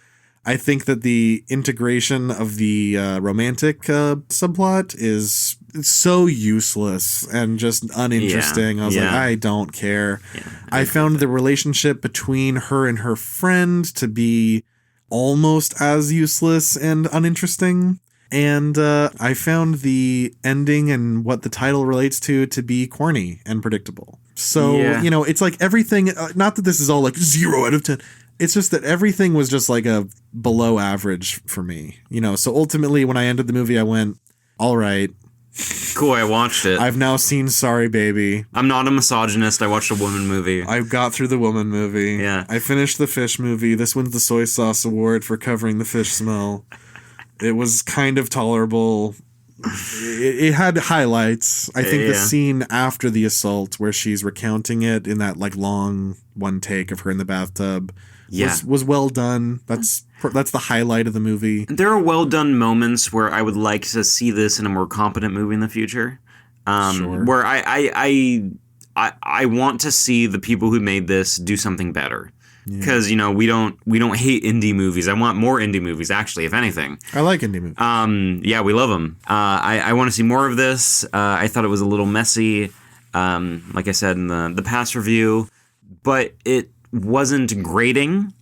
Speaker 2: I think that the integration of the romantic subplot is so useless and just uninteresting. I was like, I don't care. Yeah, I found the relationship between her and her friend to be almost as useless and uninteresting. And I found the ending and what the title relates to be corny and predictable. So, it's like everything, not that this is all like 0 out of 10. It's just that everything was just like a below average for me, So ultimately, when I ended the movie, I went, all right.
Speaker 1: Cool, I watched it.
Speaker 2: I've now seen Sorry Baby.
Speaker 1: I'm not a misogynist. I watched a woman movie.
Speaker 2: I got through the woman movie.
Speaker 1: Yeah.
Speaker 2: I finished the fish movie. This wins the soy sauce award for covering the fish smell. It was kind of tolerable. It had highlights. I think the scene after the assault where she's recounting it in that like long one take of her in the bathtub was well done. That's the highlight of the movie.
Speaker 1: There are well done moments where I would like to see this in a more competent movie in the future.
Speaker 2: Sure.
Speaker 1: Where I want to see the people who made this do something better. because, you know, we don't hate indie movies. I want more indie movies, actually, if anything.
Speaker 2: I like indie movies.
Speaker 1: Yeah, we love them. I want to see more of this. I thought it was a little messy, like I said in the past review, but it wasn't grating,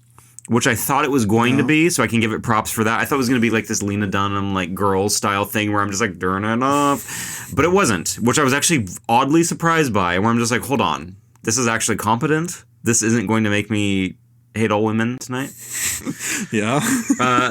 Speaker 1: which I thought it was going to be, so I can give it props for that. I thought it was going to be like this Lena Dunham, like, girls style thing where I'm just like, turn it off. But it wasn't, which I was actually oddly surprised by, where I'm just like, hold on. This is actually competent. This isn't going to make me hate all women tonight.
Speaker 2: Yeah.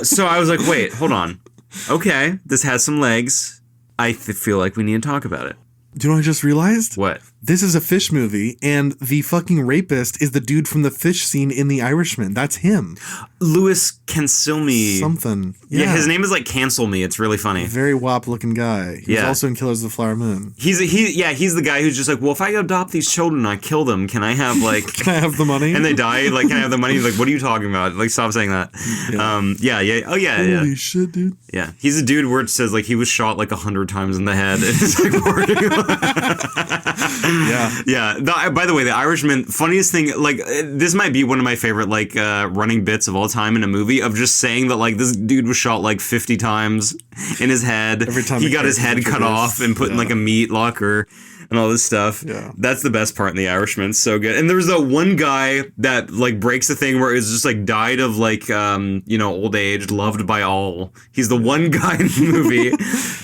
Speaker 1: So I was like, wait, hold on. Okay, this has some legs. I feel like we need to talk about it.
Speaker 2: Do you know what I just realized?
Speaker 1: What?
Speaker 2: This is a fish movie, and the fucking rapist is the dude from the fish scene in The Irishman. That's him.
Speaker 1: Louis Cancel Me.
Speaker 2: Something.
Speaker 1: Yeah, his name is like Cancel Me. It's really funny.
Speaker 2: Very wop looking guy. He was also in Killers of the Flower Moon.
Speaker 1: He's the guy who's just like, well, if I adopt these children and I kill them, can I have like...
Speaker 2: Can I have the money?
Speaker 1: And they die, like, can I have the money? He's like, what are you talking about? Like, stop saying that.
Speaker 2: Holy shit, dude.
Speaker 1: Yeah. He's a dude where it says, like, he was shot like 100 times in the head. And it's like, Yeah. By the way, The Irishman, funniest thing, like, this might be one of my favorite, like, running bits of all time in a movie, of just saying that, like, this dude was shot like 50 times in his head.
Speaker 2: Every time
Speaker 1: he got his head cut off and put in like a meat locker and all this stuff.
Speaker 2: Yeah.
Speaker 1: That's the best part in The Irishman. It's so good. And there was that one guy that like breaks the thing where it's just like died of like, old age, loved by all. He's the one guy in the movie.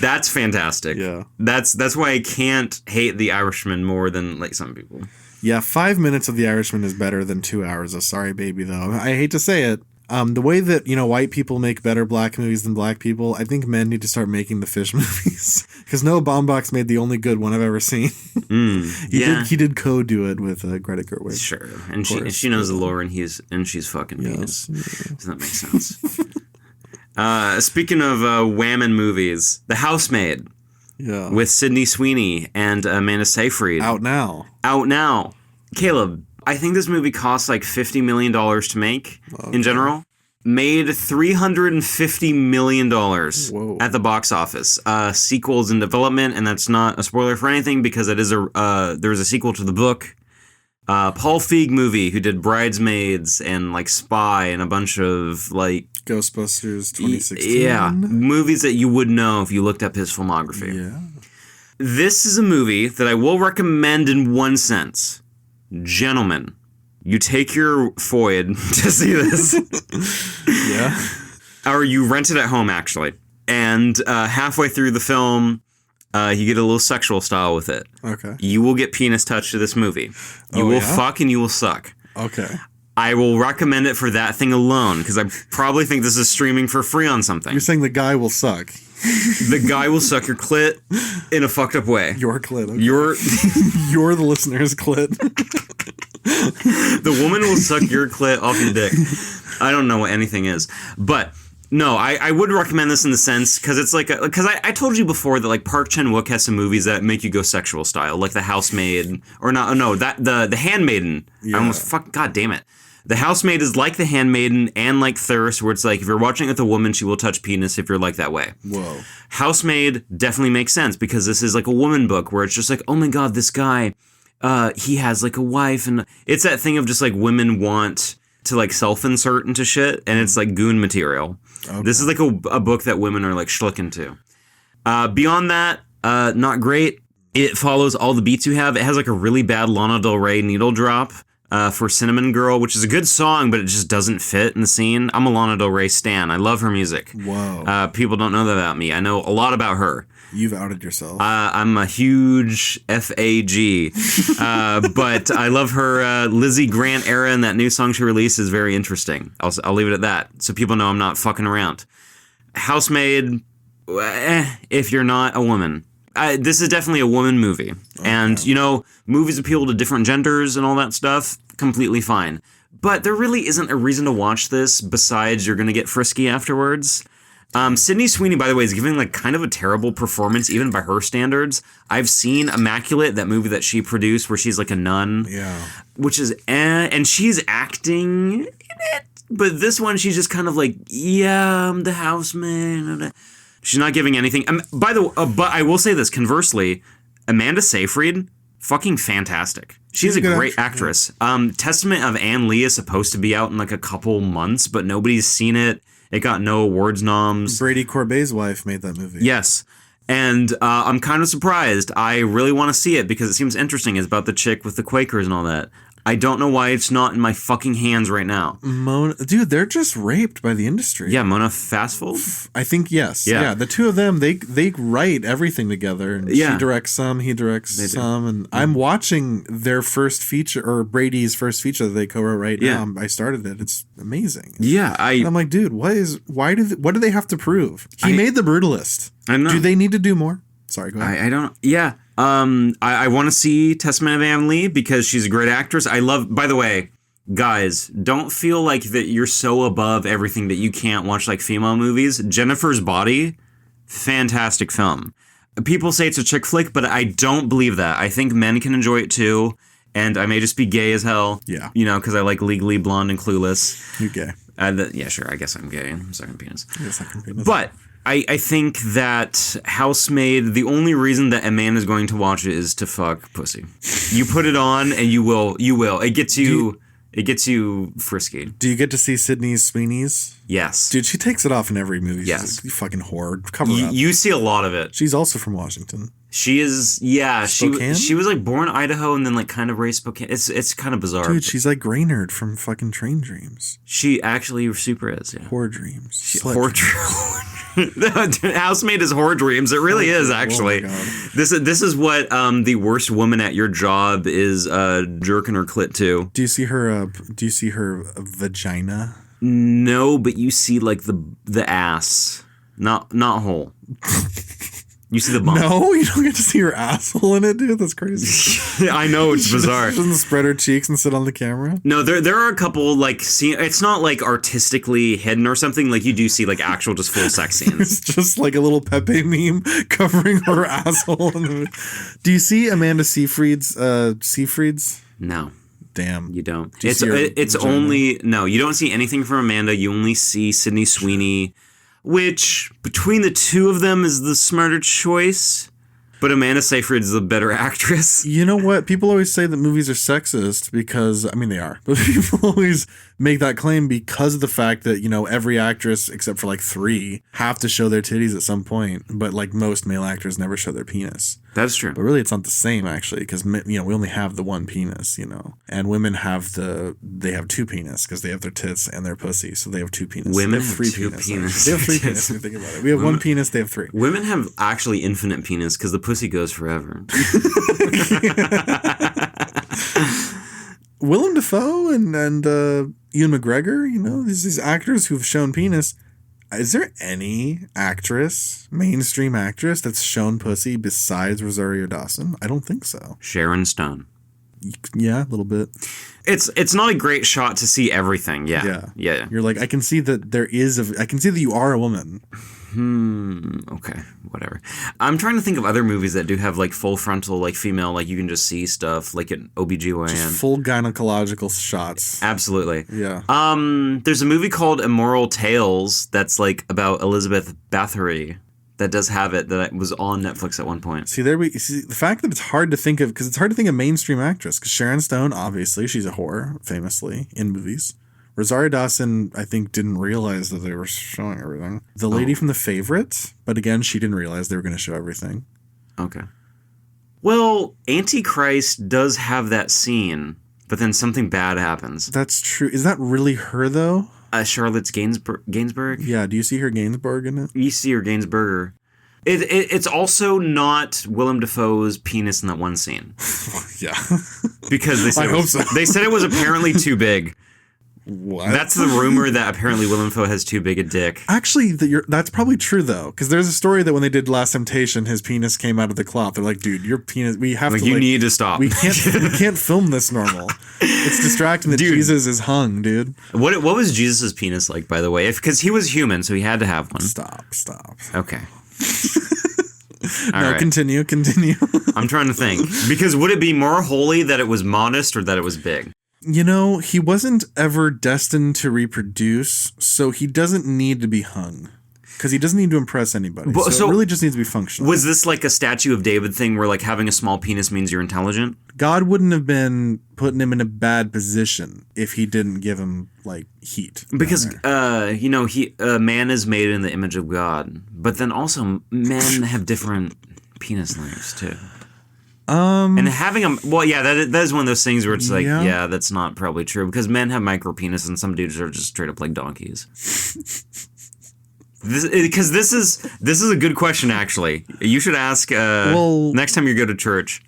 Speaker 1: That's fantastic.
Speaker 2: Yeah.
Speaker 1: That's why I can't hate The Irishman more than like some people.
Speaker 2: Yeah, 5 minutes of The Irishman is better than 2 hours of Sorry Baby, though. I hate to say it. The way that, white people make better black movies than black people, I think men need to start making the fish movies. Because Noah Baumbach's made the only good one I've ever seen. He did co-do it with Greta Gerwig.
Speaker 1: Sure. And she knows the lore, and she's fucking penis. Does that make sense? Speaking of whammon movies, The Housemaid.
Speaker 2: Yeah.
Speaker 1: With Sydney Sweeney and Amanda Seyfried.
Speaker 2: Out now.
Speaker 1: Caleb, I think this movie cost like $50 million to make in general. Made $350 million at the box office. Sequels in development, and that's not a spoiler for anything because it is there's a sequel to the book. Paul Feig movie who did Bridesmaids and like Spy and a bunch of like
Speaker 2: Ghostbusters 2016.
Speaker 1: Yeah, movies that you would know if you looked up his filmography.
Speaker 2: Yeah.
Speaker 1: This is a movie that I will recommend in one sense. Gentlemen, you take your Foyd to see this.
Speaker 2: Yeah.
Speaker 1: Or you rent it at home, actually. And halfway through the film, you get a little sexual style with it.
Speaker 2: Okay.
Speaker 1: You will get penis touch to this movie. You will fuck and you will suck.
Speaker 2: Okay.
Speaker 1: I will recommend it for that thing alone, because I probably think this is streaming for free on something.
Speaker 2: You're saying the guy will suck.
Speaker 1: The guy will suck your clit in a fucked up way.
Speaker 2: Your clit. Okay.
Speaker 1: You're
Speaker 2: the listener's clit.
Speaker 1: The woman will suck your clit off your dick. I don't know what anything is. But no, I would recommend this in the sense, because it's like, because I told you before that like Park Chan-wook has some movies that make you go sexual style, like The Housemaid, or not, no, the Handmaiden.
Speaker 2: Yeah.
Speaker 1: I almost, god damn it. The Housemaid is like The Handmaiden and like Thirst, where it's like, if you're watching it with a woman, she will touch penis if you're like that way.
Speaker 2: Whoa.
Speaker 1: Housemaid definitely makes sense, because this is like a woman book where it's just like, oh my god, this guy, he has like a wife, and it's that thing of just like women want to like self-insert into shit, and it's like goon material. Okay. This is like a book that women are like schlicking to. Beyond that, not great. It follows all the beats you have. It has like a really bad Lana Del Rey needle drop for Cinnamon Girl, which is a good song, but it just doesn't fit in the scene. I'm a Lana Del Rey stan. I love her music.
Speaker 2: Whoa.
Speaker 1: People don't know that about me. I know a lot about her.
Speaker 2: You've outed yourself.
Speaker 1: I'm a huge FAG. But I love her Lizzie Grant era, and that new song she released is very interesting. I'll leave it at that, so people know I'm not fucking around. Housemaid, if you're not a woman. This is definitely a woman movie. Okay. And, movies appeal to different genders and all that stuff. Completely fine. But there really isn't a reason to watch this besides you're going to get frisky afterwards. Sydney Sweeney, by the way, is giving like kind of a terrible performance, even by her standards. I've seen Immaculate, that movie that she produced where she's like a nun. Yeah. Which is, and she's acting in it. But this one, she's just kind of like, yeah, I'm the housemaid. She's not giving anything. But I will say this, conversely, Amanda Seyfried, fucking fantastic. She's a
Speaker 2: good
Speaker 1: great actress. Testament of Ann Lee is supposed to be out in like a couple months, but nobody's seen it. It got no awards noms.
Speaker 2: Brady Corbet's wife made that movie.
Speaker 1: Yes. And I'm kind of surprised. I really want to see it because it seems interesting. It's about the chick with the Quakers and all that. I don't know why it's not in my fucking hands right now.
Speaker 2: Dude, they're just raped by the industry.
Speaker 1: Yeah, Mona Fastfold?
Speaker 2: I think yes. Yeah, the two of them, they write everything together. And she directs some, he directs some. And I'm watching their first feature, or Brady's first feature that they co-wrote right now. I started it. It's amazing.
Speaker 1: Yeah,
Speaker 2: and I'm like, dude, what do they have to prove? He made The Brutalist.
Speaker 1: I know.
Speaker 2: Do they need to do more? Sorry, go ahead.
Speaker 1: I don't. Yeah. I want to see Testament of Ann Lee because she's a great actress. By the way, guys, don't feel like that you're so above everything that you can't watch like female movies. Jennifer's Body, fantastic film. People say it's a chick flick, but I don't believe that. I think men can enjoy it too. And I may just be gay as hell. Yeah. You know, because I like Legally Blonde and Clueless.
Speaker 2: You're gay.
Speaker 1: Yeah, sure. I guess I'm gay. I'm second penis.
Speaker 2: You're second penis.
Speaker 1: But I think that Housemaid, the only reason that a man is going to watch it is to fuck pussy. You put it on and you will. It gets you frisky.
Speaker 2: Do you get to see Sydney Sweeney's?
Speaker 1: Yes.
Speaker 2: Dude, she takes it off in every movie.
Speaker 1: Yes.
Speaker 2: She's like, you fucking whore. Cover up.
Speaker 1: You see a lot of it.
Speaker 2: She's also from Washington.
Speaker 1: She is, yeah.
Speaker 2: Spokane?
Speaker 1: She was like born in Idaho and then like kind of raised Spokane. It's kind of bizarre.
Speaker 2: Dude, she's like Graynard from fucking Train Dreams.
Speaker 1: She actually super is, yeah.
Speaker 2: Whore Dreams.
Speaker 1: Whore Dreams. Housemaid is Whore Dreams. It really is, actually.
Speaker 2: Oh
Speaker 1: This is what the worst woman at your job is jerking her clit to.
Speaker 2: Do you see her vagina?
Speaker 1: No, but you see like the ass. Not whole. You see the bump.
Speaker 2: No, you don't get to see her asshole in it, dude. That's crazy.
Speaker 1: I know, it's bizarre.
Speaker 2: She doesn't spread her cheeks and sit on the camera.
Speaker 1: No, there are a couple like it's not like artistically hidden or something. Like you do see like actual just full sex scenes.
Speaker 2: It's just like a little Pepe meme covering her asshole. Do you see Amanda Seyfried's?
Speaker 1: No.
Speaker 2: Damn.
Speaker 1: You don't. It's only no. You don't see anything from Amanda. You only see Sydney Sweeney. Which, between the two of them, is the smarter choice. But Amanda Seyfried is the better actress.
Speaker 2: You know what? People always say that movies are sexist because, I mean, they are. But people always make that claim because of the fact that, you know, every actress, except for like 3, have to show their titties at some point. But like most male actors never show their penis.
Speaker 1: That's true.
Speaker 2: But really, it's not the same, actually, because, you know, we only have the one penis, you know. And women have they have 2 penis because they have their tits and their pussy. So they have 2 penis.
Speaker 1: Women
Speaker 2: have 3 penis. They have 3 penis. If you think about it. We have 1 penis, they have 3.
Speaker 1: Women have actually infinite penis because the pussy goes forever.
Speaker 2: Willem Dafoe and Ewan McGregor, you know, these actors who've shown penis. Is there any mainstream actress that's shown pussy besides Rosario Dawson? I don't think so.
Speaker 1: Sharon Stone.
Speaker 2: Yeah, a little bit.
Speaker 1: It's not a great shot to see everything. Yeah.
Speaker 2: You're like, I can see that I can see that you are a woman.
Speaker 1: Okay, whatever. I'm trying to think of other movies that do have like full frontal, like female, like you can just see stuff like an OBGYN.
Speaker 2: Just full gynecological shots.
Speaker 1: Absolutely.
Speaker 2: Yeah.
Speaker 1: There's a movie called Immoral Tales that's like about Elizabeth Bathory that does have it, that was on Netflix at one point.
Speaker 2: See, the fact that it's hard to think of, because it's hard to think of mainstream actress, because Sharon Stone, obviously, she's a whore, famously, in movies. Rosario Dawson, I think, didn't realize that they were showing everything. The lady from The Favorite, but again, she didn't realize they were going to show everything.
Speaker 1: Okay. Well, Antichrist does have that scene, but then something bad happens.
Speaker 2: That's true. Is that really her, though?
Speaker 1: Charlotte's Gainsbourg?
Speaker 2: Yeah, do you see her Gainsbourg in it?
Speaker 1: You see her Gainsbourger. It's also not Willem Dafoe's penis in that one scene.
Speaker 2: Yeah.
Speaker 1: Because they said, they said it was apparently too big.
Speaker 2: What?
Speaker 1: That's the rumor, that apparently Willem Dafoe has too big a dick.
Speaker 2: Actually, that's probably true, though. Because there's a story that when they did Last Temptation, his penis came out of the cloth. They're like, dude, your penis, we have to,
Speaker 1: you need to stop.
Speaker 2: We can't film this normal. It's distracting that Jesus is hung, dude.
Speaker 1: What was Jesus' penis like, by the way? Because he was human, so he had to have one.
Speaker 2: Stop.
Speaker 1: Okay.
Speaker 2: No, right. Continue.
Speaker 1: I'm trying to think. Because would it be more holy that it was modest or that it was big?
Speaker 2: You know, he wasn't ever destined to reproduce, so he doesn't need to be hung. because he doesn't need to impress anybody. So it really just needs to be functional.
Speaker 1: Was this like a Statue of David thing where like having a small penis means you're intelligent?
Speaker 2: God wouldn't have been putting him in a bad position if he didn't give him like heat.
Speaker 1: Because man is made in the image of God, but then also men have different penis lengths too. And having that is one of those things where it's like, yeah, that's not probably true because men have micro penis and some dudes are just straight up like donkeys. Because this is a good question actually. You should ask next time you go to church.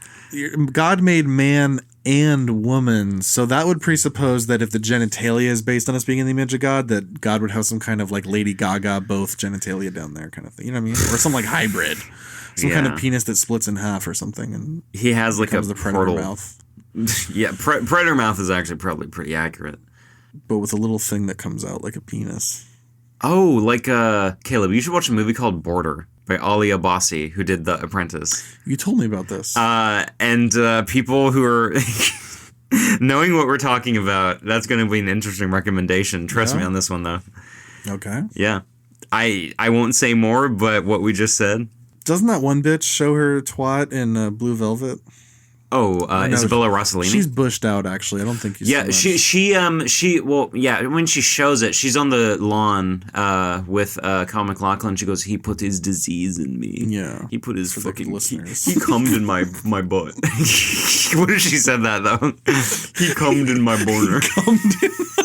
Speaker 2: God made man and woman, so that would presuppose that if the genitalia is based on us being in the image of God, that God would have some kind of like Lady Gaga both genitalia down there kind of thing. You know what I mean? Or some like hybrid. Some kind of penis that splits in half or something, and
Speaker 1: he has like
Speaker 2: the predator mouth.
Speaker 1: Yeah, predator mouth is actually probably pretty accurate,
Speaker 2: but with a little thing that comes out like a penis.
Speaker 1: Oh, like Caleb, you should watch a movie called Border by Ali Abbasi, who did The Apprentice.
Speaker 2: You told me about this.
Speaker 1: And people who are knowing what we're talking about, that's going to be an interesting recommendation. Trust me on this one, though.
Speaker 2: Okay.
Speaker 1: Yeah, I won't say more, but what we just said.
Speaker 2: Doesn't that one bitch show her twat in Blue Velvet?
Speaker 1: Oh, Isabella Rossellini.
Speaker 2: She's bushed out, actually. I don't think you.
Speaker 1: Yeah, when she shows it, she's on the lawn with Kyle MacLachlan. She goes, "He put his disease in me.
Speaker 2: Yeah,
Speaker 1: he put his fucking
Speaker 2: listeners.
Speaker 1: He cummed in my butt." What if she said that though? He cummed in my boner.
Speaker 2: Cummed in my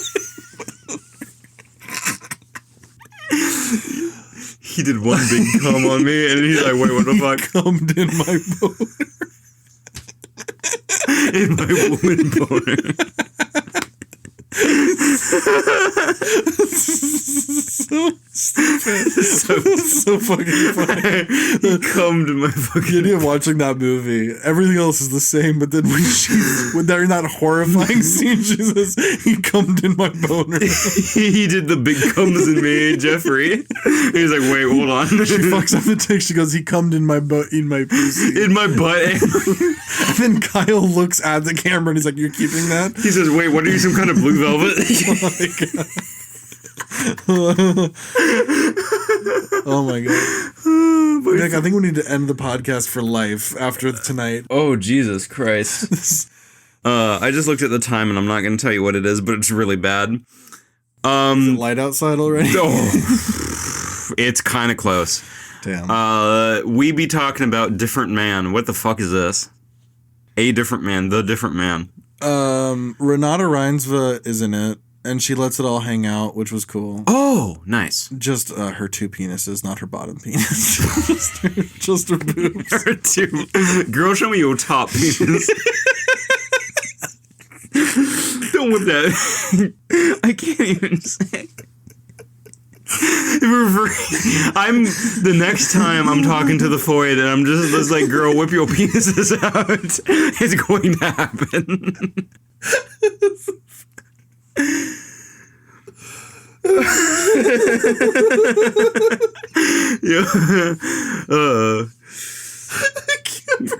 Speaker 1: He did one big cum on me, and he's like, "Wait, what the fuck?"
Speaker 2: Cummed in my boner.
Speaker 1: In my woman boner.
Speaker 2: So stupid. So fucking funny.
Speaker 1: He cummed in my fucking.
Speaker 2: The idea of watching that movie, everything else is the same, but then when they're in that horrifying scene, she says, "He cummed in my boner."
Speaker 1: He did the big cums in me, Jeffrey. He's like, "Wait, hold on."
Speaker 2: She fucks up the text. She goes, "He cummed in my butt, in my pussy,
Speaker 1: in my butt."
Speaker 2: And then Kyle looks at the camera and he's like, "You're keeping that?"
Speaker 1: He says, "Wait, what are you, some kind of Blue Velvet?"
Speaker 2: Oh my god. Nick, I think we need to end the podcast for life after tonight.
Speaker 1: Oh, Jesus Christ. I just looked at the time and I'm not going to tell you what it is, but it's really bad.
Speaker 2: Is it light outside already?
Speaker 1: Oh, it's kind of close.
Speaker 2: Damn.
Speaker 1: We be talking about Different Man. What the fuck is this? A Different Man, The Different Man.
Speaker 2: Renata Reinsva is in it, and she lets it all hang out, which was cool.
Speaker 1: Oh, nice.
Speaker 2: Just her two penises, not her bottom penis. just her boobs.
Speaker 1: Her two. Girl, show me your top penis. Don't want that. I can't even say. I'm the next time I'm talking to the Floyd and I'm just like, girl, whip your penises out. It's going to happen. Yeah.
Speaker 2: I can't.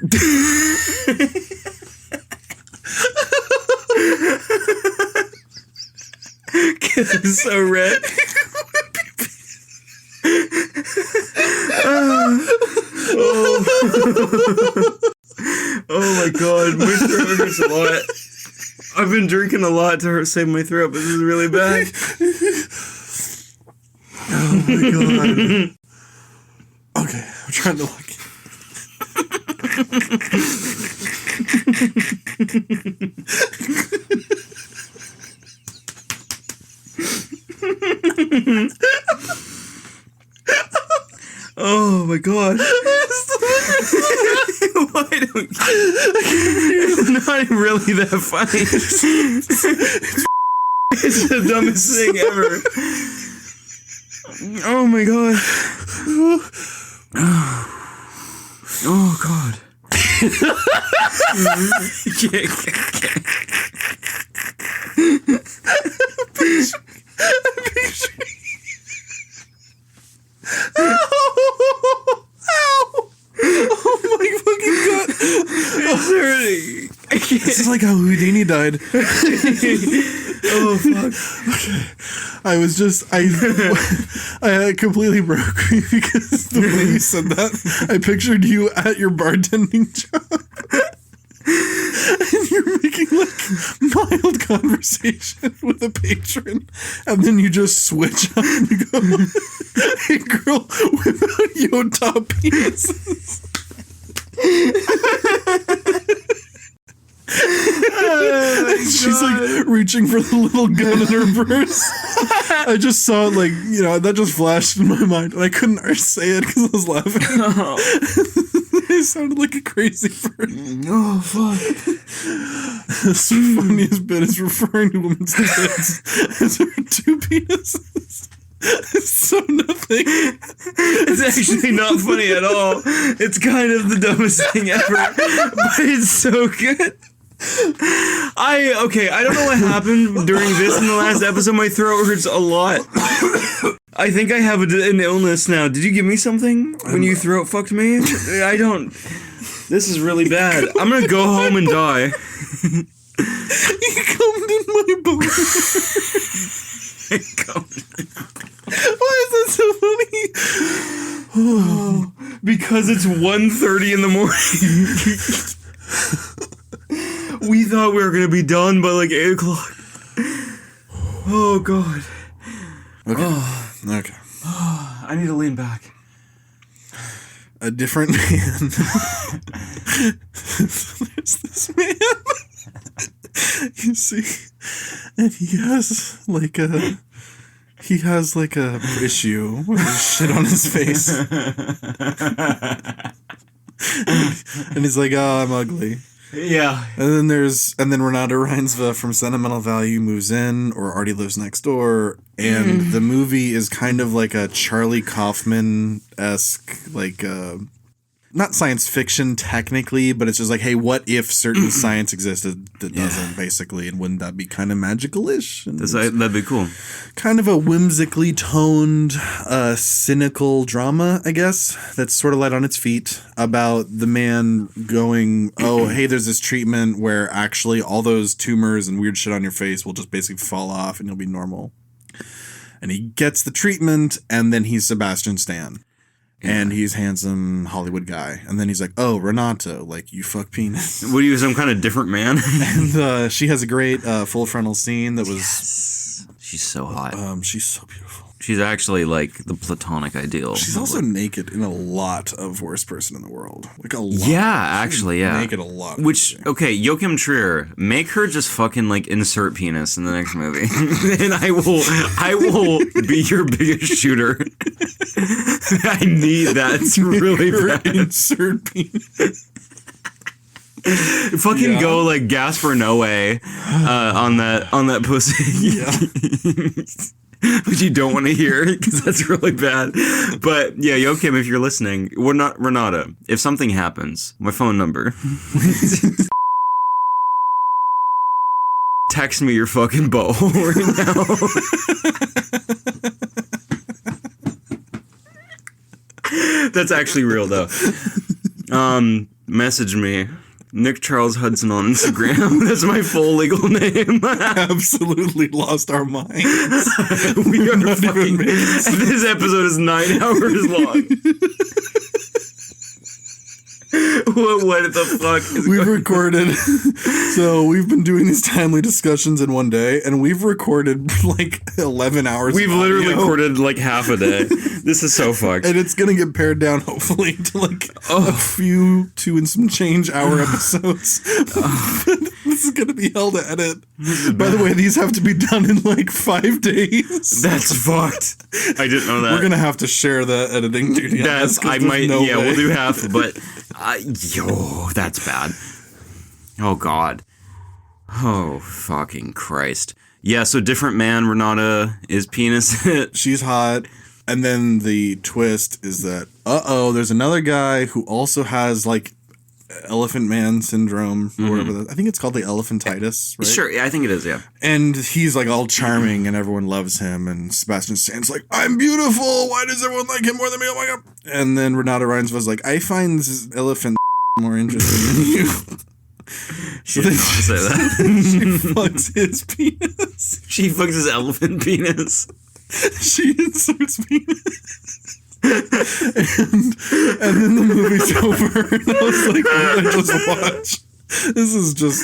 Speaker 1: I'm so red. Oh my god, my throat hurts a lot. I've been drinking a lot to save my throat, but this is really bad.
Speaker 2: Oh my god. Okay, I'm trying to look.
Speaker 1: Oh my god. Why don't you? It's not really that funny. It's the dumbest thing ever. Oh my god. Oh god.
Speaker 2: Oh my fucking god.
Speaker 1: It's hurting.
Speaker 2: This is like how Houdini died.
Speaker 1: Oh fuck.
Speaker 2: Okay. I completely broke me because the way you said that, I pictured you at your bartending job. And you're making like mild conversation with a patron, and then you just switch up and you go, "Hey girl, whip out your top penises." She's like reaching for the little gun in her purse. I just saw it, like, you know, that just flashed in my mind, and I couldn't say it because I was laughing. I sounded like a crazy person.
Speaker 1: Oh, fuck.
Speaker 2: The funniest bit is referring to women's tits as her two penises. It's so nothing.
Speaker 1: It's actually not funny at all. It's kind of the dumbest thing ever, but it's so good. I don't know what happened during this in the last episode. My throat hurts a lot. I think I have an illness now. Did you give me something when you throat fucked me? I don't. This is really bad. I'm gonna go home and die.
Speaker 2: You cummed in my boner. Why is that so funny?
Speaker 1: Oh, because it's 1:30 in the morning. We thought we were going to be done by like 8 o'clock. Oh, God.
Speaker 2: Okay.
Speaker 1: Oh.
Speaker 2: Okay.
Speaker 1: Oh, I need to lean back.
Speaker 2: A different man. There's this man. You see, and he has like a issue with his shit on his face. And he's like, "Oh, I'm ugly."
Speaker 1: Yeah.
Speaker 2: And then Renata Reinsve from Sentimental Value moves in, or already lives next door, and the movie is kind of like a Charlie Kaufman-esque, like, not science fiction technically, but it's just like, hey, what if certain science existed that doesn't, basically, and wouldn't that be kind of magical-ish?
Speaker 1: That'd be cool.
Speaker 2: Kind of a whimsically toned, cynical drama, I guess, that's sort of light on its feet, about the man going, oh, hey, there's this treatment where actually all those tumors and weird shit on your face will just basically fall off and you'll be normal. And he gets the treatment, and then he's Sebastian Stan. And he's handsome Hollywood guy. And then he's like, oh, Renato, like, you fuck penis.
Speaker 1: What are you, some kind of different man?
Speaker 2: And she has a great full frontal scene that was...
Speaker 1: Yes. She's so hot.
Speaker 2: She's so beautiful.
Speaker 1: She's actually, like, the platonic ideal.
Speaker 2: She's also naked in a lot of Worst Person in the World. Like, a lot.
Speaker 1: Yeah, actually, yeah.
Speaker 2: Naked a lot.
Speaker 1: Which, okay, Joachim Trier, make her just fucking, like, insert penis in the next movie. And I will be your biggest shooter. I need that. It's really bad.
Speaker 2: Insert penis.
Speaker 1: Fucking go, like, Gaspar Noé on that pussy.
Speaker 2: Yeah.
Speaker 1: Which you don't want to hear, because that's really bad. But yeah, Joachim, if you're listening, we're not Renata. If something happens, my phone number. Text me your fucking bow right now. That's actually real though. Message me. Nick Charles Hudson on Instagram. That's my full legal name.
Speaker 2: Absolutely lost our minds.
Speaker 1: We are not fucking. This episode is 9 hours long. What the fuck is
Speaker 2: we've
Speaker 1: going
Speaker 2: recorded so we've been doing these timely discussions in one day, and we've recorded like 11 hours.
Speaker 1: We've literally recorded like half a day. This is so fucked, and
Speaker 2: it's gonna get pared down hopefully to like a few 2 and some change hour episodes. This is gonna be hell to edit. By the way, these have to be done in like 5 days.
Speaker 1: That's fucked. I didn't know that.
Speaker 2: We're gonna have to share the editing duty.
Speaker 1: I might. No way. We'll do half, but that's bad. Oh God. Oh fucking Christ. Yeah. So different man. Renata is penis.
Speaker 2: She's hot. And then the twist is that, there's another guy who also has like Elephant Man syndrome or whatever. I think it's called the elephantitis, right?
Speaker 1: Sure, yeah, I think it is, yeah.
Speaker 2: And he's like all charming and everyone loves him, and Sebastian Stan's like, I'm beautiful, why does everyone like him more than me? Oh my God. And then Renata Reinsve's like, I find this elephant more interesting than you.
Speaker 1: She did not say that.
Speaker 2: She fucks his penis.
Speaker 1: She fucks his elephant penis.
Speaker 2: She inserts penis. and then the movie's over, and I was like, what did I just watch? This is just,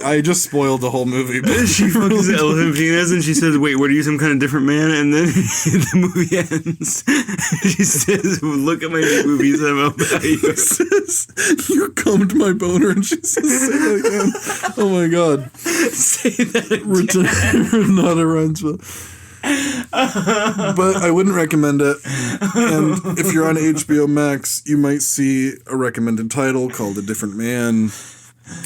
Speaker 2: I just spoiled the whole movie.
Speaker 1: She fucks his elephant penis, and she says, wait, what, are you some kind of different man? And then the movie ends. She says, look at my movies, I'm about you.
Speaker 2: She says, you cummed my boner, and she says, say that again. Oh my god.
Speaker 1: Say that again.
Speaker 2: Renata Reinsville. But I wouldn't recommend it. And if you're on HBO Max, you might see a recommended title called A Different Man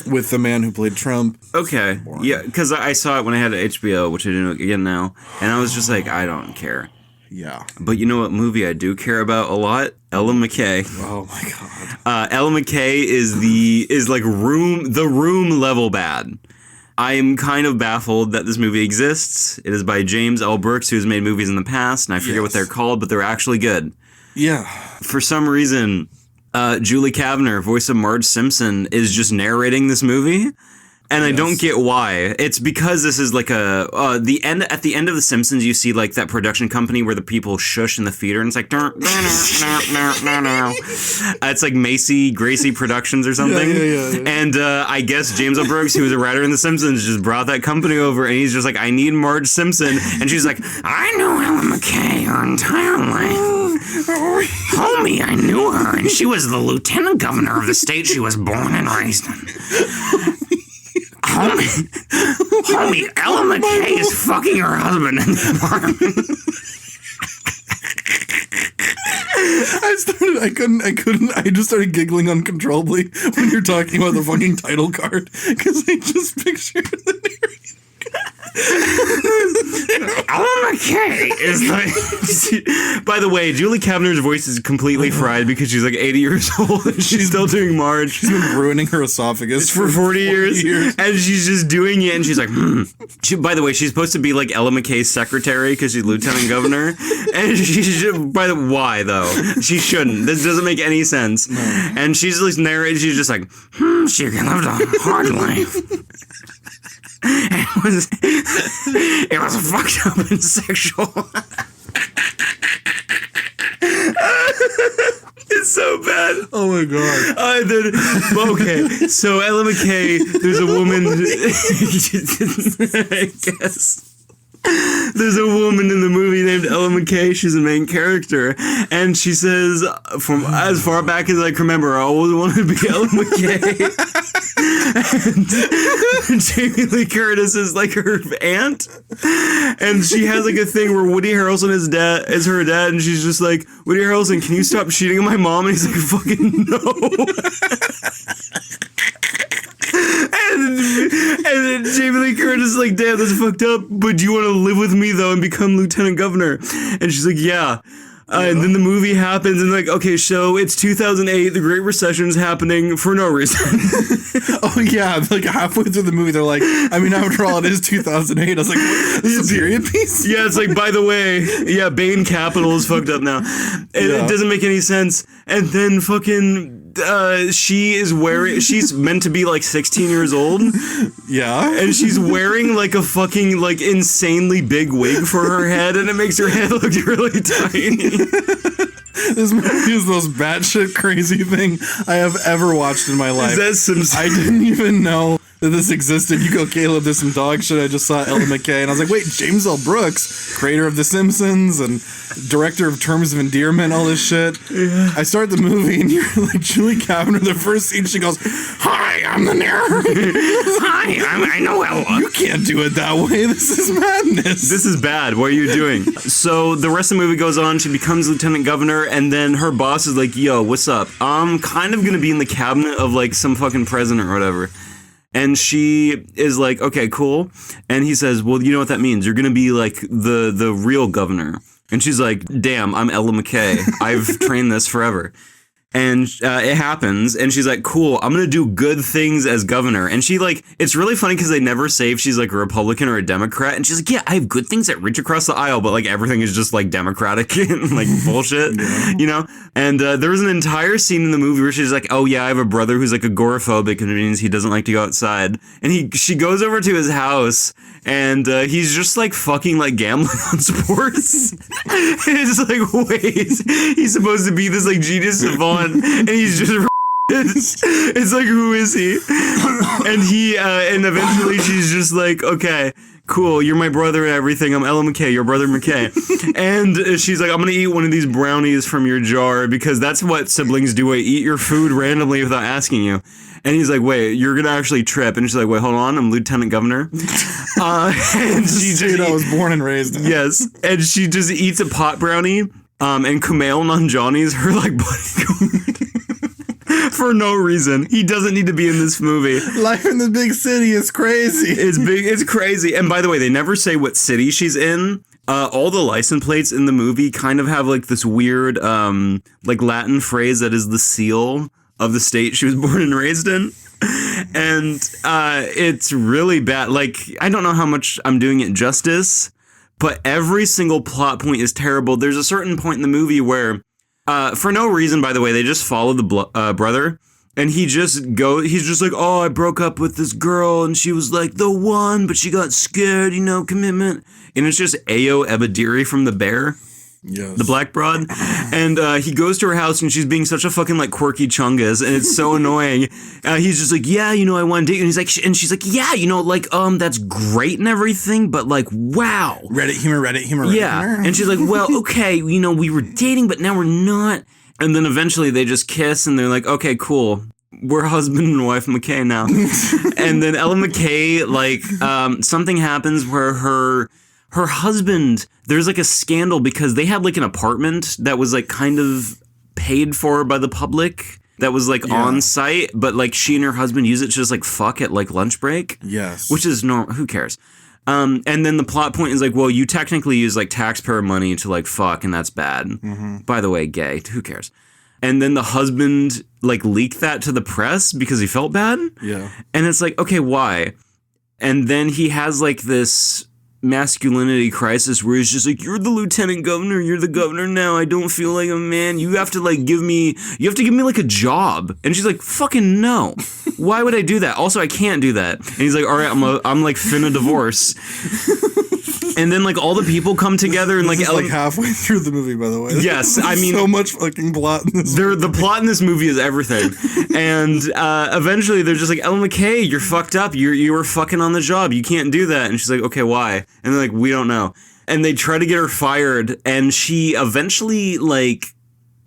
Speaker 2: with the man who played Trump.
Speaker 1: Okay.
Speaker 2: Boring.
Speaker 1: Yeah, because I saw it when I had HBO, which I do again now, and I was just like, I don't care.
Speaker 2: Yeah.
Speaker 1: But you know what movie I do care about a lot? Ella McKay.
Speaker 2: Oh my god.
Speaker 1: Ella McKay is like the room level bad. I am kind of baffled that this movie exists. It is by James L. Brooks, who's made movies in the past, and I forget what they're called, but they're actually good.
Speaker 2: Yeah.
Speaker 1: For some reason, Julie Kavner, voice of Marge Simpson, is just narrating this movie. And I don't get why. It's because this is like at the end of The Simpsons, you see like that production company where the people shush in the theater, and it's like, it's like Gracie Productions or something.
Speaker 2: Yeah.
Speaker 1: And I guess James L. Brooks, who was a writer in The Simpsons, just brought that company over, and he's just like, I need Marge Simpson. And she's like, I know Ella McKay her entire life. Homie, I knew her, and she was the lieutenant governor of the state she was born and raised in. Homie, Ella McKay is fucking her husband in the apartment.
Speaker 2: I just started giggling uncontrollably when you're talking about the fucking title card, because I just pictured the narrator.
Speaker 1: Ella McKay is like... By the way, Julie Kavner's voice is completely fried because she's like 80 years old and she's still doing Marge.
Speaker 2: She's been ruining her esophagus
Speaker 1: for 40 years. And she's just doing it, and she's like, by the way, she's supposed to be like Ella McKay's secretary because she's lieutenant governor. And she's just, why though? She shouldn't. This doesn't make any sense.
Speaker 2: No.
Speaker 1: And she's like narrating, she's just like, she lived a hard life. It was fucked up and sexual. It's so bad.
Speaker 2: Oh my god.
Speaker 1: Okay, so Ella McKay, there's a woman. I guess. There's a woman in the movie named Ella McKay. She's the main character. And she says, from as far back as I can remember, I always wanted to be Ella McKay. And Jamie Lee Curtis is like her aunt. And she has like a thing where Woody Harrelson is her dad. And she's just like, Woody Harrelson, can you stop cheating on my mom? And he's like, fucking no. And then Jamie Lee Curtis is like, damn, that's fucked up, but do you want to live with me, though, and become lieutenant governor? And she's like, yeah. And then the movie happens, and like, okay, so it's 2008, the Great Recession's happening for no reason.
Speaker 2: Oh, yeah, like halfway through the movie, they're like, I mean, after all, it is 2008. I was like, what? This is a period piece?
Speaker 1: Yeah, it's like, by the way, yeah, Bain Capital is fucked up now. And it doesn't make any sense. And then fucking... she's meant to be like 16 years old.
Speaker 2: Yeah.
Speaker 1: And she's wearing like a fucking like insanely big wig for her head, and it makes her head look really tiny.
Speaker 2: This movie is the most batshit crazy thing I have ever watched in my life.
Speaker 1: Is that some...
Speaker 2: I didn't even know that this existed. You go, Caleb, there's some dog shit. I just saw Ella McKay, and I was like, wait, James L. Brooks, creator of The Simpsons and director of Terms of Endearment, all this shit. Yeah. I start the movie, and you're like, Julie Kavner, the first scene, she goes, hi, I'm the narrator.
Speaker 1: Hi, I know Ella.
Speaker 2: You can't do it that way. This is madness.
Speaker 1: This is bad. What are you doing? So the rest of the movie goes on. She becomes lieutenant governor, and then her boss is like, yo, what's up? I'm kind of going to be in the cabinet of like some fucking president or whatever. And she is like, okay, cool. And he says, well, you know what that means? You're going to be like the real governor. And she's like, damn, I'm Ella McKay. I've trained this forever. And it happens, and she's like, cool, I'm gonna do good things as governor. And she like, it's really funny because they never say if she's like a Republican or a Democrat. And she's like, yeah, I have good things that reach across the aisle, but like everything is just like Democratic and like bullshit, you know? And there was an entire scene in the movie where she's like, oh yeah, I have a brother who's like agoraphobic, and it means he doesn't like to go outside. And she goes over to his house, and he's just like fucking like gambling on sports. It's like, wait, he's supposed to be this like genius savant, and he's just it's like, who is he? And eventually she's just like, okay, cool, you're my brother and everything. I'm Ella McKay, your brother McKay. And she's like, I'm gonna eat one of these brownies from your jar because that's what siblings do. I eat your food randomly without asking you. And he's like, wait, you're gonna actually trip. And she's like, wait, hold on, I'm Lieutenant Governor. And she just
Speaker 2: I was born and raised in.
Speaker 1: Yes, and she just eats a pot brownie. And Kumail Nanjiani's her like buddy for no reason. He doesn't need to be in this movie.
Speaker 2: Life in the big city is crazy.
Speaker 1: It's crazy. And by the way, they never say what city she's in. All the license plates in the movie kind of have like this weird like Latin phrase that is the seal of the state she was born and raised in. And it's really bad. Like, I don't know how much I'm doing it justice, but every single plot point is terrible. There's a certain point in the movie where, for no reason, by the way, they just follow the brother, and he's just like, oh, I broke up with this girl, and she was like the one, but she got scared, commitment. And it's just Ayo Ebadiri from The Bear. Yes. The black broad. And he goes to her house, and she's being such a fucking like quirky chungus, and it's so annoying. He's just like, yeah, I want to date you. And he's like, and she's like, yeah, that's great and everything, but like, wow.
Speaker 2: Reddit humor.
Speaker 1: Yeah. And she's like, well, okay, we were dating, but now we're not. And then eventually they just kiss, and they're like, okay, cool. We're husband and wife McKay now. And then Ella McKay, like, something happens where her husband, there's like a scandal because they had like an apartment that was like kind of paid for by the public that was like on site, but like she and her husband use it to just like fuck at like lunch break.
Speaker 2: Yes.
Speaker 1: Which is normal. Who cares? And then the plot point is like, well, you technically use like taxpayer money to like fuck, and that's bad. Mm-hmm. By the way, gay. Who cares? And then the husband like leaked that to the press because he felt bad.
Speaker 2: Yeah.
Speaker 1: And it's like, okay, why? And then he has like this masculinity crisis where he's just like, you're the lieutenant governor, you're the governor now, I don't feel like a man, you have to give me like a job. And she's like, fucking no, why would I do that? Also, I can't do that. And he's like, all right, I'm like finna divorce. And then like all the people come together and like
Speaker 2: like halfway through the movie, by the way.
Speaker 1: Yes, I mean,
Speaker 2: so much fucking plot in this movie.
Speaker 1: The plot in this movie is everything. And eventually they're just like, Ella McKay, you're fucked up. You were fucking on the job. You can't do that. And she's like, okay, why? And they're like, we don't know. And they try to get her fired, and she eventually like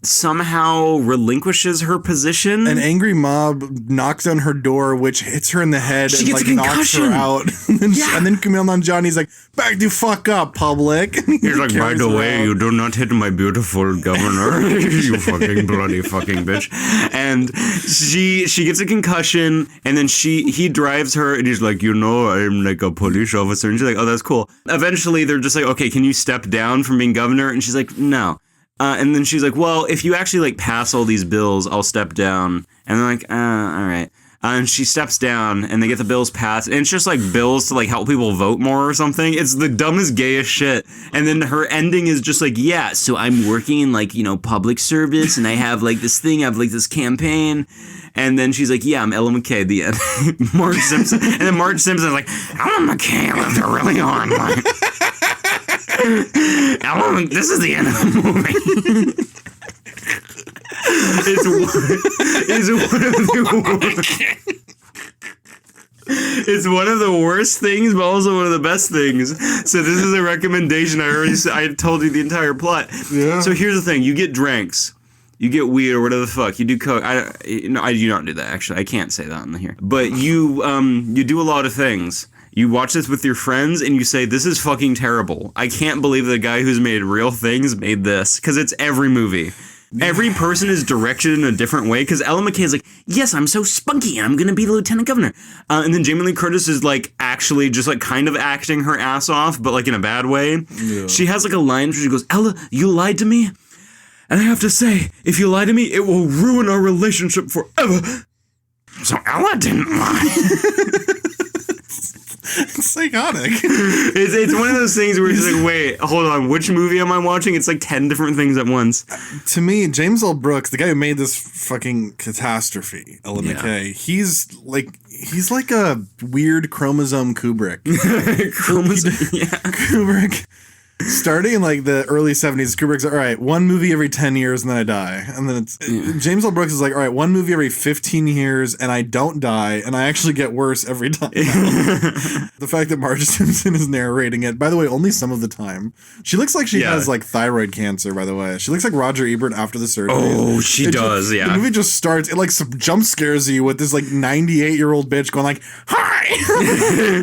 Speaker 1: somehow relinquishes her position.
Speaker 2: An angry mob knocks on her door, which hits her in the head
Speaker 1: she
Speaker 2: and
Speaker 1: gets
Speaker 2: like knocks her out. And then Kumail Nanjiani's like, back the fuck up, public.
Speaker 1: He's like, by the way, you do not hit my beautiful governor, you fucking bloody fucking bitch. And she gets a concussion, and then he drives her, and he's like, I'm like a police officer. And she's like, oh, that's cool. Eventually, they're just like, okay, can you step down from being governor? And she's like, no. And then she's like, well, if you actually like pass all these bills, I'll step down. And they're like, all right. And she steps down, and they get the bills passed. And it's just like bills to like help people vote more or something. It's the dumbest, gayest shit. And then her ending is just like, yeah, so I'm working in like, public service, and I have like this thing, I have like this campaign. And then she's like, yeah, I'm Ella McKay at the end. Marge Simpson. And then Marge Simpson's like, Ella McKay lived a really hard life. This is the end of the movie. It's one of the worst things, but also one of the best things. So this is a recommendation. I told you the entire plot. Yeah. So here's the thing: you get drinks, you get weed or whatever the fuck. You do coke. I do not do that. Actually, I can't say that in here. But you do a lot of things. You watch this with your friends and you say, this is fucking terrible. I can't believe the guy who's made real things made this. Because it's every movie. Every person is directed in a different way. Because Ella McKay is like, yes, I'm so spunky and I'm going to be the lieutenant governor. And then Jamie Lee Curtis is like actually just like kind of acting her ass off, but like in a bad way. Yeah. She has like a line where she goes, Ella, you lied to me? And I have to say, if you lie to me, it will ruin our relationship forever. So Ella didn't lie.
Speaker 2: It's psychotic.
Speaker 1: It's one of those things where it's like, wait, hold on, which movie am I watching? It's like 10 different things at once.
Speaker 2: To me, James L. Brooks, the guy who made this fucking catastrophe, Ella McKay, he's like a weird chromosome Kubrick. Kubrick. Starting in like the early 70s, Kubrick's like, all right, one movie every 10 years and then I die. And then James L. Brooks is like, all right, one movie every 15 years and I don't die and I actually get worse every time. The fact that Marge Simpson is narrating it, by the way, only some of the time. She looks like she has like thyroid cancer, by the way. She looks like Roger Ebert after the surgery.
Speaker 1: Oh, she does,
Speaker 2: The movie just starts, it like jump scares you with this like 98-year-old bitch going like, hi,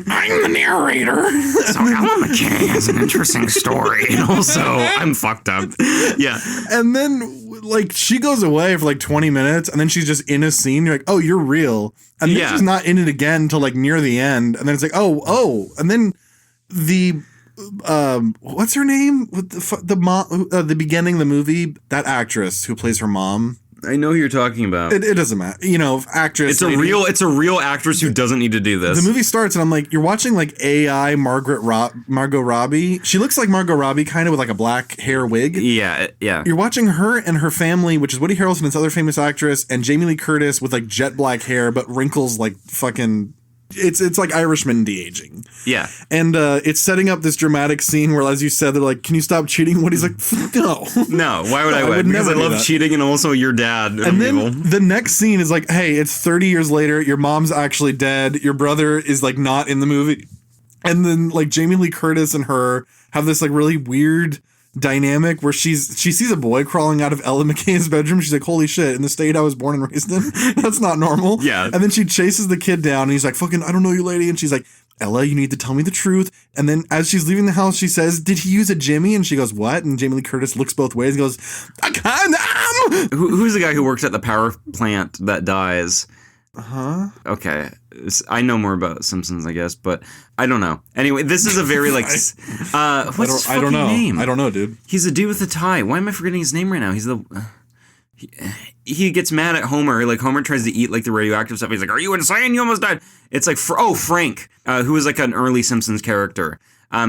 Speaker 2: I'm the narrator.
Speaker 1: So Ella McKay has an interesting story. And also, I'm fucked up. Yeah.
Speaker 2: And then, like, she goes away for, like, 20 minutes, and then she's just in a scene. You're like, oh, you're real. And then she's not in it again until, like, near the end. And then it's like, oh. And then the, what's her name? The beginning of the movie, that actress who plays her mom.
Speaker 1: I know who you're talking about.
Speaker 2: It doesn't matter. You know, actress.
Speaker 1: It's a real actress who doesn't need to do this.
Speaker 2: The movie starts and I'm like, you're watching like AI Margot Robbie. She looks like Margot Robbie kind of with like a black hair wig.
Speaker 1: Yeah.
Speaker 2: You're watching her and her family, which is Woody Harrelson, this other famous actress, and Jamie Lee Curtis with like jet black hair, but wrinkles like fucking... It's like Irishman de-aging.
Speaker 1: Yeah.
Speaker 2: And it's setting up this dramatic scene where, as you said, they're like, can you stop cheating? Woody's like, no.
Speaker 1: No, why would I win? Because I love cheating and also your dad.
Speaker 2: And then the next scene is like, hey, it's 30 years later. Your mom's actually dead. Your brother is like not in the movie. And then like Jamie Lee Curtis and her have this like really weird dynamic where she sees a boy crawling out of Ella McKay's bedroom. She's like, holy shit, in the state I was born and raised in, that's not normal.
Speaker 1: Yeah.
Speaker 2: And then she chases the kid down and he's like, fucking, I don't know you, lady. And she's like, Ella, you need to tell me the truth. And then as she's leaving the house, she says, did he use a Jimmy? And she goes, what? And Jamie Lee Curtis looks both ways and goes, I can't.
Speaker 1: Who's the guy who works at the power plant that dies?
Speaker 2: Uh-huh.
Speaker 1: Okay. I know more about Simpsons, I guess, but I don't know. Anyway, this is a very like what's his fucking name?
Speaker 2: I don't know, dude.
Speaker 1: He's a dude with a tie. Why am I forgetting his name right now? He's the he gets mad at Homer. Like Homer tries to eat like the radioactive stuff. He's like, "Are you insane? You almost died." It's like Frank, who was like an early Simpsons character.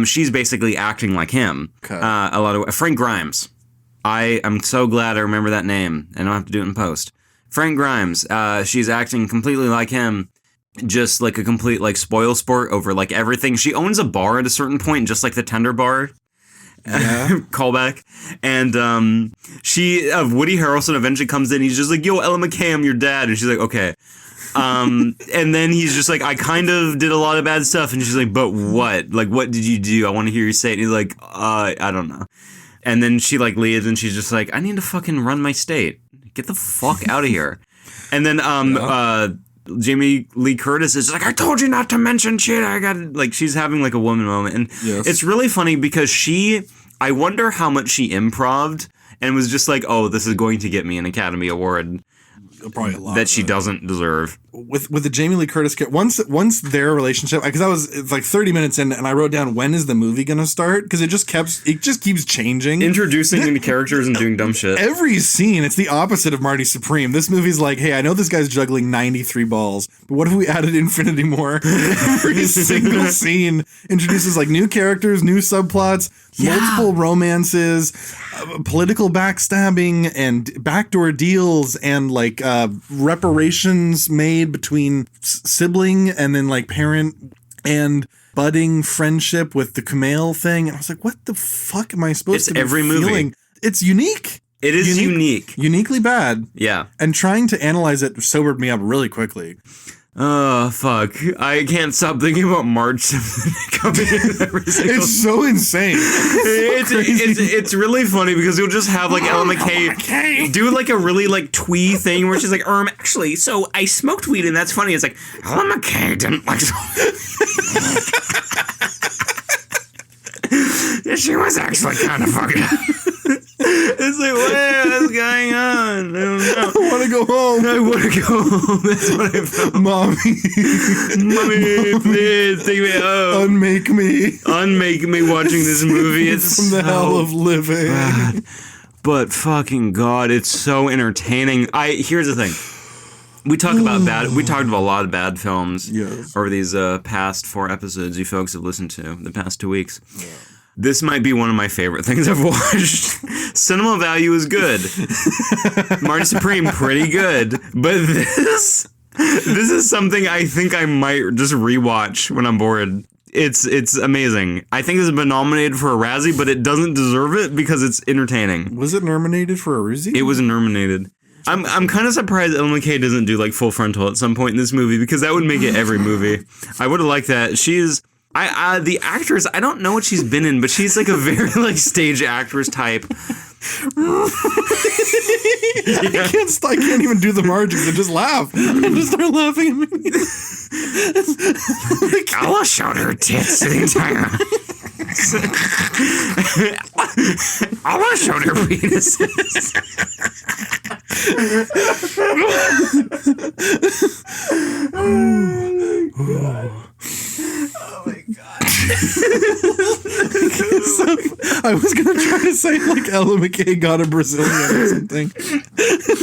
Speaker 1: She's basically acting like him. Okay. A lot of Frank Grimes. I am so glad I remember that name, and I don't have to do it in post. Frank Grimes. She's acting completely like him. Just like a complete like spoil sport over like everything. She owns a bar at a certain point, just like the Tender Bar. Yeah. Callback. And Woody Harrelson eventually comes in. He's just like, yo, Ella McKay, I'm your dad. And she's like, okay. And then he's just like, I kind of did a lot of bad stuff. And she's like, but what? Like, what did you do? I want to hear you say it. And he's like, I don't know. And then she like leaves and she's just like, I need to fucking run my state. Get the fuck out of here. And then Jamie Lee Curtis is like, I told you not to mention shit. I got like, she's having like a woman moment. And It's really funny because I wonder how much she improv'd and was just like, oh, this is going to get me an Academy Award.
Speaker 2: Probably a lot
Speaker 1: that she doesn't deserve.
Speaker 2: With the Jamie Lee Curtis once their relationship, because it's like 30 minutes in and I wrote down, when is the movie gonna start, because it just keeps changing,
Speaker 1: introducing new characters and doing dumb shit.
Speaker 2: Every scene it's the opposite of Marty Supreme. This movie's like, hey, I know this guy's juggling 93 balls, but what if we added infinity more? Every single scene introduces like new characters, new subplots, multiple romances, political backstabbing and backdoor deals, and like reparations made between sibling and then like parent and budding friendship with the Kumail thing. And I was like, what the fuck am I supposed to be
Speaker 1: every
Speaker 2: feeling?
Speaker 1: Movie.
Speaker 2: It's unique.
Speaker 1: It is unique.
Speaker 2: Uniquely bad.
Speaker 1: Yeah.
Speaker 2: And trying to analyze it sobered me up really quickly.
Speaker 1: Oh, fuck. I can't stop thinking about Marge Simpson coming in every single...
Speaker 2: It's so insane.
Speaker 1: It's really funny because you'll just have like Ella McKay do like a really like twee thing where she's like, actually, so I smoked weed and that's funny. It's like, Ella McKay didn't like... She was actually kind of fucking... It's like, what is going on? I don't know.
Speaker 2: I want to go home.
Speaker 1: I want to go home. That's what I felt.
Speaker 2: Mommy,
Speaker 1: please take me home.
Speaker 2: Unmake me
Speaker 1: watching this movie. It's
Speaker 2: from the hell of living.
Speaker 1: But fucking God, it's so entertaining. Here's the thing. We talked about a lot of bad films over these past 4 episodes you folks have listened to the past 2 weeks. Yeah. This might be one of my favorite things I've watched. Cinema Value is good. Marty Supreme, pretty good. But this is something I think I might just rewatch when I'm bored. It's amazing. I think it's been nominated for a Razzie, but it doesn't deserve it because it's entertaining.
Speaker 2: Was it nominated for a Razzie?
Speaker 1: It was nominated. I'm kind of surprised Ellen McKay doesn't do like Full Frontal at some point in this movie because that would make it every movie. I would have liked that. She's the actress. I don't know what she's been in, but she's like a very like stage actress type.
Speaker 2: I can't even do the margins. I just laugh. I just start laughing at me.
Speaker 1: Ella showed her tits the entire. Ella showed her penises. Oh my God.
Speaker 2: I was gonna try to say like Ella McKay got a Brazilian or something.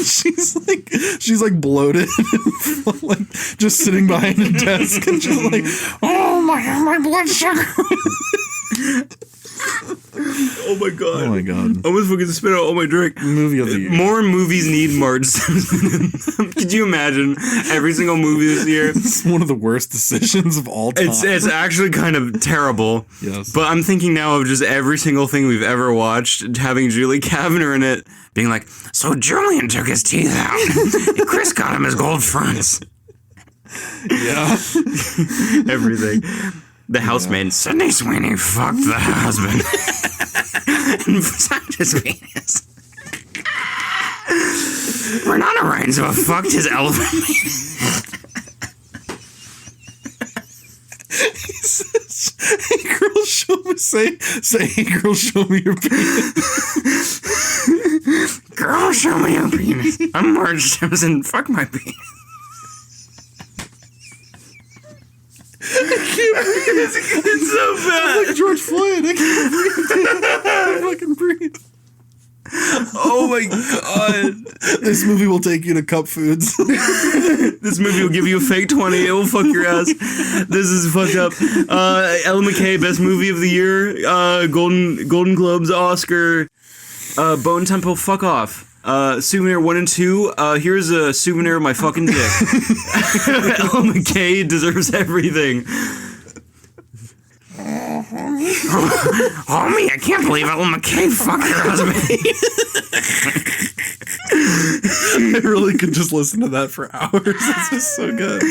Speaker 2: she's like bloated, like just sitting behind a desk and just like, oh my blood sugar.
Speaker 1: Oh my God.
Speaker 2: Oh my God.
Speaker 1: I almost fucking spit out all my drink.
Speaker 2: Movie of the year.
Speaker 1: More movies need Marge Simpson in them. Could you imagine every single movie this year?
Speaker 2: It's one of the worst decisions of all time.
Speaker 1: It's actually kind of terrible.
Speaker 2: Yes.
Speaker 1: But I'm thinking now of just every single thing we've ever watched having Julie Kavner in it, being like, so Julian took his teeth out and Chris got him his gold fronts.
Speaker 2: Yeah.
Speaker 1: Everything. The housemaid, Sydney Sweeney fucked the husband and sucked his penis. Renata Reinsva fucked his elephant penis.
Speaker 2: He says, hey girl, show me, say, hey girl, show me your penis.
Speaker 1: Girl, show me your penis. I'm Marge Simpson, fuck my penis. It's so bad.
Speaker 2: I'm like George Floyd. I can't breathe. I fucking breathe.
Speaker 1: Oh my God.
Speaker 2: This movie will take you to Cup Foods.
Speaker 1: This movie will give you a fake 20. It will fuck your ass. This is fucked up. Ellen McKay, best movie of the year. Golden Globes, Oscar. Bone Temple, fuck off. Souvenir 1 and 2. Here's a souvenir of my fucking dick. Ellen McKay deserves everything. Homie, I can't believe Ellen McKay fucked her husband.
Speaker 2: I really could just listen to that for hours. This is so good.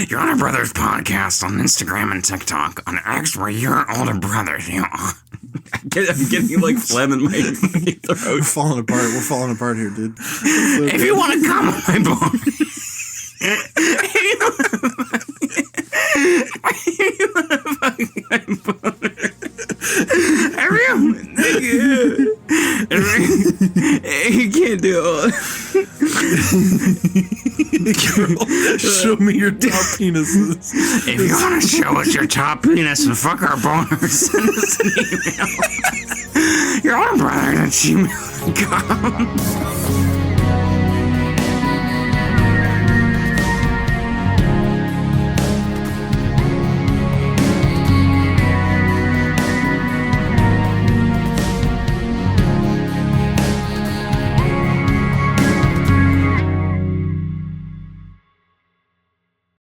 Speaker 1: Your older brother's podcast on Instagram and TikTok. On X, where your older brother. You know, I'm getting like phlegm in my throat.
Speaker 2: We're falling apart here, dude.
Speaker 1: If you want to come on my bone. You can't do it.
Speaker 2: Girl, show me your top penises.
Speaker 1: If you want to show us your top penis and fuck our boners, send us an email. Your older brother at gmail.com.